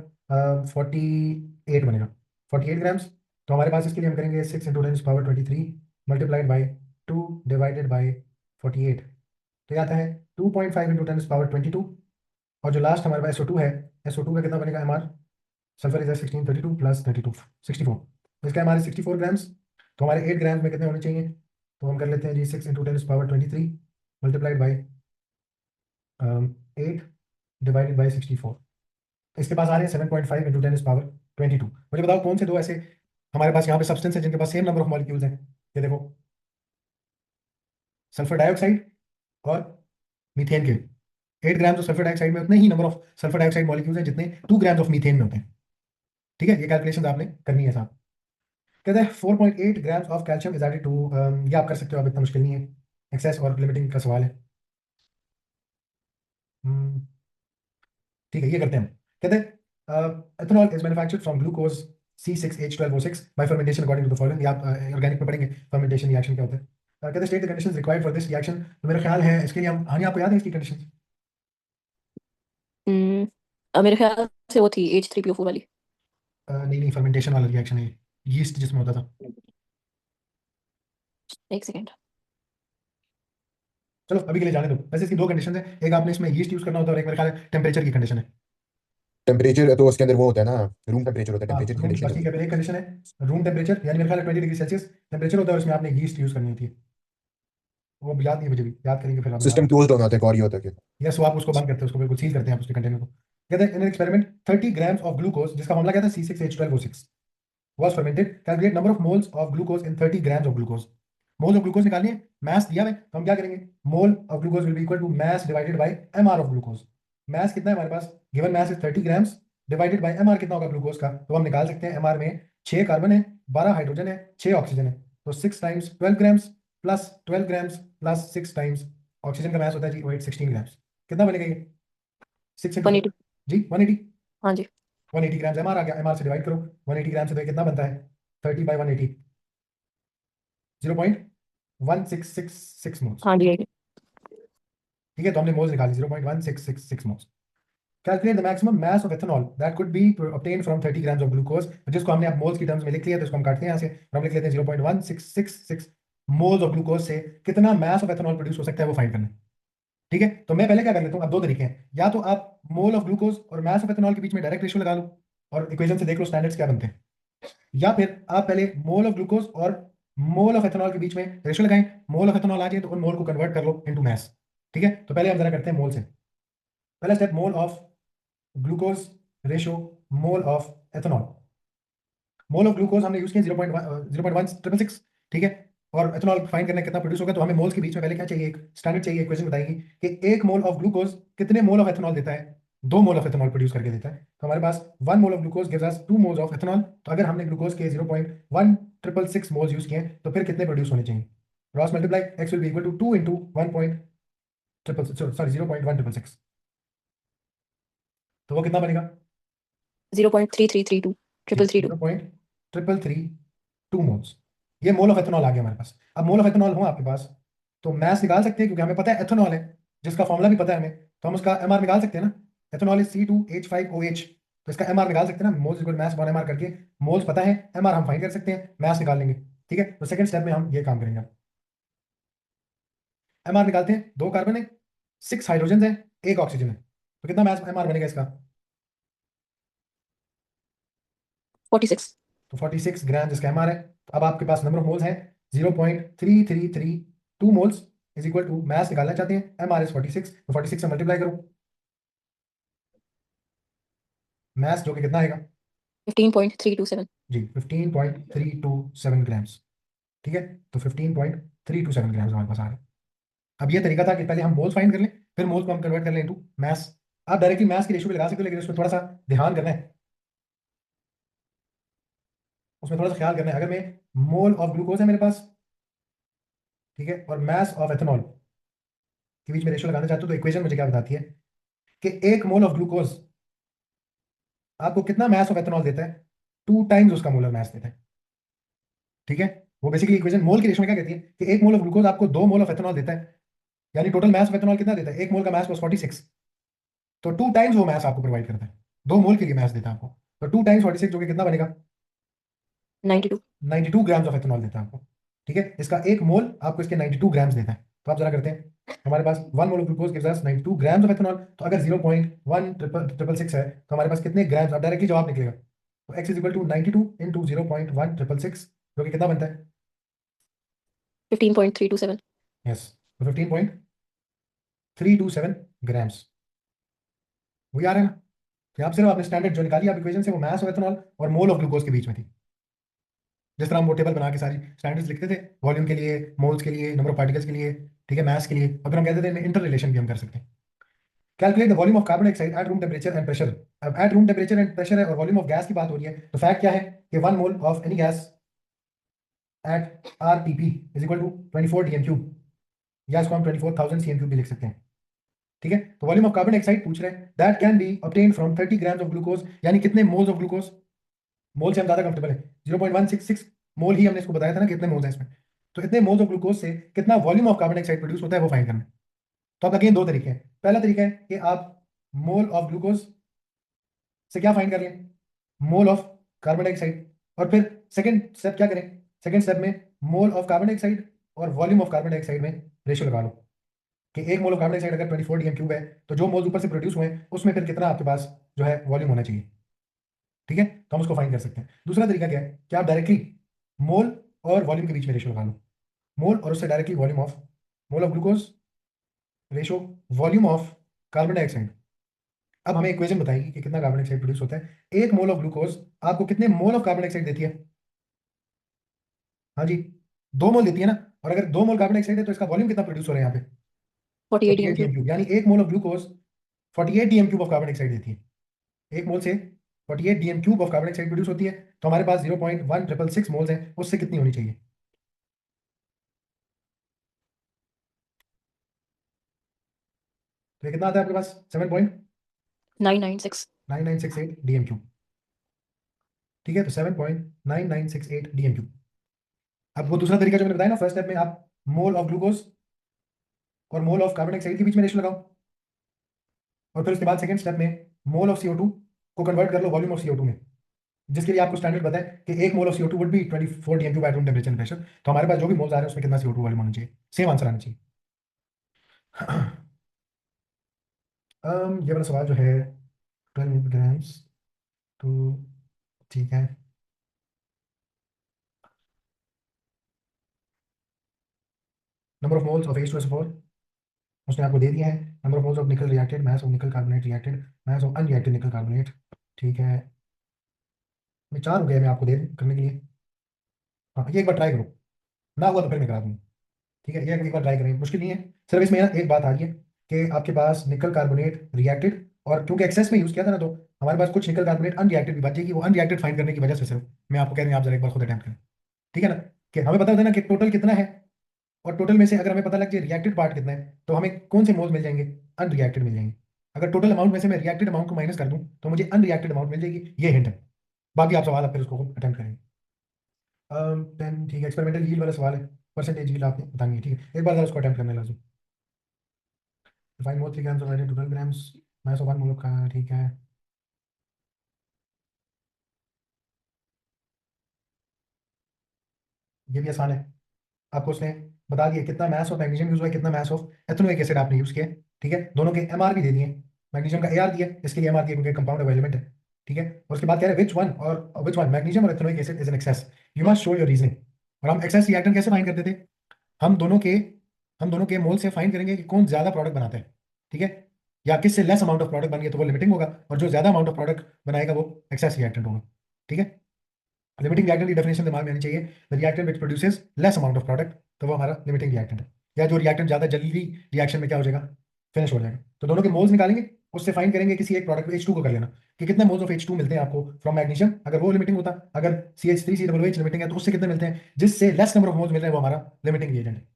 48 बनेगा, 48 ग्राम्स। तो हमारे पास इसके लिए हम करेंगे 6 into 10 power 23 multiplied by 2 divided by 48। तो ये आता है 2.5 इंटू 10 पावर 22। और जो लास्ट हमारे पास SO2 है, SO2 का कितना बनेगा एमआर, सल्फर इज 16 32 प्लस 32 64। तो इसका हमारे 64 ग्राम्स। तो हमारे 8 ग्राम्स में कितने होने चाहिए, तो हम कर लेते हैं जी 6 into 10 power 23 multiplied by 8 divided by 64। इसके पास आ रहे हैं 7.5 इंटू 10 पावर 22। मुझे बताओ कौन से दो ऐसे हमारे पास यहाँ पे सब्सटेंस है जिनके पास सेम नंबर ऑफ मॉलिक्यूल्स हैं। ये देखो सल्फर डाइऑक्साइड और मीथेन के 8 ग्राम्स ऑफ सल्फर डाइऑक्साइड में उतने ही number of sulphur dioxide molecules हैं जितने 2 ग्राम्स ऑफ मीथेन में होते हैं। ठीक है, ये कैलकुलेशन आपने करनी है साहब। कहते हैं 4.8 grams of calcium is added to, ये आप कर सकते हो, अब इतना मुश्किल नहीं है, एक्सेस और लिमिटिंग का सवाल है। ठीक है, ये करते हैं हम। कहते हैं ethanol is manufactured from glucose C6H12O6 by fermentation according to the following. आप ऑर्गेनिक में पढ़ेंगे फर्मेंटेशन रिएक्शन क्या होता है। कहते हैं state the conditions required for this reaction. तो मेरा ख्याल है इसके लिए हम, हाँ आपको याद है इसकी कंडीशन? मेरे ख्याल से वो थी H3PO4 वाली। नहीं नहीं, फर्मेंटेशन वाला रिएक्शन है, यीस्ट जिसमें होता था। एक सेकेंड। चलो अभी के लिए जाने दो। वैसे इसकी दो कंडीशन है, एक आपने इसमें यीस्ट यूज करना होता है और एक मेरे ख्याल है टेम्परेचर की कंडीशन है। टेम्परेचर तो उसके अंदर वो होता है ना, रूम टेम्परेचर होता है, हाँ टेम्परेचर की रूम, कंडीशन बस ठीक है, पहले एक कंडीशन है रूम टेम्परेचर, यानी मेरे ख्याल है 20 डिग्री सेल्सियस टेम्परेचर होता है और उसमें आपने यीस्ट यूज करनी होती है। वो याद नहीं है मुझे भी, याद करेंगे फिर हम दोबारा। सिस्टम क्लोज्ड होना होता है, और ये होता है कि यस, वो आप उसको बंद करते हैं, उसको बिल्कुल सील करते हैं आप उसके कंटेनर को। कहते हैं इन एक्सपेरिमेंट 30 ग्राम्स ऑफ ग्लूकोज, जिसका मामला कहता है C6H12O6 was fermented, calculate number of moles of glucose in 30 grams of glucose। Mole of glucose निकालनी है, मास दिया है तो हम क्या करेंगे, mole of glucose will be equal to mass divided by mr of glucose. Mass कितना है हमारे पास, given mass is 30 grams, divided by mr कितना होगा ग्लूकोज का, तो हम निकाल सकते हैं mr में 6 कार्बन है, 12 हाइड्रोजन है, 6 ऑक्सीजन है, तो 6 times 12 grams plus 12 grams plus 6 times oxygen का मास होता है जी 16 ग्राम्स। कितना बनेगा ये 6 इंटू 180। जी 180, हाँ जी। 180 ग्राम्स mr आ गया, mr से डिवाइड करो, 180 ग्राम से तो ये कितना बनता है 30 बाई 180, 0.1666 मोल्स। हाँ जी। ठीक है, तो हमने मोल्स निकाली 0.1666 moles. Calculate the maximum mass of ethanol that could B obtained from 30 grams of glucose, जिसको हमने अब मोल्स की टर्म्स में लिख लिया, तो इसको हम काटते हैं यहाँ से और हम लिख लेते हैं 0.1666 मोल्स ऑफ ग्लूकोज से कितना मास ऑफ एथेनॉल प्रोड्यूस हो सकता है वो फाइंड करना है। ठीक है, तो मैं पहले क्या कर लेता हूँ, अब दो तरीके हैं, या तो आप मोल ऑफ ग्लूकोज और मास ऑफ एथेनॉल के बीच में डायरेक्ट रेशियो लगा लो और इक्वेशन से देख लो स्टैंडर्ड्स क्या बनते हैं, या फिर आप पहले मोल ऑफ ग्लूकोज और मोल ऑफ एथेनॉल के बीच में रेशियो लगाएं, मोल ऑफ एथेनॉल आ जाए तो उन मोल को कन्वर्ट कर लो इनटू मास। ठीक है, तो पहले हम जरा करते हैं मोल से। पहला step, mole of glucose ratio mole of ethanol. Mole of glucose हमने यूज किया 0.1666। ठीक है, और एथेनॉल फाइंड करना है कितना प्रोड्यूस होगा, तो हमें मोल्स के बीच में पहले क्या चाहिए, एक स्टैंडर्ड चाहिए, इक्वेशन बताएगी कि एक मोल ऑफ ग्लूकोज कितने मोल ऑफ एथेनॉल देता है, 2 मोल ऑफ एथेनॉल प्रोड्यूस करके देता है। तो हमारे पास 1 mole of glucose gives us 2 moles of ethanol, तो अगर हमने ग्लूकोज के 0.1666 मोल्स यूज किए तो फिर कितने प्रोड्यूस होने चाहिए, cross multiply x will be equal to 2 into 0.1666, तो वो कितना बनेगा 0.3332 ट्रिपल 32। 0.3332 मोल्स। ये मोल ऑफ एथेनॉल आ गया हमारे पास। अब मोल ऑफ एथेनॉल हो आपके पास तो मास निकाल सकते हैं, क्योंकि हमें पता है एथेनॉल है, जिसका फॉर्मूला भी पता है हमें, तो हम उसका एमआर निकाल सकते हैं ना। एथेनॉल इज C2H5OH, तो इसका एमआर निकाल सकते हैं ना, मोल्स इक्वल मास अपॉन एमआर करके, मोल्स पता है, एमआर हम फाइंड कर सकते हैं, मास निकाल लेंगे। ठीक है, तो सेकंड स्टेप में हम ये काम करेंगे। एमआर निकालते हैं, 2 कार्बन है, 6 हाइड्रोजन है, 1 ऑक्सीजन है, तो कितना मास एमआर बनेगा इसका, 46। तो 46 ग्राम जिसका एमआर है। तो अब आपके पास नंबर ऑफ मोल्स है 0.3332 मोल्स इज इक्वल टू, मास निकालना चाहते हैं, एमआर इज 46, तो 46 से मल्टीप्लाई करो, मास जो कि कितना आएगा 15.327। जी 15.327 ग्राम्स। ठीक है, तो 15.327 ग्राम्स हमारे पास आ रहे हैं। अब ये तरीका था कि पहले हम मोल्स फाइंड कर लें, फिर मोल्स को हम कन्वर्ट कर लें इनटू मास। आप डायरेक्टली मास की रेशियो भी लगा सकते हो, लेकिन उसमें थोड़ा सा ध्यान करना है, उसमें थोड़ा सा ख्याल करना है। अगर मैं मोल ऑफ ग्लूकोज है मेरे पास, ठीक है, और मास ऑफ एथेनॉल के बीच में रेशियो लगाना चाहते हो, तो इक्वेशन मुझे क्या बताती है कि 1 मोल ऑफ ग्लूकोज आपको कितना मास ऑफ एथेनॉल देता है, 2 टाइम्स उसका मोलर मास देता है। ठीक है, वो बेसिकली इक्वेशन मोल की रेशियो में क्या कहती है कि 1 मोल ऑफ ग्लूकोज आपको 2 मोल ऑफ एथेनॉल देता है, यानी टोटल मास ऑफ एथेनॉल कितना देता है, 1 मोल का मास was 46, तो 2 टाइम्स वो मास आपको प्रोवाइड करता है, 2 मोल के लिए मास देता है आपको, तो 2 टाइम्स 46 जो कि कितना बनेगा 92। 92 ग्राम्स ऑफ एथेनॉल देता है आपको। ठीक है, इसका 1 मोल आपको इसके 92 ग्राम्स देता है। तो आप जरा करते हैं, हमारे पास 1 mole of glucose gives us 92 grams of ethanol, तो अगर 0.1666 है तो हमारे पास कितने ग्राम्स, अब डायरेक्टली जवाब निकलेगा, तो x is equal to 92 into 0.1666 जो कि कितना बनता है 15.327। यस, तो 15.327 ग्राम्स। वही आ रहा है ना, तो आप सिर्फ आपने स्टैंडर्ड जो निकाली आप इक्वेशन से, वो मास ऑफ एथेनॉल और मोल ऑफ ग्लूकोज के बीच में थी। जिस तरह हम वो टेबल बना के सारी स्टैंडर्ड्स लिखते थे, वॉल्यूम के लिए, मोल्स के लिए, नंबर ऑफ पार्टिकल्स के लिए, ठीक है, मास के लिए, और फिर हम कहते थे इनमें इंटर रिलेशन भी हम कर सकते हैं। Calculate the volume of carbon dioxide at room temperature and pressure. अब at room temperature and pressure है और वॉल्यूम ऑफ गैस की बात हो रही है, तो फैक्ट क्या है कि 1 mole of any gas at RTP is equal to 24 dm cube, या इसको हम 24,000 cm क्यूब भी लिख सकते हैं, ठीक है। तो वॉल्यूम ऑफ कार्बन डाइऑक्साइड पूछ रहे हैं, that can be obtained from 30 grams of glucose, यानी कितने मोल्स ऑफ ग्लूकोज, मोल से हम ज्यादा कंफर्टेबल है, 0.166 मोल ही हमने इसको बताया था ना, कितने मोल्स हैं इसमें, तो इतने मोल्स ऑफ ग्लूकोज से कितना volume of carbon dioxide produce होता है वो फाइंड करना है। तो अब अगेन दो तरीके हैं, पहला तरीका है कि आप मोल ऑफ ग्लूकोज से क्या फाइंड कर लें, मोल ऑफ कार्बन डाइऑक्साइड, और फिर सेकंड स्टेप क्या करें, सेकंड स्टेप में मोल ऑफ कार्बन डाइऑक्साइड और वॉल्यूम ऑफ कार्बन डाइऑक्साइड में रेशियो लगा लो कि एक मोल ऑफ कार्बन डाइऑक्साइड अगर 24 डीएम क्यूब है, तो जो मोल्स ऊपर से प्रोड्यूस हुए हैं उसमें फिर कितना आपके पास जो है वॉल्यूम होना चाहिए, ठीक है। तो हम उसको फाइंड कर सकते हैं। दूसरा तरीका क्या है कि आप डायरेक्टली मोल और वॉल्यूम के बीच में रेशियो लगा लो, मोल और उससे directly volume of, mole of glucose ratio volume of carbon dioxide. अब हमें इक्वेशन बताएगी कि कितना कार्बन डाइऑक्साइड प्रोड्यूस होता है, एक मोल ऑफ ग्लूकोज आपको कितने मोल ऑफ कार्बन डाइऑक्साइड देती है, हाँ जी, 2 मोल देती है ना, और अगर 2 मोल कार्बन डाइऑक्साइड है तो इसका वॉल्यूम कितना प्रोड्यूस हो रहा है यहाँ पे, 48 48 dm डीएम क्यूब। क्यूब, यानी एक मोल of glucose 48 DM cube of carbon dioxide देती है, एक मोल से 48 DM cube of carbon dioxide produce होती है। तो हमारे पास 0.1666 मोल्स हैं, उससे कितनी होनी चाहिए, तो ये कितना आता है आपके पास 996। 7.9968 डीएम क्यूब, ठीक है। तो 7.9968 डीएम क्यूब। अब वो दूसरा तरीका जो मैंने बताया ना, फर्स्ट स्टेप में आप मोल ऑफ ग्लूकोज और मोल ऑफ कार्बन डाइऑक्साइड के बीच में रेशियो लगाओ, और फिर उसके बाद सेकंड स्टेप में मोल ऑफ CO2 को कन्वर्ट कर लो वॉल्यूम ऑफ CO2 में, जिसके लिए आपको स्टैंडर्ड पता है कि एक mole of CO2 would be 24 DM cube at room temperature and pressure. तो हमारे पास जो भी मोल्स आ रहे हैं उसमें कितना CO2 वॉल्यूम होना चाहिए, सेम आंसर आना चाहिए। ये वाला सवाल जो है 12 ग्राम्स, तो ठीक है, number of moles of H2SO4 उसने आपको दे दिया है, नंबर ऑफ मोल्स ऑफ निकल reacted, mass of nickel carbonate reacted, mass of unreacted निकल कार्बोनेट, ठीक है। मैं 4 हो गया, मैं आपको दे दूं करने के लिए, हाँ ये एक बार ट्राई करो, ना हुआ तो फिर मैं करा दूंगा, ठीक है। ये एक बार ट्राई करें, मुश्किल नहीं है, सिर्फ इसमें ना एक बात आ रही है कि आपके पास निकल कार्बोनेट रिएक्टेड, और क्योंकि एक्सेस में यूज किया था ना, तो हमारे पास कुछ निकल कार्बोनेट अनरिएक्टेड भी बचेगी, वो अनरिएक्टेड फाइंड करने की वजह से सिर्फ मैं आपको कह रही हूँ, आप जरा एक बार खुद अटेम्प्ट करें, ठीक है ना, कि हमें पता होता है ना कि टोटल कितना है, और टोटल में से अगर हमें पता लग जाए रिएक्टेड पार्ट कितना है, तो हमें कौन से मोल्स मिल जाएंगे, अनरिएक्टेड मिल जाएंगे। अगर टोटल अमाउंट में से मैं रिएक्टेड अमाउंट को माइनस कर दूं तो मुझे अनरिएक्टेड अमाउंट मिल जाएगी, ये हिंट है। बाकी आप सवाल आप फिर उसको अटेम्प्ट करेंगे। 10, ठीक है, एक्सपेरिमेंटल यील्ड वाला सवाल है, परसेंटेज यील्ड आपने बतानी है, ठीक है, एक बार जरा उसको अटेम्प्ट करने लाजमी। Five mole 3 grams of 12 grams, mass of 1 मोल का, ठीक है। ये भी आसान है, आपको उसने बता दिया कितना मास ऑफ मैग्नीशियम यूज हुआ है, कितना मास ऑफ एथेनोइक एसिड आपने यूज किया है, ठीक है। दोनों के एमआर भी दे दिए, मैग्नीशियम का AR दिया, इसके लिए MR दिया क्योंकि कंपाउंड ऑफ एलिमेंट है, ठीक है। और उसके बाद कह रहे हैं विच वन मैग्नीशियम और ethanoic acid is in excess, you must show your reasoning. और हम एक्सेस रिएक्टेंट कैसे फाइंड करते थे, हम दोनों के हम दोनों के मोल से फाइंड करेंगे कि कौन ज्यादा प्रोडक्ट बनाता है, ठीक है, या किससे लेस अमाउंट ऑफ प्रोडक्ट बन गया तो वो लिमिटिंग होगा, और जो ज्यादा अमाउंट ऑफ प्रोडक्ट बनाएगा वो एक्सेस रिएक्टेंट होगा, ठीक है। लिमिटिंग रिएक्टेंट की डेफिनेशन दिमाग में आनी चाहिए, the reactant which produces less amount of product, तो वो हमारा लिमिटिंग रिएक्टेंट है, या जो रिएक्टेंट ज्यादा जल्दी रिएक्शन में क्या हो जाएगा, फिनिश हो जाएगा। तो दोनों के मोल्स निकालेंगे, उससे फाइंड करेंगे किसी एक प्रोडक्ट H2 को कर लेना कि कितने मोल्स ऑफ H2 मिलते हैं आपको फ्रॉम मैग्नीशियम, अगर वो लिमिटिंग होता, अगर CH3COOH लिमिटिंग है तो उससे कितने मिलते हैं, जिससे लेस नंबर ऑफ मोल्स मिल रहे हैं वो हमारा लिमिटिंग रिएजेंट है।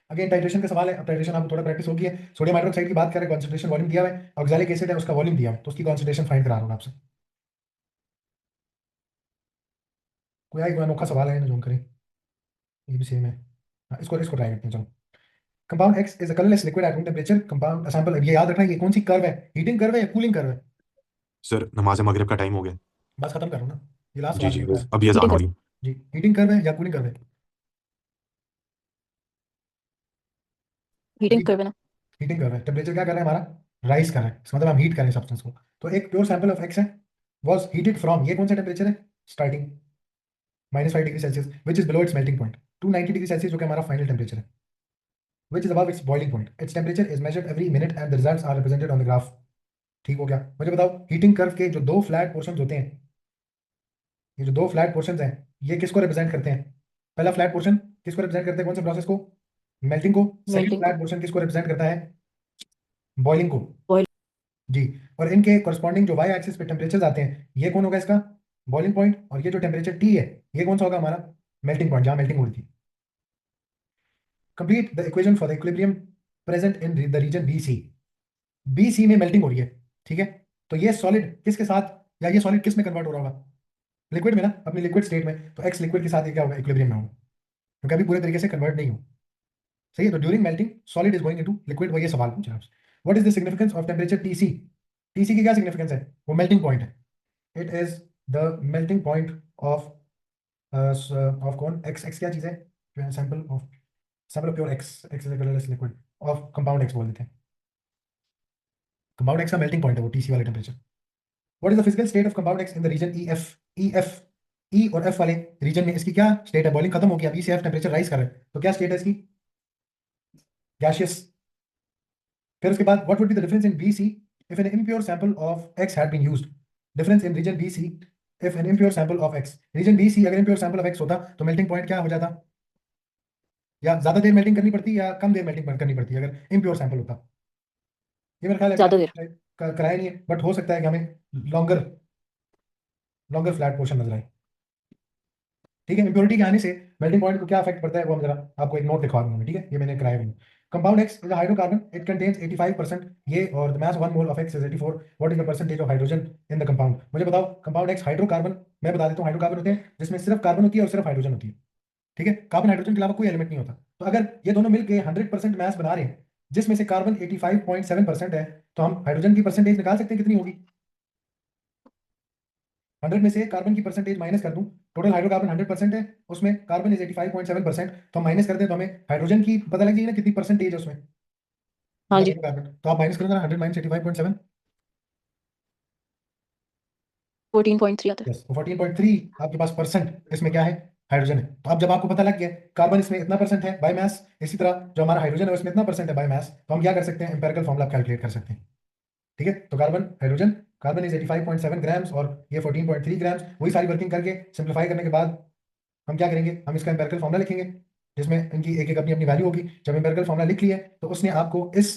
अगेन टाइट्रेशन का सवाल है, अब टाइट्रेशन आपको थोड़ा प्रैक्टिस होगी है, सोडियम हाइड्रोक्साइड की बात करें, कॉन्सेंट्रेशन वॉल्यूम दिया हुआ है, ऑक्सैलिक एसिड है उसका वॉल्यूम दिया हुआ है, तो उसकी कॉन्सेंट्रेशन फाइंड करा रहा हूँ आपसे। कोई एक अनोखा सवाल है ना जो हम करें, ये भी सेम है, हाँ, इसको इसको ट्राई करते हैं, चलो। Compound x is a colourless liquid at room temperature, compound sample, ये याद रखना है, ये कौन सी कर्व है, हीटिंग कर्व है या कूलिंग कर्व है, सर नमाज मगरिब का टाइम हो गया। बस खत्म करो ना, ये लास्ट जी सवाल जी, है मेरा। बस अभी अजान हीटिंग हो कर। रही है। जी, हीटिंग कर्व है या कूलिंग कर्व है, हीटिंग कर है ना। हीटिंग कर्व है, टेम्परेचर क्या कर रहा है हमारा, राइज कर रहा है, इसका मतलब हम हीट कर रहे हैं सब्सटेंस को। तो एक प्योर सैंपल ऑफ एक्स है, वॉज हीटेड फ्रॉम, ये कौन सा टेम्परेचर है, starting -5 degree Celsius, which is below it's melting point, 290 degree Celsius जो कि हमारा फाइनल टेम्परेचर है, which is above its boiling point. Its temperature is measured every minute and the results are represented on the graph. ठीक हो गया, मुझे बताओ heating curve के जो दो फ्लैट पोर्शन होते हैं, ये जो दो फ्लैट पोर्शंस हैं ये किसको रिप्रेजेंट करते हैं? पहला फ्लैट पोर्शन किसको रिप्रेजेंट करते हैं, कौन से प्रोसेस को? मेल्टिंग को। सेकंड मेल्टिंग फ्लैट को पोर्शन किसको रिप्रेजेंट करता है? बॉइलिंग को। बॉयल जी। और इनके कॉरस्पॉन्डिंग जो वाई एक्सिस पे टेम्परेचर्स आते हैं ये कौन होगा इसका? Boiling point. और ये जो टेम्परेचर टी है ये कौन सा होगा हमारा? मेल्टिंग पॉइंट, जहां मेल्टिंग हो रही थी। Complete the equation for the equilibrium present in the region B C. B C में मेल्टिंग हो रही है, ठीक है। तो ये सॉलिड किसके साथ, या ये सॉलिड किस में कन्वर्ट हो रहा होगा? लिक्विड में ना, अपनी लिक्विड स्टेट में। तो एक्स लिक्विड के साथ ये क्या होगा? इक्विलिब्रियम में होगा, क्योंकि अभी पूरे तरीके से कन्वर्ट नहीं हो। सही है। तो during melting solid is going into liquid. वो ये सवाल पूछ रहा है आपसे, what is the significance of temperature T C? T C की क्या सिग्निफिकेंस है? वो मेल्टिंग पॉइंट है। It is the melting point of of कौन? एक्स। एक्स क्या चीज है? Sample of pure X. X is colourless liquid of compound X बोल देते हैं। कंपाउंड एक्स का मेल्टिंग पॉइंट है वो टीसी वाले temperature. What is the physical state of compound X in the region E F? E F, E और F वाले reason में इसकी क्या स्टेट है? बॉइलिंग खत्म हो गया, अब ई से एफ टेम्परेचर राइज कर रहा है, तो क्या स्टेट है इसकी? गैशियस। फिर उसके बाद what would be the difference in B C if an impure sample of X had been used? Difference in region B C if an impure sample of X. Region B C अगर impure sample of x होता तो melting point क्या हो जाता? या ज्यादा देर melting करनी पड़ती या कम देर मेल्टिंग करनी पड़ती अगर इम्प्योर सैंपल होता? ये मेरा ख्याल है ज्यादा देर। कराया नहीं है, बट हो सकता है कि हमें लॉन्गर लॉन्गर फ्लैट पोर्शन नजर आए। ठीक है। इंप्योरिटी के आने से मेल्टिंग पॉइंट को क्या इफेक्ट पड़ता है वो हम जरा आपको एक नोट लिखवा दूंगा मैं, ठीक है। ये मैंने कराया भी। Compound x is hydrocarbon, it contains 85%। ये और the mass 1 mole of x is 84। What is the percentage of hydrogen in the compound? मुझे बताओ। कंपाउंड एक्स हाइड्रोकार्बन, मैं बता देता हूँ हाइड्रोकार्बन होते हैं जिसमें सिर्फ कार्बन होती है और सिर्फ हाइड्रोजन होती है, ठीक है। कार्बन हाइड्रोजन के अलावा कोई एलिमेंट नहीं होता। तो अगर ये दोनों मिलकर 100% मास बना रहे हैं जिसमें से कार्बन 85.7% है, तो हम हाइड्रोजन की परसेंटेज निकाल सकते हैं कितनी होगी? 100 में से कार्बन की परसेंटेज माइनस कर दूं, टोटल हाइड्रोकार्बन 100% है, उसमें कार्बन इज 85.7%, तो हम माइनस कर दें तो हमें हाइड्रोजन की पता लग जाएगी ना कितनी परसेंटेज है उसमें, हाँ मतलब जी। हाइड्रोकार्बन। तो आप माइनस करेंगे ना 100 माइनस 85.7, 14.3 आता है। यस। तो 14.3 आपके पास परसेंट इसमें क्या है? हाइड्रोजन है। तो अब जब आपको पता लग गया कार्बन इसमें इतना परसेंट है बाय मास, इसी तरह जो हमारा हाइड्रोजन है उसमें इतना परसेंट है बाय मास, तो हम क्या कर सकते हैं? एम्पिरिकल फॉर्मूला कैलकुलेट कर सकते हैं, ठीक है। तो carbon hydrogen, carbon is 85.7 grams और ये 14.3 ग्राम्स। वही सारी वर्किंग करके सिंप्लीफाई करने के बाद हम क्या करेंगे? हम इसका एम्पिरिकल फॉर्मूला लिखेंगे जिसमें इनकी एक एक अपनी अपनी वैल्यू होगी। जब एम्पिरिकल फॉर्मूला लिख लिया तो उसने आपको इस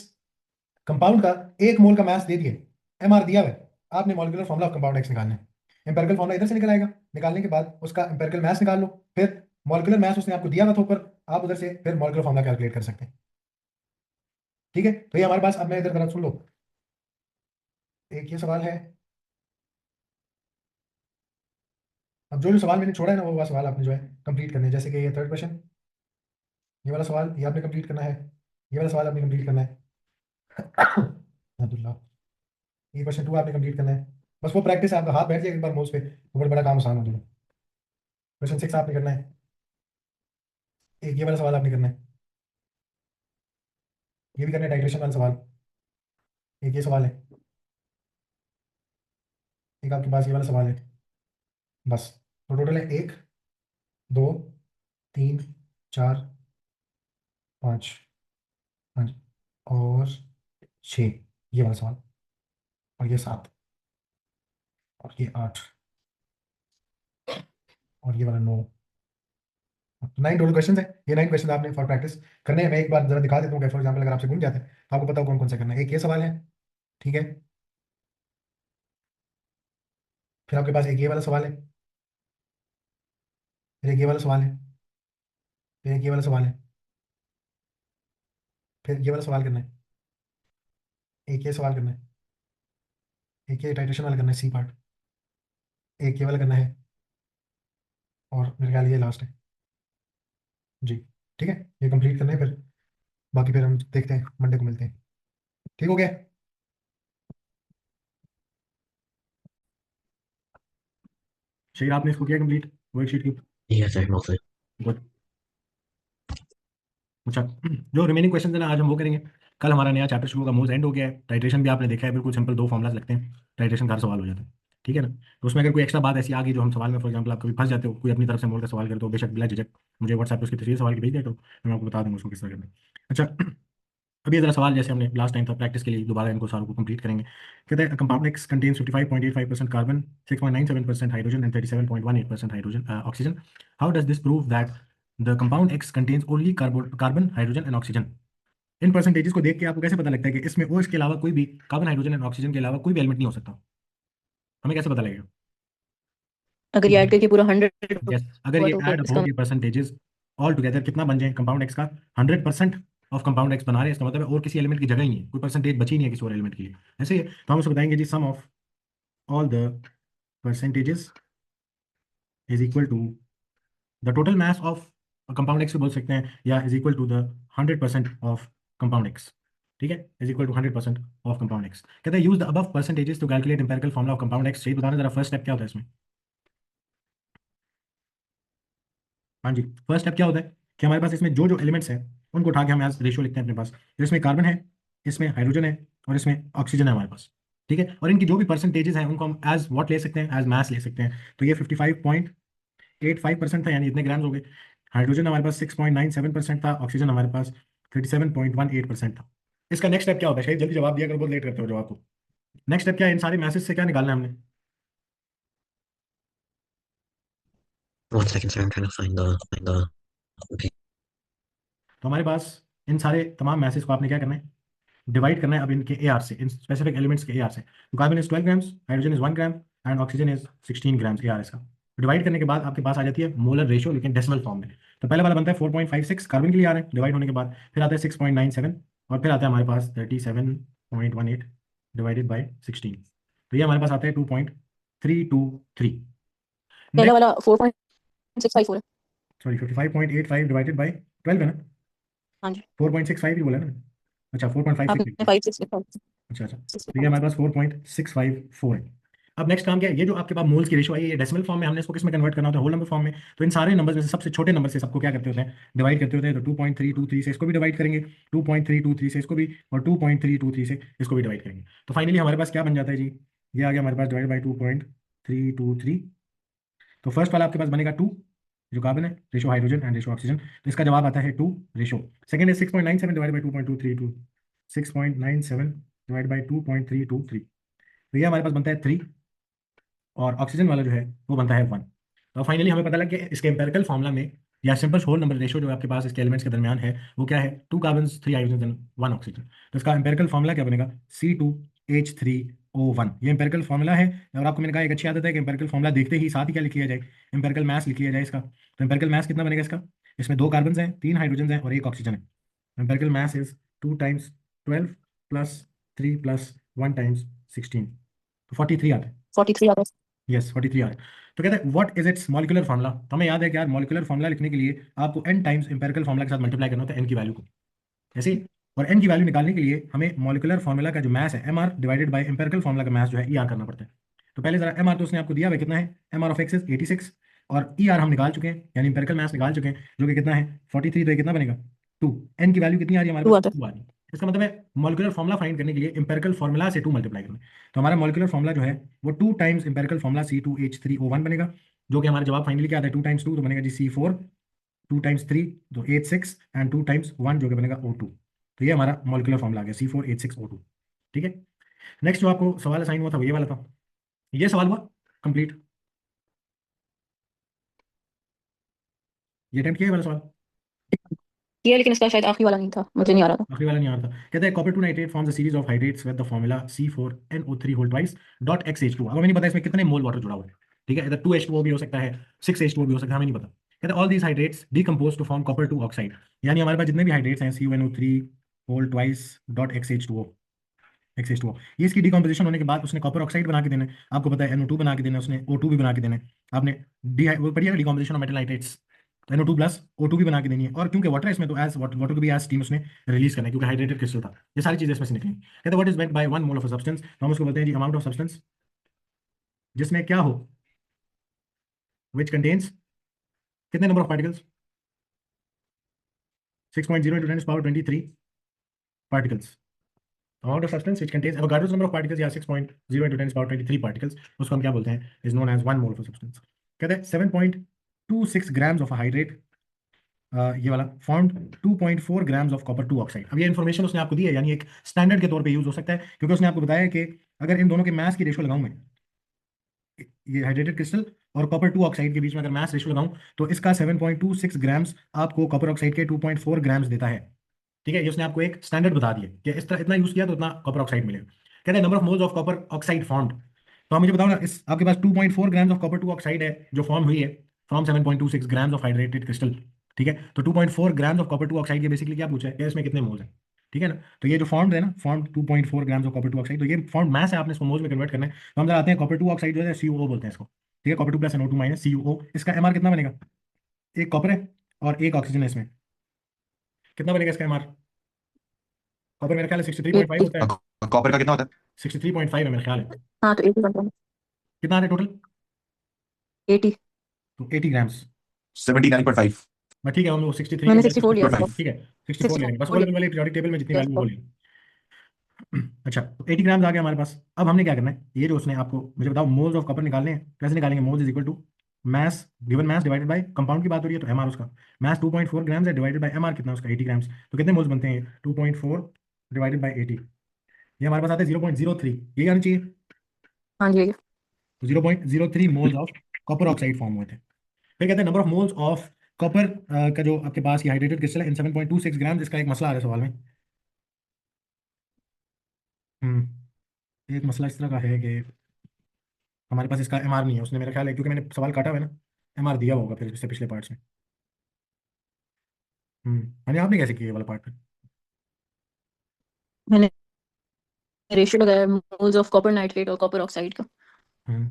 कंपाउंड का 1 मोल का मास दे दिया, एमआर दिया हुआ है। आपने molecular formula of compound x निकालना है। एम्पिरिकल फॉर्मूला इधर से निकल आएगा, निकालने के बाद उसका एम्पिरिकल मास निकाल लो, फिर मॉलिक्यूलर मास उसने आपको दिया हुआ था ऊपर, आप उधर से फिर मॉलिक्यूलर फॉर्मूला कैलकुलेट कर सकते हैं, ठीक है। तो ये हमारे पास, अब मैं इधर तरफ सुन लो। एक ये सवाल है, अब जो जो सवाल मैंने छोड़ा है ना वो वाला सवाल आपने जो है कंप्लीट करने हैं। जैसे कि ये थर्ड क्वेश्चन, ये वाला सवाल ये आपने कंप्लीट करना है, ये वाला सवाल आपने कंप्लीट करना है। अब्दुल्ला, ये क्वेश्चन 2 आपने कंप्लीट करना है। बस वो प्रैक्टिस है, आपका हाथ बैठ जाएगा एक बार माउस पे तो बड़ा बड़ा काम आसान हो जाएगा। क्वेश्चन 6 आपने करना है, एक ये वाला सवाल आपने करना है, ये भी करना है टाइट्रेशन वाला सवाल, एक ये सवाल है, एक आपके पास ये वाला सवाल है। बस। तो टोटल है 1 2 3 4 5 5 और 6, ये वाला सवाल, और ये 7 और ये 8 और ये वाला 9। 9 टोटल क्वेश्चन है। ये 9 क्वेश्चन आपने फॉर प्रैक्टिस करने हैं। मैं एक बार जरा दिखा देता हूँ, फॉर एग्जाम्पल अगर आपसे घूम जाते हैं तो आपको पता हो कौन कौन सा करना है। एक ये सवाल है, ठीक है। फिर आपके पास एक ये वाला सवाल है, फिर एक ये वाला सवाल है, फिर एक ये वाला सवाल है, फिर ये वाला सवाल करना है, एक ये सवाल करना है, एक ये टाइट्रेशन वाला करना है सी पार्ट, एक ये वाला करना है, और मेरे ख्याल ये लास्ट है जी, ठीक है। ये कंप्लीट करना है, फिर बाकी फिर हम देखते हैं, मंडे को मिलते हैं, ठीक हो गया? शेर आपने इसको किया कंप्लीट वर्कशीट की? Iya, saya mau saya. Good. अच्छा, जो रिमेनिंग क्वेश्चन है ना आज हम वो करेंगे। कल हमारा नया चैप्टर शुरू होगा, मोज एंड हो गया है। टाइट्रेशन भी आपने देखा है, बिल्कुल सिंपल 2 फॉर्मुलाज लगते हैं, टाइट्रेशन का हर सवाल हो जाता है, ठीक है ना। तो उसमें अगर कोई एक्स्ट्रा बात ऐसी आ गई जो हम सवाल में, फॉर एग्जाम्पल आप कभी फंस जाते हो, कोई अपनी तरफ से मोड़ का सवाल कर दो, बेशक बिला झिझक मुझे व्हाट्सएप पे उसकी तस्वीर सवाल की भेज दिया करो, मैं आपको बता दूंगा उसको किस तरह करना है। अच्छा, अभी जरा सवाल जैसे हमने लास्ट टाइम था प्रैक्टिस के लिए दोबारा इनको सारों को कंप्लीट करेंगे। कहते हैं compound x contains 55.85% carbon, 6.97% hydrogen and 37.18% hydrogen oxygen. How does this prove that the compound x contains only carbon hydrogen and oxygen? In percentages को देख के आपको कैसे पता लगता है कि इसमें और इसके अलावा कोई भी कार्बन हाइड्रोजन एंड ऑक्सीजन के अलावा कोई भी एलिमेंट नहीं हो सकता? हमें कैसे पता लगेगा? अगर ये ऐड करके पूरा 100 यस, अगर हुआ ये तो फिर ऐड इसका हो, ये परसेंटेजेस ऑल टुगेदर कितना बन जाए कंपाउंड एक्स का? 100% ऑफ कंपाउंड एक्स बना रहे हैं, इसका मतलब है और किसी एलिमेंट की जगह ही नहीं है, कोई परसेंटेज बची नहीं है किसी और एलिमेंट के लिए। ऐसे ही है, तो हम उसको बताएंगे जी sum of all the percentages is equal to the total mass of compound X बोल सकते हैं, या is equal to the 100% of compound X. ठीक है, is equal to 100% of compound X. कहते हैं use the above percentages to calculate empirical formula of compound X. सही बताना जरा, फर्स्ट स्टेप क्या होता है इसमें? हाँ जी, फर्स्ट स्टेप क्या होता है कि हमारे पास इसमें जो जो एलिमेंट्स हैं उनको उठा के हम एज रेशियो लिखते हैं अपने पास। तो इसमें कार्बन है, इसमें हाइड्रोजन है और इसमें ऑक्सीजन है हमारे पास। ठीक है, और इनकी जो भी परसेंटेजेस हैं उनको हम एज व्हाट ले सकते हैं, एज मास ले सकते हैं। तो ये 55.85% था, यानी इतने ग्राम्स हो गए। हाइड्रोजन हमारे पास 6.97% था, ऑक्सीजन हमारे पास 37.18% था। इसका नेक्स्ट स्टेप क्या होता है? शायद जल्दी जवाब दिया करो, बहुत लेट करते हो जवाब को। नेक्स्ट स्टेप क्या है? इन सारे मैसेज से क्या निकालना है हमने? 1 second, sir. I'm trying to find the. Okay. तो हमारे पास इन सारे तमाम मैसेज को आपने क्या करना है? डिवाइड करना है अब इनके ए आर से, इन स्पेसिफिक एलिमेंट्स के ए आर से। तो carbon is 12 grams, hydrogen is 1 gram and oxygen is 16 grams A R इसका। डिवाइड करने के बाद आपके पास आ जाती है मोलर रेशियो, लेकिन डेसिमल फॉर्म में। तो पहले वाला बनता है 4.56 कार्बन के लिए आ रहा है डिवाइड होने के बाद, फिर आता है 6.97 और फिर आता है हमारे पास 37.18 डिवाइडेड बाई 16। तो ये हमारे पास आता है 2.323। पहला नेक्स्ट वाला 4.654 है। सॉरी 55.85 डिवाइडेड बाई 12 है ना? हाँ जी, 4.65 ही बोला ना? अच्छा 4.56 आपने 5 6 लिखा है। अच्छा अच्छा, तो ये हमारे पास 4.654 है। अब नेक्स्ट काम क्या है? ये जो आपके पास मोल्स की रेशियो आई है, ये डेसिमल फॉर्म में, हमने इसको किस में कन्वर्ट करना होता है? होल नंबर फॉर्म में। तो इन सारे नंबर में से सबसे छोटे नंबर से सबको क्या करते होते हैं? डिवाइड करते होते हैं। तो 2.323 से इसको भी डिवाइड करेंगे, 2.323 से इसको भी, और 2.323 से इसको भी डिवाइड करेंगे। तो फाइनली हमारे पास क्या बन जाता है जी? ये आ गया हमारे पास डिवाइड बाई 2.323। तो फर्स्ट वाला आपके पास बनेगा 2 जो कार्बन है, ratio hydrogen and ratio oxygen, तो इसका जवाब आता है 2 रेशो। सेकंड है 6.97 डिवाइड बाई 2.232, 6.97 डिवाइड बाई 2.323। तो ये हमारे पास बनता है 3, और ऑक्सीजन वाला जो है वो बनता है 1। तो फाइनली हमें पता लग गया इसके एम्पेरिकल फॉर्मूला में, या सिंपल होल नंबर रेशियो जो आपके पास इसके एलिमेंट्स के दरमियान है, वो क्या है? 2 कार्बन 3 हाइड्रोजन 1 ऑक्सीजन। तो इसका एम्पेरिकल फॉर्मूला क्या बनेगा? C2H3O1। ये एम्पेरिकल फॉर्मूला है। और आपको मैंने कहा एक अच्छी आदत है कि एम्पेरिकल फॉर्मूला देखते ही साथ ही क्या लिख लिया जाए? एम्पेरिकल मास लिख लिया जाए इसका। तो एम्पेरिकल मास कितना बनेगा इसका? इसमें 2 कार्बन हैं, 3 हाइड्रोजन हैं और 1 ऑक्सीजन है। Empirical mass is 2 times 12 plus 3 plus 1 times 16, तो 43 आता है। 43 आ गया। यस 43 आ रहा है। तो कहते हैं what is it's molecular formula? तो हमें याद है कि यार मॉलिक्यूलर फार्मूला लिखने के लिए आपको n टाइम्स एम्पिरिकल फार्मूला के साथ मल्टीप्लाई करना होता है n की वैल्यू को, ऐसे ही। और n की वैल्यू निकालने के लिए हमें मॉलिक्यूलर फार्मूला का जो मास है mr divided by empirical formula का मास जो है er करना पड़ता है। तो पहले जरा mr तो उसने आपको दिया हुआ है, कितना है? mr ऑफ x इज 86 और er हम निकाल चुके हैं, यानी एम्पिरिकल मास निकाल चुके हैं, जो कि कितना है? 43। तो ये कितना बनेगा? 2। n की वैल्यू कितनी आ रही है हमारे 2 पास? आता है। 2 आ रही है। इसका मतलब है मॉलिक्यूलर फार्मूला फाइंड करने के लिए एम्पिरिकल फार्मूला से 2 मल्टीप्लाई करना है। तो हमारा मॉलिक्यूलर फार्मूला जो है वो 2 टाइम्स एम्पिरिकल फार्मूला C2H3O1 बनेगा, जो कि हमारा जवाब फाइनली क्या आता है? 2 टाइम्स 2 तो बनेगा जी C4, 2 टाइम्स 3 तो 86 एंड 2 टाइम्स 1 जो कि बनेगा O2। तो ये हमारा मॉलिक्यूलर फार्मूला आ गया C4H6O2। ठीक है, नेक्स्ट जो आपको सवाल असाइन हुआ था वो ये वाला था। ये सवाल हुआ कंप्लीट? ये अटेम्प्ट किया ये वाला सवाल? ये लेकिन इसका शायद आखिरी वाला नहीं था, मुझे नहीं आ रहा था। आखिरी वाला नहीं आ रहा था। कहते हैं copper 2 nitrate forms a series of hydrates with the formula C4NO3 whole twice dot XH2। अब हमें नहीं पता इसमें कितने मोल वाटर जुड़ा हुआ है। ठीक है, इधर 2H2O भी हो सकता है, 6H2O भी हो सकता है, हमें नहीं पता। कहते हैं all these hydrates decompose to form copper 2 oxide, यानी हमारे पास जितने भी हाइड्रेट्स हैं CuNO3 whole twice dot XH2O, ये इसकी डिकम्पोजिशन होने के बाद उसने कॉपर ऑक्साइड बना के देना है। आपको पता है NO2 बना के देना है, उसने O2 भी बना के देना है। आपने वो पढ़िएगा डिकम्पोजिशन ऑफ मेटल हाइड्रेट्स, तो NO2 प्लस O2 भी बना के देनी है। और क्योंकि वाटर इसमें, तो एज वाटर को भी एज स्टीम उसने रिलीज करना है, क्योंकि हाइड्रेटेड क्रिस्टल था। ये सारी चीजें इसमें से निकलेंगी। कहते हैं what is meant by 1 mole of a substance? तो हम उसको बोलते हैं जी अमाउंट ऑफ सब्सटेंस जिसमें क्या हो, विच कंटेन्स कितने number of particles? 6.0 into 10 power 23 particles. Amount of substance which contains Avogadro's number of particles या 6.0 into 10 power 23 पार्टिकल्स, उसको हम क्या बोलते हैं? Is known as 1 mole of a substance. कहते हैं 7.26 ग्राम्स ऑफ हाइड्रेट ये वाला formed 2.4 grams of copper 2 oxide. अब ये इन्फॉर्मेशन उसने आपको दी है, यानी एक स्टैंडर्ड के तौर पे यूज हो सकता है, क्योंकि उसने आपको बताया कि अगर इन दोनों के मास की रेशो लगाऊं मैं, ये हाइड्रेटेड क्रिस्टल और कॉपर 2 ऑक्साइड के बीच में अगर मास रेशो लगाऊं तो इसका 7.26 ग्राम्स आपको कॉपर ऑक्साइड के 2.4 ग्राम्स देता है। ठीक है, ये उसने आपको एक स्टैंडर्ड बता दिया कि इस तरह इतना यूज किया तो इतना कॉपर ऑक्साइड मिलेगा। कहते हैं number of moles of copper oxide formed. तो आप मुझे बताओ ना, इस आपके पास 2.4 ग्राम्स ऑफ कॉपर 2 ऑक्साइड है जो फॉर्म हुई है from 7.26 grams of hydrated crystal. ठीक है, तो 2.4 ग्राम्स ऑफ कॉपर 2 ऑक्साइड के बेसिकली क्या पूछा है कि इसमें कितने मोल्स हैं। ठीक है ना, तो ये जो फॉर्म्ड है ना, formed 2.4 grams of copper 2 oxide, तो ये फॉर्म्ड मास है, आपने इसको मोल्स में कन्वर्ट करना है। तो हम जरा आते हैं, कॉपर 2 ऑक्साइड जो है CuO बोलते हैं इसको। ठीक है, copper 2 plus NO2 minus CuO, इसका MR कितना बनेगा, एक कॉपर है और एक ऑक्सीजन है, इसमें कितना बनेगा इसका MR। कॉपर मेरा ख्याल है 63.5 80। होता है, कॉपर का कितना होता है? 63.5 है मेरा ख्याल है। हाँ तो 80 बनता है। कितना आ रहा है टोटल, 80। तो 80 ग्राम्स। 79.5। बस ठीक है, हम लोग 63 के मैंने बजाय 64 लिया था। 5। ठीक है 64 ले 64 लेंगे, बस वो लिया। वाले पीरियोडिक टेबल में जितनी यस वैल्यू वो लेंगे। अच्छा, तो 80 ग्राम्स आ गया हमारे पास। अब हमने क्या करना है, ये जो उसने आपको, मुझे बताओ, मोल्स ऑफ कॉपर निकालने हैं, कैसे निकालेंगे। Moles is equal to mass, given mass divided by compound की बात हो रही है तो MR उसका, मास 2.4 ग्राम्स है, डिवाइडेड बाय MR कितना उसका 80 ग्राम्स, तो कितने मोल्स बनते हैं 2.4 डिवाइडेड बाय 80, ये हमारे पास आते हैं 0.03, ये आना चाहिए। हाँ जी। 0.03 moles of copper oxide form हुए थे। फिर कहते हैं number of moles of copper का जो आपके पास ये हाइड्रेटेड क्रिस्टल है इन 7.26 ग्राम, इसका एक मसला आ रहा है सवाल में। एक मसला इस तरह का है कि हमारे पास इसका MR नहीं है, उसने मेरा ख्याल है, क्योंकि मैंने सवाल काटा हुआ है ना, MR दिया होगा फिर इससे पिछले पार्ट्स में। यानी आपने कैसे किया ये वाला पार्ट में। मैंने रेशियो लगाया मोल्स ऑफ कॉपर नाइट्रेट और कॉपर ऑक्साइड का। हम्म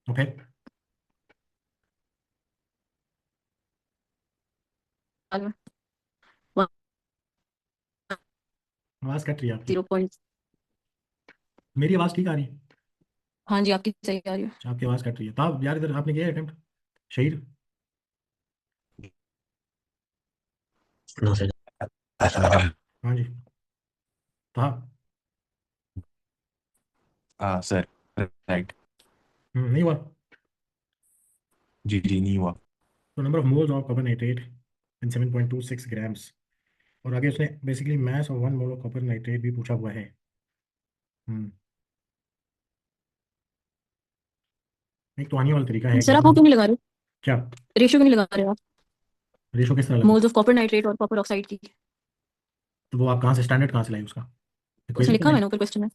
तो फिर आवाज़ कट रही है आपकी, 0. मेरी आवाज़ ठीक आ रही है। हाँ जी, आपकी सही आ रही है। अच्छा, आपकी आवाज़ कट रही है, तो आप यार इधर आपने किया अटेम्प्ट शहीद। No sé. हाँ जी, तो हाँ, हाँ सर, राइट। नहीं हुआ। जी जी, नहीं हुआ। तो number of moles of copper nitrate in 7.26 grams, और आगे उसने basically mass of 1 mole of copper nitrate भी पूछा हुआ है। हम्म एक तो आने वाला तरीका है कि सर आप वो क्यों नहीं लगा रहे, क्या, रेशियो क्यों नहीं लगा रहे आप रेशो किस तरह लगा, मोल्स ऑफ कॉपर नाइट्रेट और कॉपर ऑक्साइड की। तो वो आप कहाँ से स्टैंडर्ड कहाँ से लाई उसका, उसमें इक्वेशन से लिखा लाई। हुआ है ना ऊपर क्वेश्चन में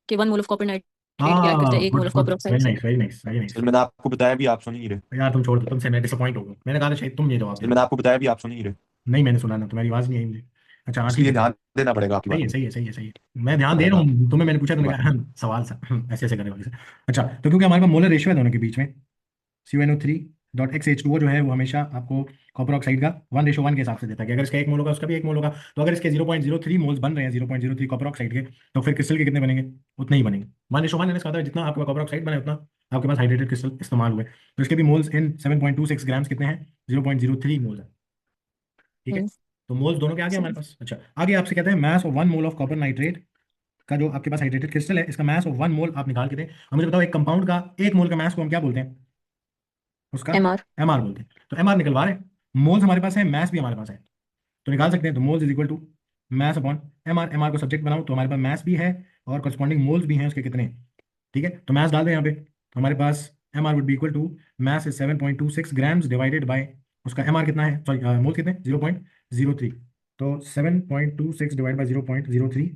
कि 1 मोल ऑफ कॉपर नाइट्रेट क्या करता है हाँ, 1 mole good of good, copper oxide very से। Nice very nice very sir nice. मैंने आपको बताया भी, आप सुन ही नहीं रहे। यार तुम छोड़ दो, तुमसे मैं डिसअपॉइंट हो गया, मैंने कहा था शायद तुम ये जवाब सर दे। मैंने आपको बताया भी, आप सुन ही नहीं रहे। नहीं मैंने सुना ना, तुम्हारी आवाज़ नहीं आई मुझे। अच्छा हाँ उसके ठीक लिए है, ध्यान देना पड़ेगा आपकी सही है बातों सही है सही है सही है, मैं ध्यान दे पर। रहा हाँ, हूँ, तुम्हें मैंने पूछा, कोई तुमने बात कहा सवाल सा ऐसे ऐसे करने वाले से। अच्छा, तो क्योंकि हमारे पास मोलर रेशियो है दोनों के बीच में, CuNO3 डॉट XH2O जो है वो हमेशा आपको कॉपर ऑक्साइड का 1:1 के हिसाब से देता है कि अगर इसका 1 मोल होगा उसका भी 1 मोल होगा। तो अगर इसके 0.03 मोल्स बन रहे हैं, 0.03 कॉपर ऑक्साइड के, तो फिर क्रिस्टल के कितने बनेंगे, उतने ही बनेंगे। 1:1 यानी इसका मतलब जितना आपका कॉपर ऑक्साइड बना है उतना आपके पास हाइड्रेटेड क्रिस्टल इस्तेमाल हुए। तो इसके भी मोल्स इन 7.26 ग्राम्स कितने हैं, 0.03 मोल्स है। ठीक है, हम्म, तो मोल्स दोनों के आगे हमारे सही। पास। अच्छा, आगे आपसे कहते हैं मास of 1 mole of copper nitrate का जो आपके पास हाइड्रेटेड क्रिस्टल है, इसका मास ऑफ 1 मोल आप निकाल के दें। अब मुझे बताओ, एक कंपाउंड का 1 मोल का मास को हम क्या बोलते हैं, उसका MR। MR बोलते हैं। तो MR निकलवा रहे हैं, मोल्स हमारे पास है, मास भी हमारे पास है, तो निकाल सकते हैं। तो moles is equal to mass upon MR, MR को सब्जेक्ट बनाओ तो हमारे पास मास भी है और करस्पॉन्डिंग मोल्स भी हैं उसके कितने। ठीक है, तो मास डाल दें यहाँ पे, तो हमारे पास MR would be equal to mass is 7.26 grams divided by उसका MR कितना है, सॉरी मोल कितने 0.03, तो 7.26 डिवाइड बाय 0.03,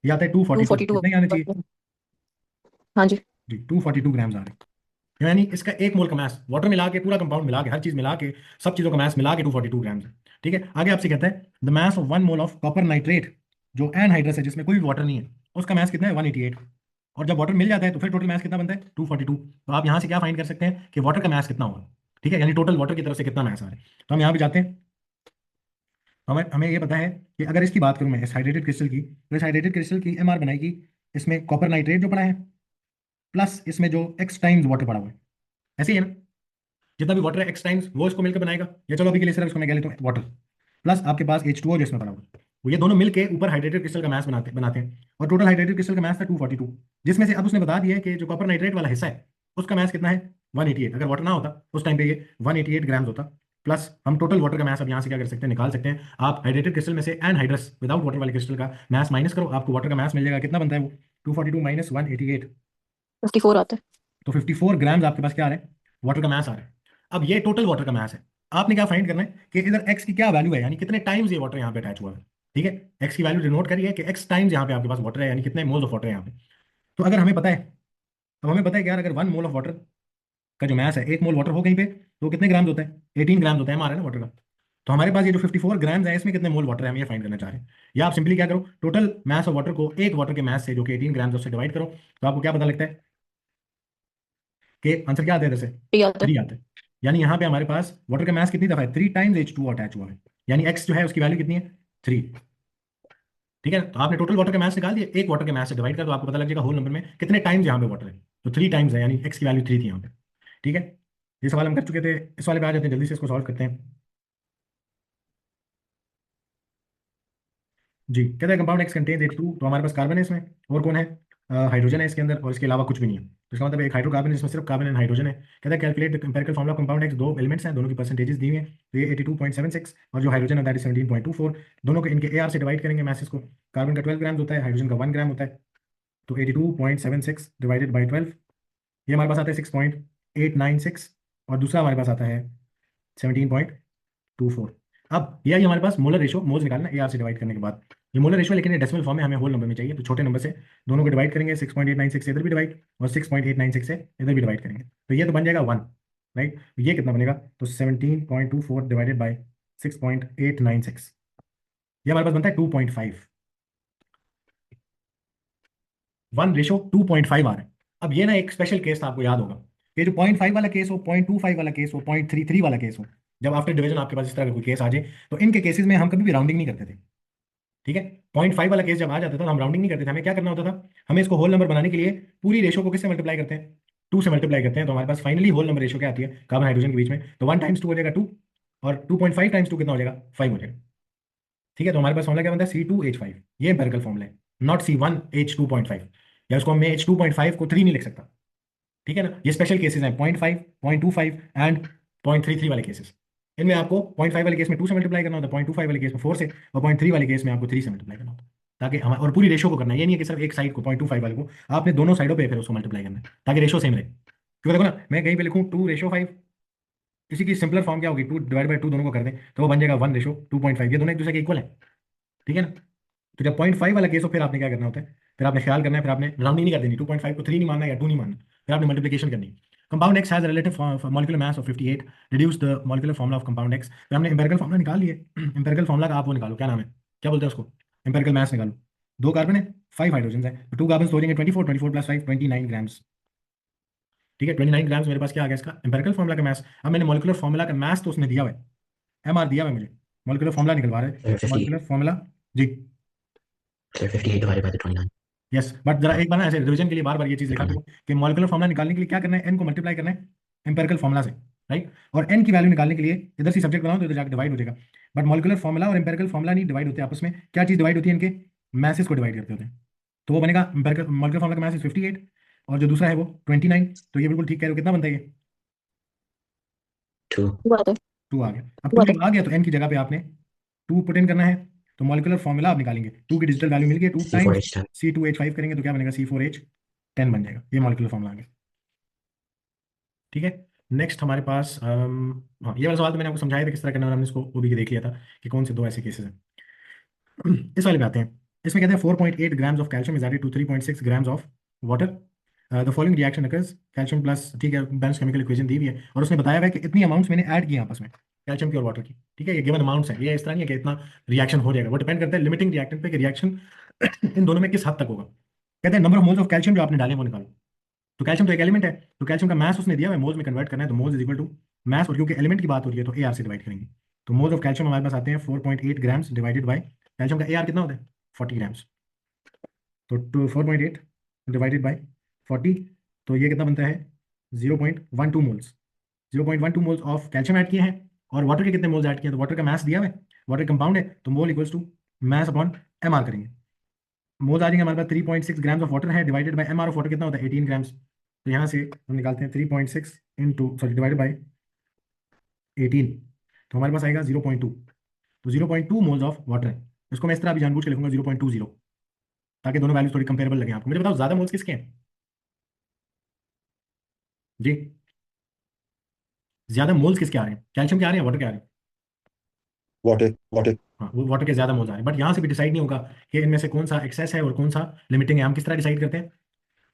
ये आता है 242, 242। कितने आने चाहिए हाँ जी। जी, 242 ग्राम्स आ रहे हैं। यानी इसका 1 मोल का मास वाटर मिला के, पूरा कंपाउंड मिला के, हर चीज मिला के, सब चीजों का मास मिला के 242 ग्राम्स है। ठीक है, आगे आपसे कहता है the mass of 1 mole of copper nitrate, जो एनहाइड्रस है जिसमें कोई भी वाटर नहीं है, उसका मास कितना है 188, और जब वाटर मिल जाता है तो फिर टोटल मास कितना बनता है 242। तो आप यहाँ से क्या फाइंड कर सकते हैं कि वाटर का मास कितना होगा। ठीक है, यानी टोटल वाटर की तरफ से कितना मास आ रहा है। तो हम यहाँ पे जाते हैं, हमें हमें ये पता है कि अगर इसकी बात करूँ मैं इस हाइड्रेटेड क्रिस्टल की, तो इस हाइड्रेटेड क्रिस्टल की MR बनाएगी, इसमें कॉपर नाइट्रेट जो पड़ा है प्लस इसमें जो x टाइम्स वाटर पड़ा हुआ है, ऐसे ही है ना, जितना भी वाटर है x टाइम्स वो इसको मिलकर बनाएगा, या चलो अभी के लिए सिर्फ इसको मैं कह लेता हूँ वाटर, प्लस आपके पास H2O जो इसमें पड़ा हुआ है, वो ये दोनों मिलके ऊपर हाइड्रेटेड क्रिस्टल का मास बनाते बनाते हैं। और टोटल हाइड्रेटेड क्रिस्टल का मास था 242, जिसमें से अब उसने बता दिया है कि जो कॉपर नाइट्रेट वाला हिस्सा है उसका मास कितना है 188। अगर वाटर ना होता उस टाइम पे ये 188 ग्राम्स होता, प्लस हम टोटल वाटर का मास अब यहाँ से क्या कर सकते हैं, निकाल सकते हैं। आप हाइड्रेटेड क्रिस्टल में से एनहाइड्रस विदाउट वाटर वाले क्रिस्टल का मास माइनस करो, आपको वाटर का मास मिल जाएगा। कितना बनता है वो? 242 माइनस 188, 54 आता है। तो 54 ग्राम्स आपके पास क्या आ रहे हैं, वाटर का मास आ रहा है। अब ये टोटल वाटर का मास है। आपने क्या फाइंड करना है कि इधर एक्स की क्या वैल्यू है, यानी कितने टाइम्स ये वाटर यहाँ पे अटैच हुआ है। ठीक है, एक्स की वैल्यू डिनोट करिए कि एक्स टाइम्स यहाँ पे आपके पास वाटर है, यानी कितने मोल्स ऑफ वाटर है यहाँ पे। तो अगर हमें पता है, अब हमें पता है कि यार अगर 1 मोल ऑफ वाटर का जो मास है, 1 मोल वाटर हो कहीं पे, तो कितने ग्राम्स होता है? 18 ग्राम्स होता है हमारा ना वाटर का। तो हमारे पास ये जो 54 ग्राम्स है, इसमें कितने मोल वाटर है, हम ये फाइंड करना चाह रहे हैं। या आप सिंपली क्या करो, टोटल मास ऑफ वाटर को एक वाटर के मास से जो कि 18 ग्राम्स, उससे डिवाइड करो, तो आपको क्या पता लगता है कि आंसर क्या आता है इधर से? 3 आता है। 3 आता है। यानी यहाँ पे हमारे पास वाटर का मास कितनी दफा है? 3 टाइम्स H2 अटैच हुआ है, यानी एक्स जो है उसकी वैल्यू कितनी है? 3। ठीक है, तो आपने टोटल वाटर का मास निकाल दिया, एक वाटर के मास से डिवाइड कर, तो आपको पता लग जाएगा होल नंबर में कितने टाइम्स यहाँ पे वाटर है। तो 3 टाइम्स है, यानी एक्स की वैल्यू 3 थी यहाँ पे। ठीक है, ये सवाल हम कर चुके थे। इस वाले पे आ जाते हैं, जल्दी से इसको सॉल्व करते हैं। जी, कहते हैं कंपाउंड एक्स कंटेन्स H2, तो हमारे पास कार्बन है इसमें, और कौन है? हाइड्रोजन है इसके अंदर, और इसके अलावा कुछ भी नहीं है। तो इसका मतलब एक हाइड्रोकार्बन है जिसमें सिर्फ कार्बन एंड हाइड्रोजन है। कहता है calculate the empirical formula of compound x, दो एलिमेंट्स हैं, दोनों की परसेंटेजेस दी हुई हैं। तो ये 82.76 और जो हाइड्रोजन है दैट इज 17.24। दोनों को इनके AR से डिवाइड करेंगे मैसेज को। कार्बन का 12 ग्राम होता है, हाइड्रोजन का 1 ग्राम होता है। तो 82.76 डिवाइडेड बाई 12, ये हमारे पास आता है 6.896, और दूसरा हमारे पास आता है 17.24। अब ये आई हमारे पास मोलर रेशो, मोल्स निकालना AR से डिवाइड करने के बाद। ये मोलर रेशो, लेकिन ये डेसिमल फॉर्म में हमें होल नंबर में चाहिए, तो छोटे नंबर से दोनों को डिवाइड करेंगे। 6.896 से इधर भी डिवाइड, और 6.896 से इधर भी डिवाइड करेंगे, तो ये तो बन जाएगा 1, राइट। ये कितना बनेगा? तो 17.24 डिवाइडेड बाई 6.896, ये हमारे पास बनता है 2.5। 1:2.5 आ रहा है। अब ये ना एक स्पेशल केस था, आपको याद होगा, ये जो 0.5 वाला केस हो, 0.25 वाला केस हो, 0.33 वाला केस हो, जब आफ्टर डिवीजन आपके पास इस तरह का कोई केस आ जाए, तो इनके केसेस में हम कभी भी राउंडिंग नहीं करते थे। ठीक है, 0.5 वाला केस जब आ जाता था तो हम राउंडिंग नहीं करते थे। हमें क्या करना होता था, हमें इसको होल नंबर बनाने के लिए पूरी रेशो को किससे मल्टीप्लाई करते हैं? 2 से मल्टीप्लाई करते हैं। तो हमारे पास फाइनली होल नंबर रेशो क्या आती है कार्बन हाइड्रोजन के बीच में? तो 1 टाइम्स 2 हो जाएगा 2, और 2.5 टाइम्स 2 कितना हो जाएगा? 5 हो जाएगा। ठीक है, तो हमारे पास फॉर्मूला क्या बनता है? C2H5, ये एम्पिरिकल फॉर्मूला है, नॉट C1H2.5, या उसको मैं H2.5 को 3 नहीं लिख सकता। ठीक है ना, ये स्पेशल केसेस हैं 0.5, 0.25 एंड 0.33 वाले केसेस। इनमें आपको 0.5 वाले केस में 2 से मल्टीप्लाई करना होता है, 0.25 वाले केस में 4 से, और 0.3 वाले केस में आपको 3 से मल्टीप्लाई करना होता है, ताकि हम, और पूरी रेशो को करना है। ये नहीं है कि सिर्फ एक साइड को 0.25 वाले को, आपने दोनों साइडों पे फिर उसको मल्टीप्लाई करना है, ताकि रेशो सेम रहे। क्योंकि देखो ना, मैं कहीं पे लिखूँ 2:5, किसी की सिंपलर फॉर्म क्या होगी, 2/2 दोनों को कर दें तो वो बन जाएगा 1:2.5, ये दोनों एक दूसरे के इक्वल है। ठीक है ना, तो जब 0.5 वाला केस हो, फिर आपने क्या करना होता है, फिर आपने ख्याल करना है, फिर आपने राउंडिंग नहीं कर देनी, 2.5 को 3 नहीं मानना या 2 नहीं मानना, फिर आपने मल्टीप्लिकेशन करनी है। Compound x has relative molecular mass of 58, reduce the molecular formula of compound x. फिर हमने एम्पिरिकल फॉर्मूला निकाल लिए। एम्पिरिकल फॉर्मूला का आप वो निकालो, क्या नाम है, क्या बोलते हैं उसको, एम्पिरिकल मास निकालो। 2 कार्बन है, 5 हाइड्रोजन है, तो 2 कार्बन तो हो जाएंगे 24, 24 प्लस 5 29 ग्राम्स। ठीक है, 29 ग्राम्स मेरे पास क्या आ गया इसका एम्पिरिकल फॉर्मूला का मास। अब मैंने मॉलिक्यूलर फॉर्मूला का मास तो उसने दिया हुआ है, MR दिया हुआ है मुझे, मॉलिक्यूलर फॉर्मूला निकलवा रहे हैं। 50, मॉलिक्यूलर फॉर्मूला, जी, so 58 divided by the 29. Yes, but जरा एक बार ना ऐसे रिवीजन के लिए बार बार ये चीज लिखा 29. करो कि मॉलिक्यूलर फॉर्मूला निकालने के लिए क्या करना है, एन को मल्टीप्लाई करना है एम्पिरिकल फॉर्मूला से, राइट। और एन की वैल्यू निकालने के लिए इधर से सब्जेक्ट बनाओ तो इधर जाकर डिवाइड हो जाएगा। बट मॉलिक्यूलर फॉर्मूला और एम्पिरिकल फॉर्मूला नहीं डिवाइड होते आपस में, क्या चीज डिवाइड होती है, इनके मैसेज को डिवाइड करते होते हैं। तो वो बनेगा मॉलिक्यूलर फॉर्मूला का मैसेज 58, और जो दूसरा है वो 29। तो ये बिल्कुल ठीक कह रहे हो, कितना बनता है ये? 2. 2 आता है। 2 आ गया। अब 2 2 आता जब आ गया तो एन की जगह पे आपने 2 पुट इन करना है। तो मॉलिक्यूलर फॉर्मूला आप निकालेंगे, 2 की डिजिटल वैल्यू मिल गई, 2 टाइम्स C4H10. C2H5 करेंगे तो क्या बनेगा? C4H10 बन जाएगा, ये मॉलिक्यूलर फॉर्मूला आ गया। ठीक है, नेक्स्ट हमारे पास हाँ, ये वाला सवाल तो मैंने आपको समझाया था किस तरह करना, और हमने इसको वो भी देख लिया था कि कौन से 2 ऐसे केसेस हैं। इस वाले पे आते हैं। इसमें कहते हैं 4.8 grams of calcium is added to 3.6 grams of water, the following reaction occurs, calcium plus, ठीक है, बैलेंस केमिकल इक्वेशन दी हुई है, और उसने बताया हुआ है कि इतनी अमाउंट्स मैंने ऐड की आपस में कैल्शियम की और वाटर की। ठीक है, ये गिवन अमाउंट्स है, ये इस तरह नहीं है कि इतना रिएक्शन हो जाएगा, वो डिपेंड करता है लिमिटिंग रिएक्टेंट पे कि रिएक्शन इन दोनों में किस हद तक होगा। कहते हैं number of moles of calcium जो आपने डाले वो निकालो। तो कैल्शियम तो एक एलिमेंट है, तो कैल्शियम का मास उसने दिया है, मोल्स में कन्वर्ट करना है, तो moles is equal to mass, और क्योंकि एलिमेंट की बात हो रही है तो AR से डिवाइड करेंगे। तो मोल्स ऑफ कैल्शियम हमारे पास आते हैं 4.8 ग्राम्स डिवाइडेड बाय कैल्शियम का AR कितना होता है? 40 ग्राम्स। तो 4.8 डिवाइडेड बाय 40, तो ये कितना बनता है? 0.12 moles. 0.12 moles of calcium add किए हैं, और वाटर के कितने मोल्स ऐड किए हैं? तो वाटर का मास दिया हुआ है, वाटर कंपाउंड है, तो mole equals to mass upon MR करेंगे। मोल्स आ जाएंगे हमारे पास 3.6 ग्राम्स ऑफ वाटर है, divided by MR of water कितना होता है? 18 ग्राम्स। तो यहाँ से हम निकालते हैं 3.6 इंटू, सॉरी, डिवाइडेड बाई 18, तो हमारे पास आएगा 0.2। तो 0.2 मोल्स ऑफ वाटर है। इसको मैं इस तरह भी जानबूझ के लिखूंगा 0.20, ताकि दोनों वैल्यूज थोड़ी कंपेरेबल लगे आपको। मुझे बताओ ज्यादा मोल्स किसके हैं जी? ज्यादा मोल्स किसके आ रहे हैं? कैल्शियम के आ रहे हैं, वाटर के आ रहे हैं? वाटर वाटर हाँ, वो वाटर के ज्यादा मोल्स आ रहे हैं। बट यहाँ से भी डिसाइड नहीं होगा कि इनमें से कौन सा एक्सेस है और कौन सा लिमिटिंग है। हम किस तरह डिसाइड करते हैं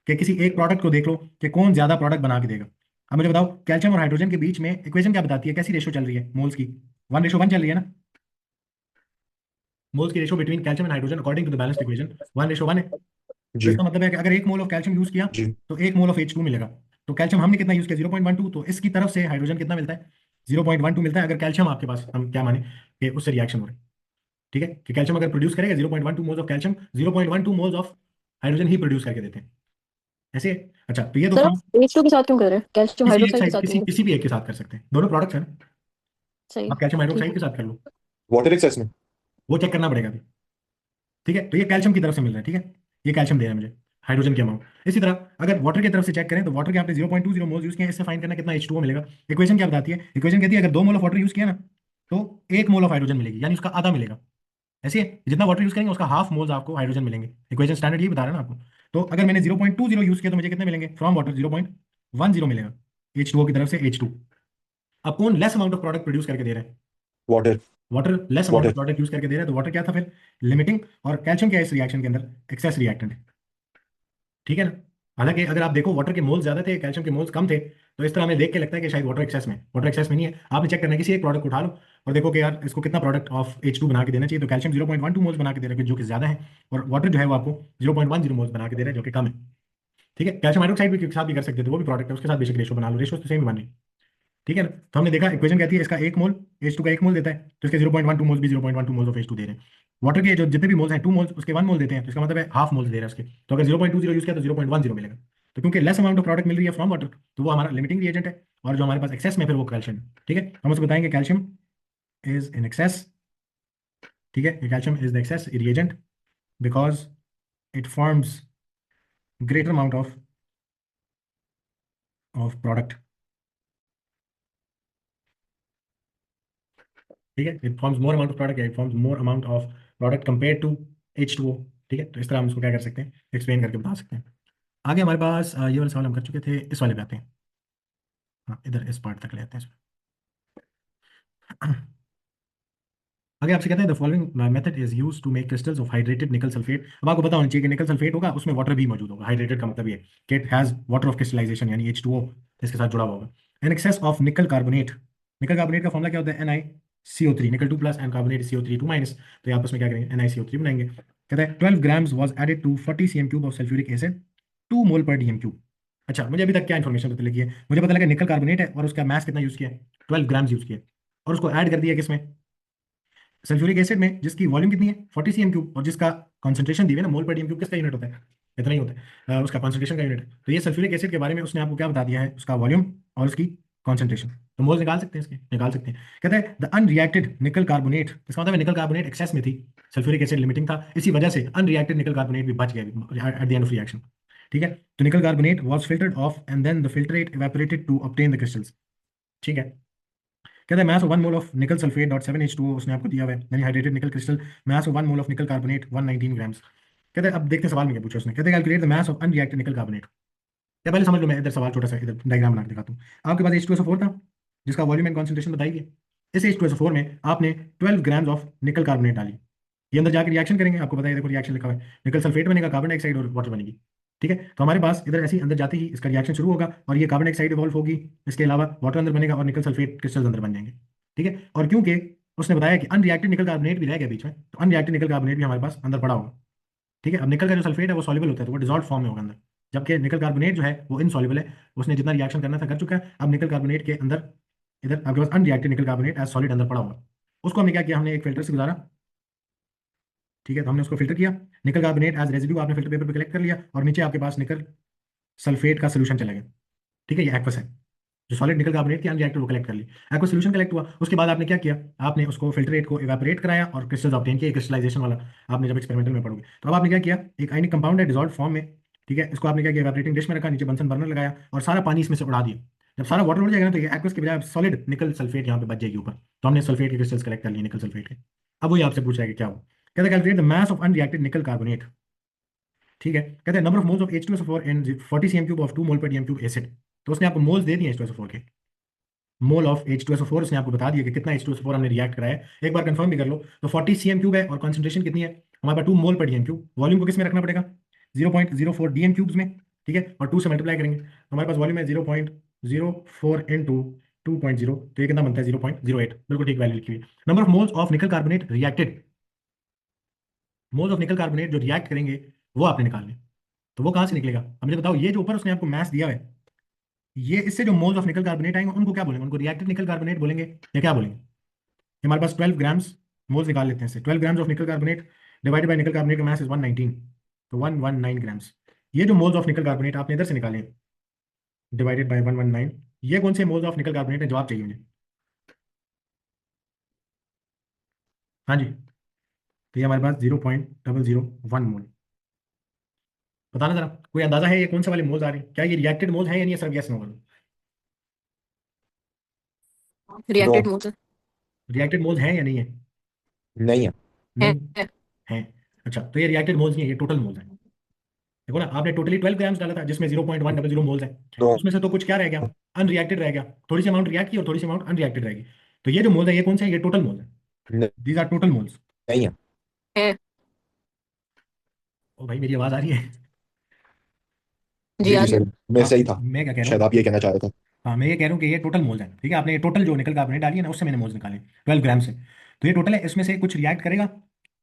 कि किसी एक प्रोडक्ट को देख लो कि कौन ज्यादा प्रोडक्ट बना के देगा। अब मुझे बताओ कैल्शियम और हाइड्रोजन के बीच में इक्वेशन क्या बताती है, कैसी रेशो चल रही है मोल्स की? 1:1 चल रही है ना? मोल्स की ratio between calcium and hydrogen according to the balanced equation 1:1 है। तो जी इसका मतलब है कि अगर 1 मोल ऑफ कैल्शियम यूज किया जी तो 1 मोल ऑफ H2 मिलेगा। तो कैल्शियम हमने कितना यूज किया? 0.12। तो इसकी तरफ से हाइड्रोजन कितना मिलता है? 0.12 मिलता है। अगर कैल्शियम आपके पास, हम क्या माने कि उससे रिएक्शन हो रहा है, ठीक है, कि कैल्शियम अगर प्रोड्यूस करेगा 0.12 moles of calcium 0.12 moles of hydrogen he produce करके देते हैं। ऐसे है। अच्छा, तो ये तो सर फॉर्म आप H2 के साथ क्यों कर रहे हैं? कैल्शियम किसी एक हाइड्रोक्साइड के साइड, साथ किसी क्यों? किसी भी एक के साथ कर सकते हैं, दोनों प्रोडक्ट्स है ना। सही, आप कैल्शियम ठीक हाइड्रोक्साइड है। के साथ कर लो, वाटर एक्सेस में वो चेक करना पड़ेगा अभी। ठीक है, तो ये कैल्शियम की तरफ से मिल रहा है, ठीक है, ये कैल्शियम दे रहा है मुझे, हाइड्रोजन की अमाउंट। इसी तरह अगर वाटर की तरफ से चेक करें तो वाटर के आपने 0.20 मोल्स यूज किए हैं, इससे फाइंड करना कितना H2O मिलेगा। इक्वेशन क्या बताती है? इक्वेशन कहती है अगर 2 मोल ऑफ वाटर यूज किया ना तो 1 मोल ऑफ हाइड्रोजन मिलेगी, यानी उसका आधा मिलेगा। ऐसे है, जितना वाटर यूज करेंगे उसका हाफ मोल्स आपको हाइड्रोजन मिलेंगे। इक्वेशन स्टैंडर्ड ये बता रहा है ना आपको। तो अगर मैंने 0.20 यूज किया तो मुझे कितने मिलेंगे फ्रॉम वाटर? 0.10 मिलेगा H2O की तरफ से H2। अब कौन less amount of product produce करके दे रहा है? Water water less amount of water product use करके दे रहा है, तो वाटर क्या था फिर? लिमिटिंग। और कैल्शियम क्या है इस रिएक्शन के अंदर? एक्सेस रिएक्टेंट है, ठीक है ना। हालांकि अगर आप देखो वाटर के मोल्स ज्यादा थे, कैल्शियम के मोल्स कम थे, तो इस तरह हमें देख के लगता है कि शायद वाटर एक्सेस में। वाटर एक्सेस में नहीं है। आपने चेक करना है, किसी एक प्रोडक्ट को उठा लो और देखो कि यार इसको कितना प्रोडक्ट ऑफ H2 बना के देना चाहिए। तो कैल्शियम 0.12 मोल्स बना के दे रहा है जो कि ज्यादा है, और वाटर जो है वो आपको 0.10 मोल्स बना के दे रहा है जो कि कम है। ठीक है, कैल्शियम हाइड्रोक्साइड भी के साथ भी कर सकते थे, वो भी प्रोडक्ट है, उसके साथ बेशक रेशो बना लो, रेशो तो सेम ही बन रही है। ठीक है ना। तो हमने देखा इक्वेशन कहती है इसका 1 मोल H2 का 1 मोल देता है, तो इसके 0.12 मोल्स भी 0.12 मोल्स ऑफ H2 दे रहे हैं। वाटर के जो जितने भी मोल्स हैं 2 मोल्स, उसके 1 मोल देते हैं, तो इसका मतलब है हाफ मोल्स दे रहा है उसके। तो अगर 0.20 यूज किया तो 0.10 मिलेगा। तो क्योंकि लेस अमाउंट ऑफ प्रोडक्ट मिल रही है फ्रॉम वाटर, तो वो हमारा लिमिटिंग रिएजेंट है। और जो हमारे पास एक्सेस में फिर वो कैल्शियम है। ठीक है, हम उसको बताएंगे कैल्शियम इज इन एक्सेस। ठीक है, calcium is the excess reagent because it forms greater amount of product. ठीक है, it forms more amount of product, it forms more amount of product compare to H2O। ठीक है, तो इस तरह हम इसको क्या कर सकते हैं, एक्सप्लेन करके बता सकते हैं। आगे हमारे पास ये वाला सवाल हम कर चुके थे, इस वाले पे आते हैं। हाँ, इधर इस पार्ट तक ले आते हैं इसमें। आगे आपसे कहते हैं the following method is used to make crystals of hydrated nickel sulphate. अब आपको पता होना चाहिए कि निकल सल्फेट होगा उसमें वाटर भी मौजूद होगा। हाइड्रेटेड का मतलब ये कि it has water of crystallisation, यानी H2O इसके साथ जुड़ा हुआ होगा। In excess of nickel carbonate. Nickel carbonate का फॉर्मूला क्या होता है? NiCO3, निकल 2 plus and carbonate CO3 2 minus. तो आप उसमें क्या करेंगे? NiCO3 बनाएंगे। कहता है 12 grams was added to 40 cm cube of sulphuric acid 2 mole per dm cube. अच्छा, मुझे अभी तक क्या इन्फॉर्मेशन पता लगी है? मुझे पता लगा निकल कार्बोनेट है और उसका मास कितना यूज किया है? 12 ग्राम्स यूज किया, और उसको ऐड कर दिया किसमें? सल्फ्यूरिक एसिड में, जिसकी वॉल्यूम कितनी है? 40 cm क्यूब, और जिसका कॉन्सेंट्रेशन दी है ना, मोल पर डीएम क्यूब किसका यूनिट होता है? इतना ही होता है, उसका कॉन्सेंट्रेशन का यूनिट। तो ये सल्फ्यूरिक एसिड के बारे में उसने आपको क्या बता दिया है? उसका वॉल्यूम और उसकी कॉन्सेंट्रेशन। तो मोल निकाल सकते हैं, इसके निकाल सकते हैं। कहते हैं द अनरिएक्टेड निकल कार्बोनेट, इसका मतलब है निकल कार्बोनेट एक्सेस में थी, सल्फ्यूरिक एसिड लिमिटिंग था, इसी वजह से अनरिएक्टेड निकल कार्बोनेट भी बच गया at the end of reaction. ठीक है, तो nickel carbonate was filtered off and then the filtrate evaporated to obtain the crystals. ठीक है, कहता है mass of 1 mole of nickel sulphate dot 7 H2O उसने आपको दिया हुआ है, यानी hydrated nickel crystal. Mass of 1 mole of nickel carbonate 119 grams. कहते हैं, अब देखते हैं सवाल में क्या पूछा उसने। कहते हैं calculate the mass of unreacted निकल कार्बोनेट। या पहले समझ लो, मैं इधर सवाल छोटा सा इधर डायग्राम बना के दिखाता हूँ। आपके पास H2SO4 था जिसका वॉल्यूम एंड कॉन्सेंट्रेशन बताई गई। इस H2SO4 में आपने 12 ग्राम्स ऑफ निकल कार्बोनेट डाली। ये अंदर जाकर रिएक्शन करेंगे, आपको बताइए, देखो रिएक्शन लिखा हुआ है, निकल सल्फेट बनेगा, कार्बन डाइऑक्साइड और वाटर बनेगी। ठीक है, तो हमारे पास इधर ऐसे ही अंदर जाते ही इसका रिएक्शन शुरू होगा और ये कार्बन डाइऑक्साइड इवॉल्व होगी, इसके अलावा वाटर अंदर बनेगा और निकल सल्फेट क्रिस्टल्स अंदर बन जाएंगे। ठीक है, और क्योंकि उसने बताया कि अनरिएक्टेड निकल कार्बोनेट भी रह गया बीच में, तो अनरिएक्टेड निकल कार्बोनेट भी हमारे पास अंदर पड़ा होगा। ठीक है, अब निकल का जो सल्फेट है वो सॉल्युबल होता है, तो वो डिसॉल्व फॉर्म में होगा अंदर, जबकि निकल कार्बोनेट जो है वो इनसॉल्युबल है। उसने जितना रिएक्शन करना था कर चुका है। अब निकल कार्बोनेट के अंदर इधर आपके पास अनरिएक्टेड निकल कार्बोनेट एज सॉलिड अंदर पड़ा होगा। उसको हमने क्या किया? हमने एक फिल्टर से गुजारा। ठीक है, तो हमने उसको फिल्टर किया, निकल कार्बोनेट एज रेजिड्यू आपने फिल्टर पेपर पे कलेक्ट कर लिया, और नीचे आपके पास निकल सल्फेट का सोल्यूशन चला गया। ठीक है, ये एक्वस है, जो सॉलिड निकल कार्बोनेट की अनरिएक्टेड वो कलेक्ट कर ली, एक्वस सोल्यूशन कलेक्ट हुआ। उसके बाद आपने क्या किया? आपने उसको फिल्ट्रेट को इवेपोरेट कराया और क्रिस्टल्स ऑब्टेन किए, क्रिस्टलाइजेशन वाला आपने जब एक्सपेरिमेंटल में पढ़ोगे। तो अब आपने क्या किया? एक आयनिक कंपाउंड है डिसॉल्व फॉर्म में। ठीक है, इसको आपने क्या किया? इवेपोरेटिंग डिश में रखा, नीचे बंसन बर्नर लगाया और सारा पानी इसमें से उड़ा दिया। जब सारा वाटर उड़ जाएगा ना तो ये एक्वस के बजाय सॉलिड निकल सल्फेट यहाँ पे बच जाएगी ऊपर। तो हमने सल्फेट के क्रिस्टल्स कलेक्ट कर लिए निकल सल्फेट के। अब वही आपसे पूछ रहा है कि क्या हो, कहते हैं calculate the mass of unreacted निकल कार्बोनेट। ठीक है, कहते हैं number of moles of H2SO4 in 40 cm³ of 2 mole पर dm³ एसिड। तो उसने आपको मोल्स दे दिए H2SO4 के, मोल ऑफ H2SO4 उसने आपको बता दिया कि कितना H2SO4 हमने रिएक्ट कराया है। एक बार कंफर्म भी कर लो तो 40 cm³ है और कॉन्सेंट्रेशन कितनी है हमारे पास 2 मोल पर dm³। वॉल्यूम को किस में रखना पड़ेगा 0.04 dm³ में, ठीक है, और 2 से मल्टीप्लाई करेंगे तो हमारे पास वॉल्यूम है 0.04 इंटू 2.0, तो ये कितना बनता है 0.08, बिल्कुल ठीक वैल्यू लिखी हुई है। Number of moles of nickel carbonate reacted, moles of nickel carbonate जो रिएक्ट करेंगे वो आपने निकालने। तो वो कहाँ से निकलेगा, अब मुझे बताओ, ये जो ऊपर उसने आपको मैथ दिया है, ये इससे जो मोल्स ऑफ निकल कार्बोनेट आएंगे उनको क्या बोलेंगे, उनको रिएक्टेड निकल कार्बोनेट बोलेंगे या क्या बोलेंगे। हमारे पास 12 ग्राम्स मोल्स निकाल लेते हैं इससे, 12 grams of nickel carbonate divided by निकल कार्बोनेट का मास इज 119, तो 119 ग्राम्स। ये जो मोल्स ऑफ निकल कार्बोनेट आपने इधर से निकाले डिवाइडेड बाय 119, ये कौन से मोल्स ऑफ निकल कार्बोनेट है, जवाब चाहिए मुझे। हाँ जी, तो ये हमारे पास 0.001 मोल। बताना जरा, कोई अंदाजा है ये कौन से वाले मोल्स आ रहे हैं, क्या ये रिएक्टेड मोल्स हैं या नहीं, सिर्फ यस नो बोलो। रिएक्टेड मोल्स रिएक्टेड मोल्स हैं या नहीं है, नहीं है। है नहीं है। अच्छा, तो ये रिएक्टेड मोल्स नहीं है, ये टोटल मोल्स हैं। देखो ना, आपने टोटली 12 ग्राम्स डाला था जिसमें 0.100 मोल्स है, तो उसमें से तो कुछ क्या रह गया, अनरिएक्टेड रह गया, थोड़ी सी अमाउंट रिएक्ट की और थोड़ी सी अमाउंट अनरिएक्टेड रहेगी। तो ये जो मोल्स है ये कौन से है, ये टोटल मोल्स है, दीज आर टोटल मोल्स। नहीं है। है ओ भाई मेरी आवाज आ रही है। जी जी आ जी रही है। सर, मैं हाँ, सही था। मैं क्या कह रहा शायद हूँ, आप ये कहना चाह रहे थे। हाँ मैं ये कह रहा हूँ कि ये टोटल मोल्स हैं, ठीक है, आपने ये टोटल जो निकल कार्बोनेट डाली है ना उससे मैंने मोल्स निकाले 12 ग्राम से। तो ये टोटल है, इसमें से कुछ रिएक्ट करेगा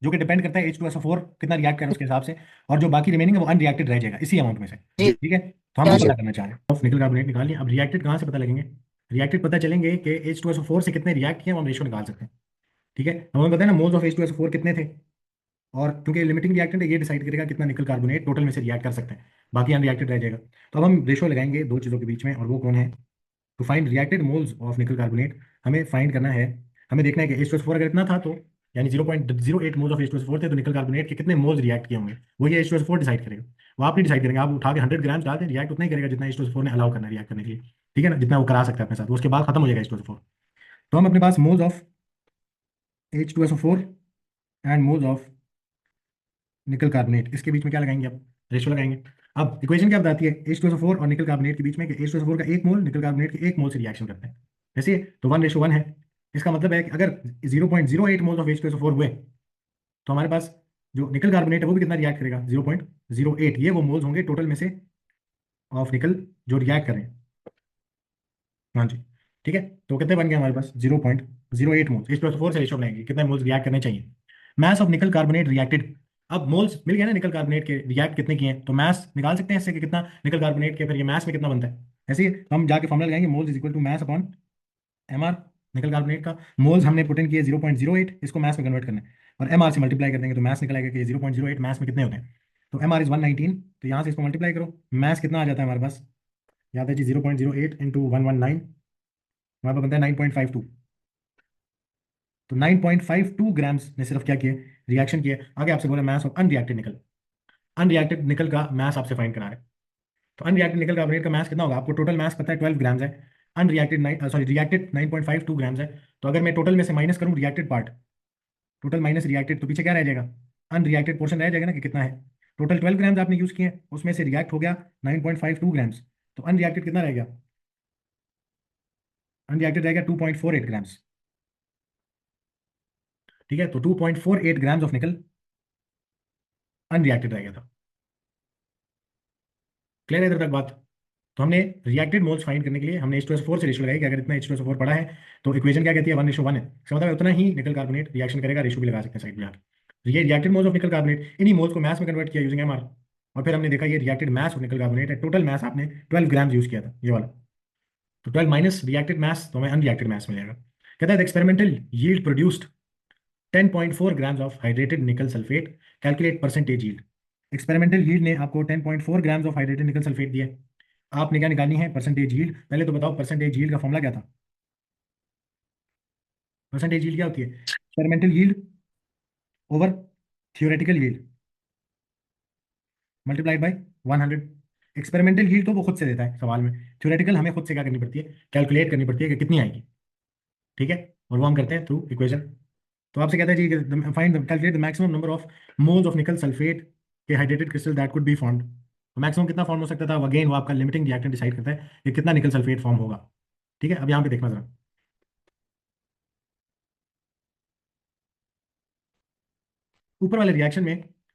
जो कि डिपेंड करता है H2SO4 कितना रिएक्ट करे उसके हिसाब से, और जो बाकी रिमेनिंग है वो अनरिएक्टेड रह जाएगा इसी अमाउंट में से। जी ठीक है, तो हम आ वो जी रही पता सर। करना चाह रहे हैं, ऑफ निकल कार्बोनेट निकाल लिया। अब रिएक्टेड कहाँ से पता लगेंगे, रिएक्टेड पता चलेंगे कि H2SO4 से कितने रिएक्ट किए, हम रेशो निकाल सकते हैं। ठीक है, हमें पता है ना मोल्स ऑफ H2SO4 कितने थे, और क्योंकि लिमिटिंग रिएक्टेंट है ये डिसाइड करेगा कितना निकल कार्बोनेट टोटल में से रिएक्ट कर सकते हैं, बाकी अनरिएक्टेड रह जाएगा। तो अब हम रेशो लगाएंगे दो चीज़ों के बीच में, और वो कौन है, to find reacted moles of nickel carbonate हमें फाइंड करना है, हमें देखना है कि H2SO4 अगर इतना था तो यानी 0.08 मोल्स ऑफ H2SO4 थे तो निकल कार्बोनेट के कितने मोल्स रिएक्ट किए होंगे, वो ये H2SO4 डिसाइड करेगा। वो आप नहीं डिसाइड करेंगे, आप उठा के 100 ग्राम्स डाल दें, रिएक्ट उतना ही करेगा जितना H2SO4 ने अलाउ करना है रिएक्ट करने के लिए। ठीक है ना, जितना वो करा सकता है अपने साथ, उसके बाद खत्म हो जाएगा H2SO4। तो हम अपने पास moles of H2SO4 and moles of nickel carbonate, इसके बीच में क्या लगाएंगे, अब रेशो लगाएंगे। अब इक्वेशन क्या बताती है H2SO4 और निकल कार्बोनेट के बीच में कि H2SO4 का एक मोल निकल कार्बोनेट के एक मोल से रिएक्शन करता है, ऐसे तो 1:1 है। इसका मतलब है कि अगर 0.08 मोल्स ऑफ H2SO4 हुए तो हमारे पास जो निकल कार्बोनेट है वो भी कितना रिएक्ट करेगा 0.08, ये वो मोल्स होंगे टोटल में से ऑफ निकल जो रिएक्ट करें। हाँ जी, ठीक है, तो कितने बन गए हमारे पास 0.08 मोल्स, H2SO4 से रेशो बनाएंगे कितने मोल्स रिएक्ट करने चाहिए। Mass of nickel carbonate reacted, अब मोल्स मिल गया ना निकल कार्बोनेट के रिएक्ट कितने किए हैं, तो मास निकाल सकते हैं इससे कि कितना निकल कार्बोनेट के, फिर ये मास में कितना बनता है। ऐसे ही हम जाके फॉर्मूला लगाएंगे, moles is equal to mass upon MR. Nickel carbonate का मोल्स हमने पुट इन किए 0.08, इसको मास में कन्वर्ट करना है और एमआर से मल्टीप्लाई कर देंगे तो मास निकल आएगा कि 0.08 मास में कितने होते हैं। तो एमआर इज 119, तो यहाँ से इसको मल्टीप्लाई करो, मास कितना आ जाता है हमारे पास, याद है जी 0.08 इंटू 119, हमारे पास बनता है 9.52। तो 9.52 ग्राम्स ने सिर्फ क्या किए, रिएक्शन किए। आगे आपसे बोला मास ऑफ अनरिएक्टेड निकल, अनरिएक्टेड निकल का मास आपसे फाइंड करा रहे हैं। तो अनरिएक्टेड निकल कार्बोनेट का मास कितना होगा, आपको टोटल मास पता है 12 ग्राम्स है, अनरिएक्टेड रिएक्टेड 9.52 ग्राम्स है। तो अगर मैं टोटल में से माइनस करूं reacted part, total minus reacted, तो पीछे क्या रह जाएगा, अनरिएक्टेड पोर्शन रह जाएगा ना कि कितना है। टोटल 12 ग्राम्स आपने यूज किए, उसमें से रिएक्ट हो गया 9.52 ग्राम्स, तो अनरिएक्टेड कितना रह गया, अनरिएक्टेड रह गया 2.48 ग्राम्स। ठीक है, तो 2.48 ग्राम्स ऑफ निकल अनरिएक्टेड रह गया था। क्लियर है इधर तक बात। तो हमने रिएक्टेड मोल्स फाइंड करने के लिए हमने H2SO4 से रेशो लगाई कि अगर इतना H2SO4 पड़ा है तो इक्वेशन क्या कहती है 1:1 है, इसका मतलब उतना ही निकल कार्बोनेट रिएक्शन करेगा, रेशो भी लगा सकते हैं साइड में आके। ये reacted moles of nickel carbonate, इन्हीं मोल्स को मास में कन्वर्ट किया यूजिंग एमआर, और फिर हमने देखा ये reacted mass of nickel carbonate है, टोटल मास आपने 12 ग्राम्स यूज किया था ये वाला, तो 12 माइनस रिएक्टेड मास तो हमें अनरिएक्टेड मास मिलेगा। कहता है experimental yield produced 10.4 grams of hydrated nickel sulphate, calculate percentage yield. Experimental yield ने आपको 10.4 grams of hydrated nickel sulphate दिया है, आपने क्या निकालनी है परसेंटेज यील्ड। पहले तो बताओ परसेंटेज यील्ड का फॉर्मूला क्या था, परसेंटेज यील्ड क्या होती है, experimental yield over theoretical yield multiplied by 100। Experimental yield तो वो खुद से देता है सवाल में, थ्योरेटिकल हमें खुद से क्या करनी पड़ती है, कैलकुलेट करनी पड़ती है कि कितनी आएगी, ठीक है, और वो हम करते हैं थ्रू इक्वेशन। तो आपसे कहता है जी find calculate the maximum number of moles of nickel sulphate के hydrated crystal that could be formed. तो मैक्सिमम कितना फॉर्म हो सकता था, अगेन वो आपका लिमिटिंग रिएक्टेंट डिसाइड करता है कि कितना निकल सल्फेट फॉर्म होगा, ठीक है। अब यहाँ पे देखना जरा, ऊपर वाले रिएक्शन में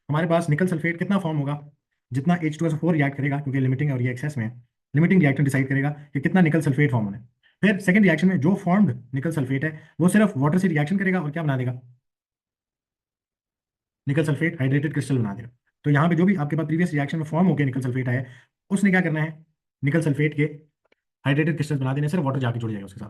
हमारे पास निकल सल्फेट कितना फॉर्म होगा, जितना H2SO4 रिएक्ट करेगा, क्योंकि लिमिटिंग और ये एक्सेस में है, लिमिटिंग रिएक्टेंट डिसाइड करेगा कि कितना निकल सल्फेट फॉर्म होना है। फिर सेकंड रिएक्शन में जो फॉर्म्ड निकल सल्फेट है वो सिर्फ वाटर से रिएक्शन करेगा और क्या बना देगा, निकल सल्फेट हाइड्रेटेड क्रिस्टल बना देगा। तो यहाँ पे जो भी आपके पास प्रीवियस रिएक्शन में फॉर्म होकर निकल सल्फेट आया है, उसने क्या करना है, निकल सल्फेट के हाइड्रेटेड क्रिस्टल बना देने, सिर्फ वाटर जाके जुड़ जाएगा उसके साथ।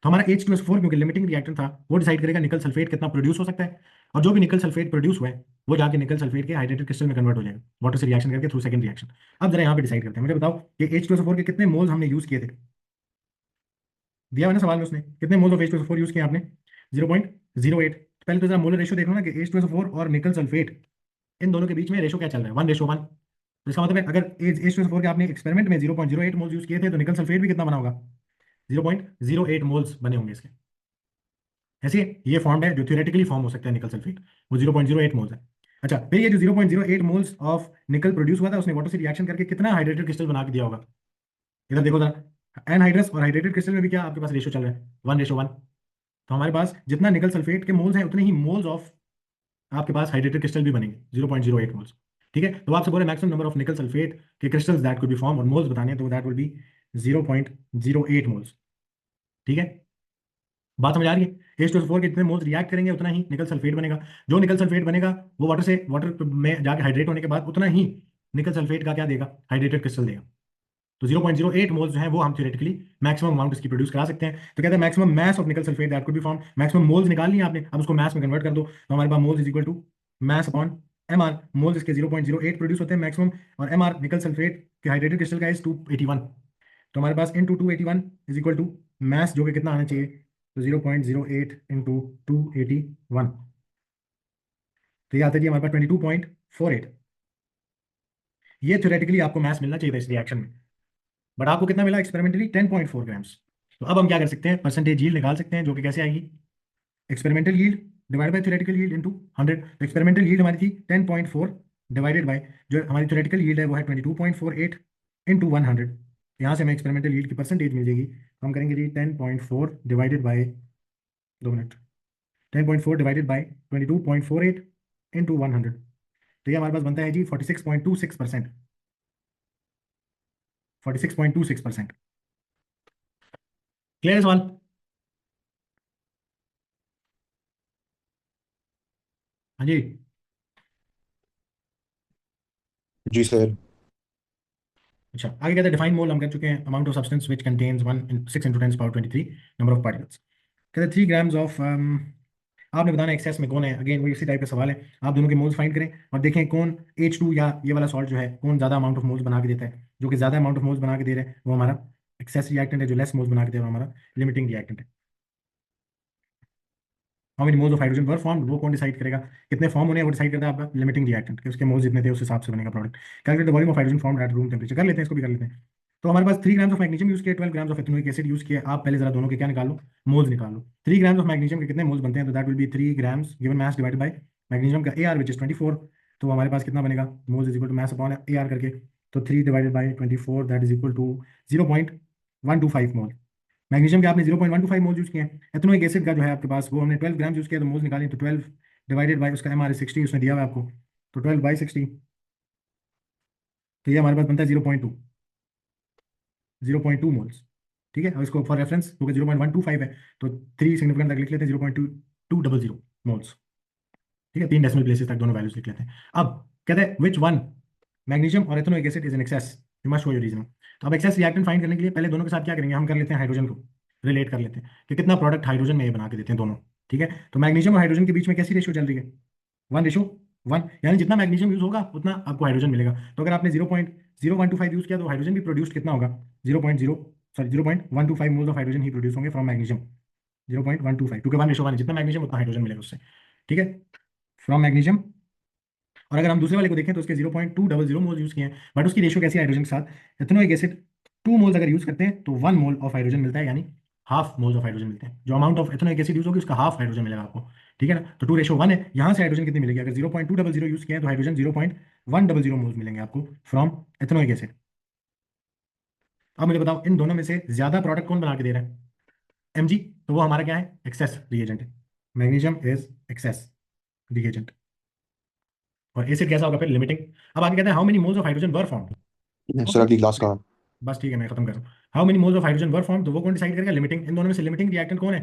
तो हमारा H2SO4 क्योंकि लिमिटिंग रिएक्टेंट था, वो डिसाइड करेगा निकल सल्फेट कितना प्रोड्यूस हो सकता है, और जो भी निकल सल्फेट प्रोड्यूस हुआ है वो जाके निकल सल्फेट के हाइड्रेटेड क्रिस्टल में कन्वर्ट हो जाएगा वाटर से रिएक्शन करके थ्रू सेकंड रिएक्शन। अब जरा यहाँ पे डिसाइड करते हैं, मुझे बताओ कि H2SO4 के कितने मोल्स हमने यूज किए थे, दिया हुआ ना सवाल में उसने, कितने मोल्स ऑफ H2SO4 यूज किए आपने, 0.08। पहले तो जरा मोलर रेशियो देखो ना कि H2SO4 और निकल सल्फेट इन दोनों के बीच में रेशो क्या चल रहा है, 1:1। तो इसका मतलब है अगर H2SO4 के आपने एक्सपेरिमेंट में 0.08 मोल्स यूज किए थे तो निकल सल्फेट भी कितना बना होगा, 0.08 मोल्स बने होंगे इसके। ऐसे ये फॉर्म है जो थ्योरेटिकली फॉर्म हो सकता है निकल सल्फेट, वो 0.08 मोल्स है। अच्छा, फिर ये जो 0.08 मोल्स ऑफ निकल प्रोड्यूस हुआ था, उसने वाटर से रिएक्शन करके कितना हाइड्रेटेड क्रिस्टल बना के दिया होगा, इधर देखो जरा, एनहाइड्रस और हाइड्रेटेड क्रिस्टल में भी क्या आपके पास रेशो चल रहा है, 1:1। तो हमारे पास जितना निकल सल्फेट के मोल्स हैं उतने ही मोल्स ऑफ आपके पास हाइड्रेटेड क्रिस्टल भी बनेंगे, 0.08 मोल्स, ठीक है। तो आपसे बोले maximum number of nickel sulphate के crystals that could be form और मोल्स बताने हैं, तो दैट विल बी 0.08 मोल्स, ठीक है। बात समझ आ रही है, H2SO4 के जितने मोल्स रिएक्ट करेंगे उतना ही निकल सल्फेट बनेगा, जो निकल सल्फेट बनेगा वो वाटर में जाके हाइड्रेट होने के बाद उतना ही निकल सल्फेट का क्या देगा, हाइड्रेटेड क्रिस्टल देगा। तो 0.08 मोल्स जो है वो हम थ्योरेटिकली मैक्सिमम अमाउंट इसकी प्रोड्यूस करा सकते हैं। तो कहते हैं maximum mass of nickel sulphate that could be form, maximum moles निकाल लिया आपने, अब उसको मैस में कन्वर्ट कर दो, तो हमारे पास moles is equal to mass upon mr। Moles इसके 0.08 प्रोड्यूस होते हैं मैक्सिमम, और mr निकल सल्फेट के हाइड्रेटेड क्रिस्टल का इज 281। तो हमारे पास into 281 is equal to mass जो कि कितना आना चाहिए, तो 0.08 इंटू 281, तो ये आता है जी हमारे पास 22.48। ये थ्योरेटिकली आपको मैस मिलना चाहिए था इस रिएक्शन में, बट आपको कितना मिला एक्सपेरिमेंटली, 10.4 ग्राम्स। तो अब हम क्या कर सकते हैं, परसेंटेज यील्ड निकाल सकते हैं, जो कि कैसे आएगी, experimental yield divide by theoretical yield into 100। तो एक्सपेरिमेंटल यील्ड हमारी थी 10.4 डिवाइडेड बाय जो हमारी थ्योरेटिकल यील्ड है वो है 22.48 इंटू 100। यहाँ से हमें एक्सपेरिमेंटल यील्ड की परसेंटेज मिल जाएगी, तो हम करेंगे जी 10.4 divided by, 2 minute, 10.4 divided by 22.48 into 100, तो ये हमारे पास बनता है जी 46.26%, 46.26%। क्लियर है सवाल, हाँ जी। जी सर। अच्छा, आगे कहते हैं डिफाइन मोल हम कर चुके हैं, amount of substance which contains 6 × 10⁻23 number of particles. कहते हैं 3 ग्राम्स ऑफ, आपने बताना एक्सेस में कौन है, अगेन वही इसी टाइप का सवाल है, आप दोनों के मोल्स फाइंड करें और देखें कौन H2 या ये वाला सॉल्ट जो है कौन ज़्यादा अमाउंट ऑफ मोल्स बना के देता है। जो कि ज़्यादा अमाउंट ऑफ मोल्स बना के दे रहे हैं वो हमारा एक्सेस रिएक्टेंट है, जो लेस मोल्स बना के दे रहा है हमारा लिमिटिंग रिएक्टेंट है। How many moles of hydrogen were formed, वो कौन डिसाइड करेगा, कितने फॉर्म होने हैं वो डिसाइड करता है आपका लिमिटिंग रिएक्टेंट, कि उसके मोल्स जितने थे उस हिसाब से बनेगा product. Calculate the volume of hydrogen formed at room temperature, कर लेते हैं इसको भी कर लेते हैं। तो हमारे पास 3 ग्राम्स ऑफ मैग्नीशियम यूज किया, 12 grams of ethanoic acid use किया। आप पहले जरा दोनों के क्या निकाल लो, मोल्स निकाल लो। 3 ग्राम्स ऑफ मैग्नीशियम के कितने मोल्स बनते हैं, तो that will be 3 grams given mass divided by magnesium का AR विच इज 24। तो हमारे पास कितना बनेगा, moles is equal to mass upon AR करके, तो 3 divided by 24 that is equal to 0.125 mole. Magnesium के आपने 0.125 मोल यूज किए हैं। एथेनोइक एसिड का जो है आपके पास वो हमने 12 ग्राम यूज किया, तो मोल्स निकालें, तो 12 डिवाइडेड बाय उसका MR 60 उसने दिया हुआ है आपको, तो 12/60, तो ये हमारे पास बनता है 0.2 मोल्स, ठीक है। और इसको फॉर रेफरेंस क्योंकि 0.125 है तो 3 सिग्निफिकेंट तक लिख लेते हैं, 0.2200 मोल्स, ठीक है। 3 डेसिमल प्लेसेस तक दोनों वैल्यूज लिख लेते हैं। अब कहते हैं विच वन, मैग्नीशियम और ethanoic acid is in excess, you must show your reason. तो अब एक्सेस रिएक्टेंट फाइंड करने के लिए पहले दोनों के साथ क्या करेंगे, हम कर लेते हैं हाइड्रोजन को रिलेट कर लेते हैं कि कितना प्रोडक्ट हाइड्रोजन में ये बना के देते हैं दोनों, ठीक है। तो मैग्नीशियम और हाइड्रोजन के बीच में कैसी रेशियो चल रही है, 1:1, यानी जितना मैग्नीशियम यूज होगा उतना आपको हाइड्रोजन मिलेगा। तो अगर आपने 0.0125 यूज किया तो हाइड्रोजन भी प्रोड्यूस कितना होगा, 0.125 moles of hydrogen he produce होंगे फ्रॉम मैग्नीशियम, 0.125, क्योंकि 1:1 है, जितना मैग्नीशियम उतना हाइड्रोजन मिलेगा उससे, ठीक है, फ्रॉम मैग्नीशियम और अगर हम दूसरे वाले को देखें तो उसके 0.200 मोल यूज किए हैं, बट उसकी रेशियो कैसी है हाइड्रोजन के साथ, एथेनोइक एसिड 2 मोल्स अगर यूज करते हैं तो 1 मोल ऑफ हाइड्रोजन मिलता है, यानी हाफ मोल्स ऑफ हाइड्रोजन मिलते हैं। जो amount of ethanoic acid use होगी उसका हाफ हाइड्रोजन मिलेगा आपको, ठीक है ना। तो 2:1 है, यहाँ से हाइड्रोजन कितनी मिलेगी, अगर 0.200 यूज किया है तो हाइड्रोजन 0.100 मोल्स मिलेंगे आपको फ्रॉम एथेनोइक एसिड। अब मुझे बताओ इन दोनों में से ज्यादा प्रोडक्ट कौन बना के दे रहा है, Mg, तो वो हमारा क्या है, एक्सेस रिएजेंट है, मैग्नीशियम इज एक्सेस रिएजेंट। और एसिड कैसा होगा फिर, लिमिटिंग। अब आगे कहते हैं how many moles of hydrogen were formed. Sir अगली क्लास का बस ठीक है, मैं खत्म कर रहा हूँ। How many moles of hydrogen were formed, तो वो कौन डिसाइड करेगा, लिमिटिंग। इन दोनों में से लिमिटिंग रिएक्टेंट कौन है,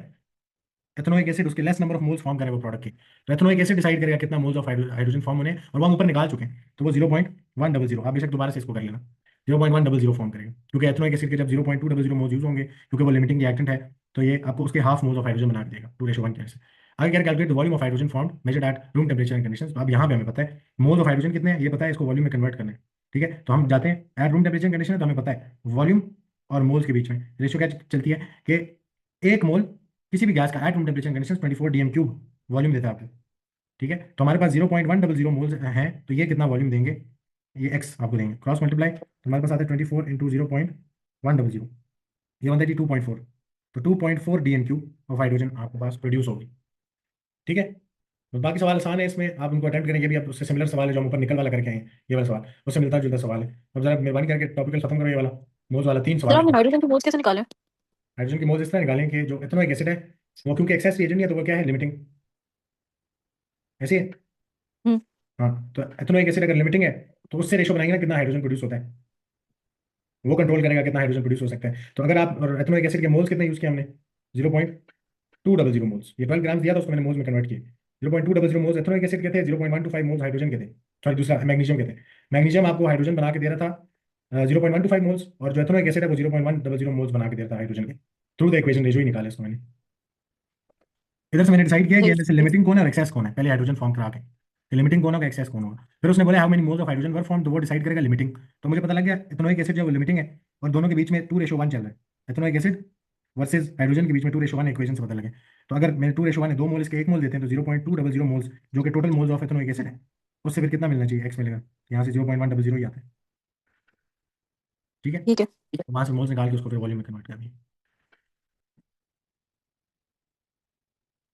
एथेनोइक एसिड, उसके less number of moles form करेगा वो प्रोडक्ट के। तो एथेनोइक एसिड डिसाइड करेगा कितना मोल्स ऑफ हाइड्रोजन फॉर्म होने हैं, और वो हम ऊपर निकाल चुके हैं, तो वो 0.100, आप बेशक दोबारा से इसको कर लेना, 0.100 फॉर्म करेगा, क्योंकि एथेनोइक एसिड के जब 0.200 मोल्स यूज होंगे, क्योंकि वो लिमिटिंग रिएक्टेंट है, तो ये आपको उसके हाफ मोल्स ऑफ हाइड्रोजन बना के देगा 2:1 की वजह से। आगे क्या calculate the volume of hydrogen formed measured eight room temperature and conditions. अब यहाँ पे हमें पता है मोल्स ऑफ हाइड्रोजन कितने हैं, ये पता है, इसको वॉल्यूम में कन्वर्ट करना है, ठीक है। तो हम जाते हैं एट रूम टेम्परेचर कंडीशन है, तो हमें पता है वॉल्यूम और मोल्स के बीच में रेशियो क्या चलती है कि 1 मोल किसी भी गैस का eight room temperature condition 24 dm³ volume देता है आपको, ठीक है। तो हमारे पास 0.100 मोल्स हैं, तो ये कितना वॉल्यूम देंगे, ये एक्स आपको देंगे, क्रॉस मल्टीप्लाई, तो हमारे पास आता है 24 इंटू 0.100, ये बनता है जी 2.4, तो 2.4 dm³ ऑफ हाइड्रोजन आपके पास प्रोड्यूस होगी, ठीक है। तो बाकी सवाल आसान है, इसमें आप उनको अटेम्प्ट करेंगे, ये भी आप उससे सिमिलर सवाल है जो हम ऊपर निकल वाला करके आए हैं, ये वाला सवाल उससे मिलता जुलता सवाल है। अब जरा मेहरबानी करके टॉपिकल खत्म करो, ये वाला मोल्स वाला 3 सर सवाल आपने है। हाइड्रोजन के मोल्स कैसे निकाले? हाइड्रोजन की मोल्स इस तरह निकालें कि जो एथेनोइक एसिड है वो क्योंकि एक्सेस रिएजेंट है, तो वो क्या है, लिमिटिंग, ऐसे है। हम्म। हाँ, तो एथेनोइक एसिड अगर लिमिटिंग है तो उससे रेशो बनाएंगे ना कितना हाइड्रोजन प्रोड्यूस होता है, वो कंट्रोल करेगा कितना हाइड्रोजन प्रोड्यूस हो सकता है। तो अगर आप, और एथेनोइक एसिड के मोल्स कितने यूज किए हमने, 0.200 मोल्स, ये 12 ग्राम दिया था उसको मैंने मोल्स में कन्वर्ट किए, 0.200 मोल्स एथेनोइक एसिड के थे, 0.125 मोल्स हाइड्रोजन के थे, सॉरी दूसरा मैग्नीशियम के थे। मैग्नीशियम आपको हाइड्रोजन बना के दे रहा था 0.125 मोल्स, और जो एथेनोइक एसिड है वो 0.100 मोल्स बना के दे रहा था हाइड्रोजन के, थ्रू द इक्वेशन रेशियो ही निकाला इसको मैंने। इधर से मैंने डिसाइड किया कि जैसे लिमिटिंग कौन है और एक्सेस कौन है, पहले हाइड्रोजन फॉर्म करा के लिमिटिंग कौन होगा, एक्सेस कौन होगा। फिर उसने बोला how many moles of hydrogen were form, तो वो डिसाइड करेगा लिमिटिंग। तो मुझे पता लग गया एथेनोइक एसिड जो लिमिटिंग है, और दोनों के बीच में 2:1 चल रहा है, एथेनोइक एसिड वर्सेस हाइड्रोजन के बीच में 2:1 इक्वेशन से पता लगे। तो अगर मैंने 2:1 है, 2 मोल इसके 1 मोल देते हैं, तो 0.200 मोल्स जो कि total moles of ethanoic acid है, उससे फिर कितना मिलना चाहिए, एक्स मिलेगा, यहाँ से 0.100 ही आता है, ठीक है। ठीक है। तो वहाँ से मोल्स निकाल के उसको फिर वॉल्यूम में कन्वर्ट कर दिया।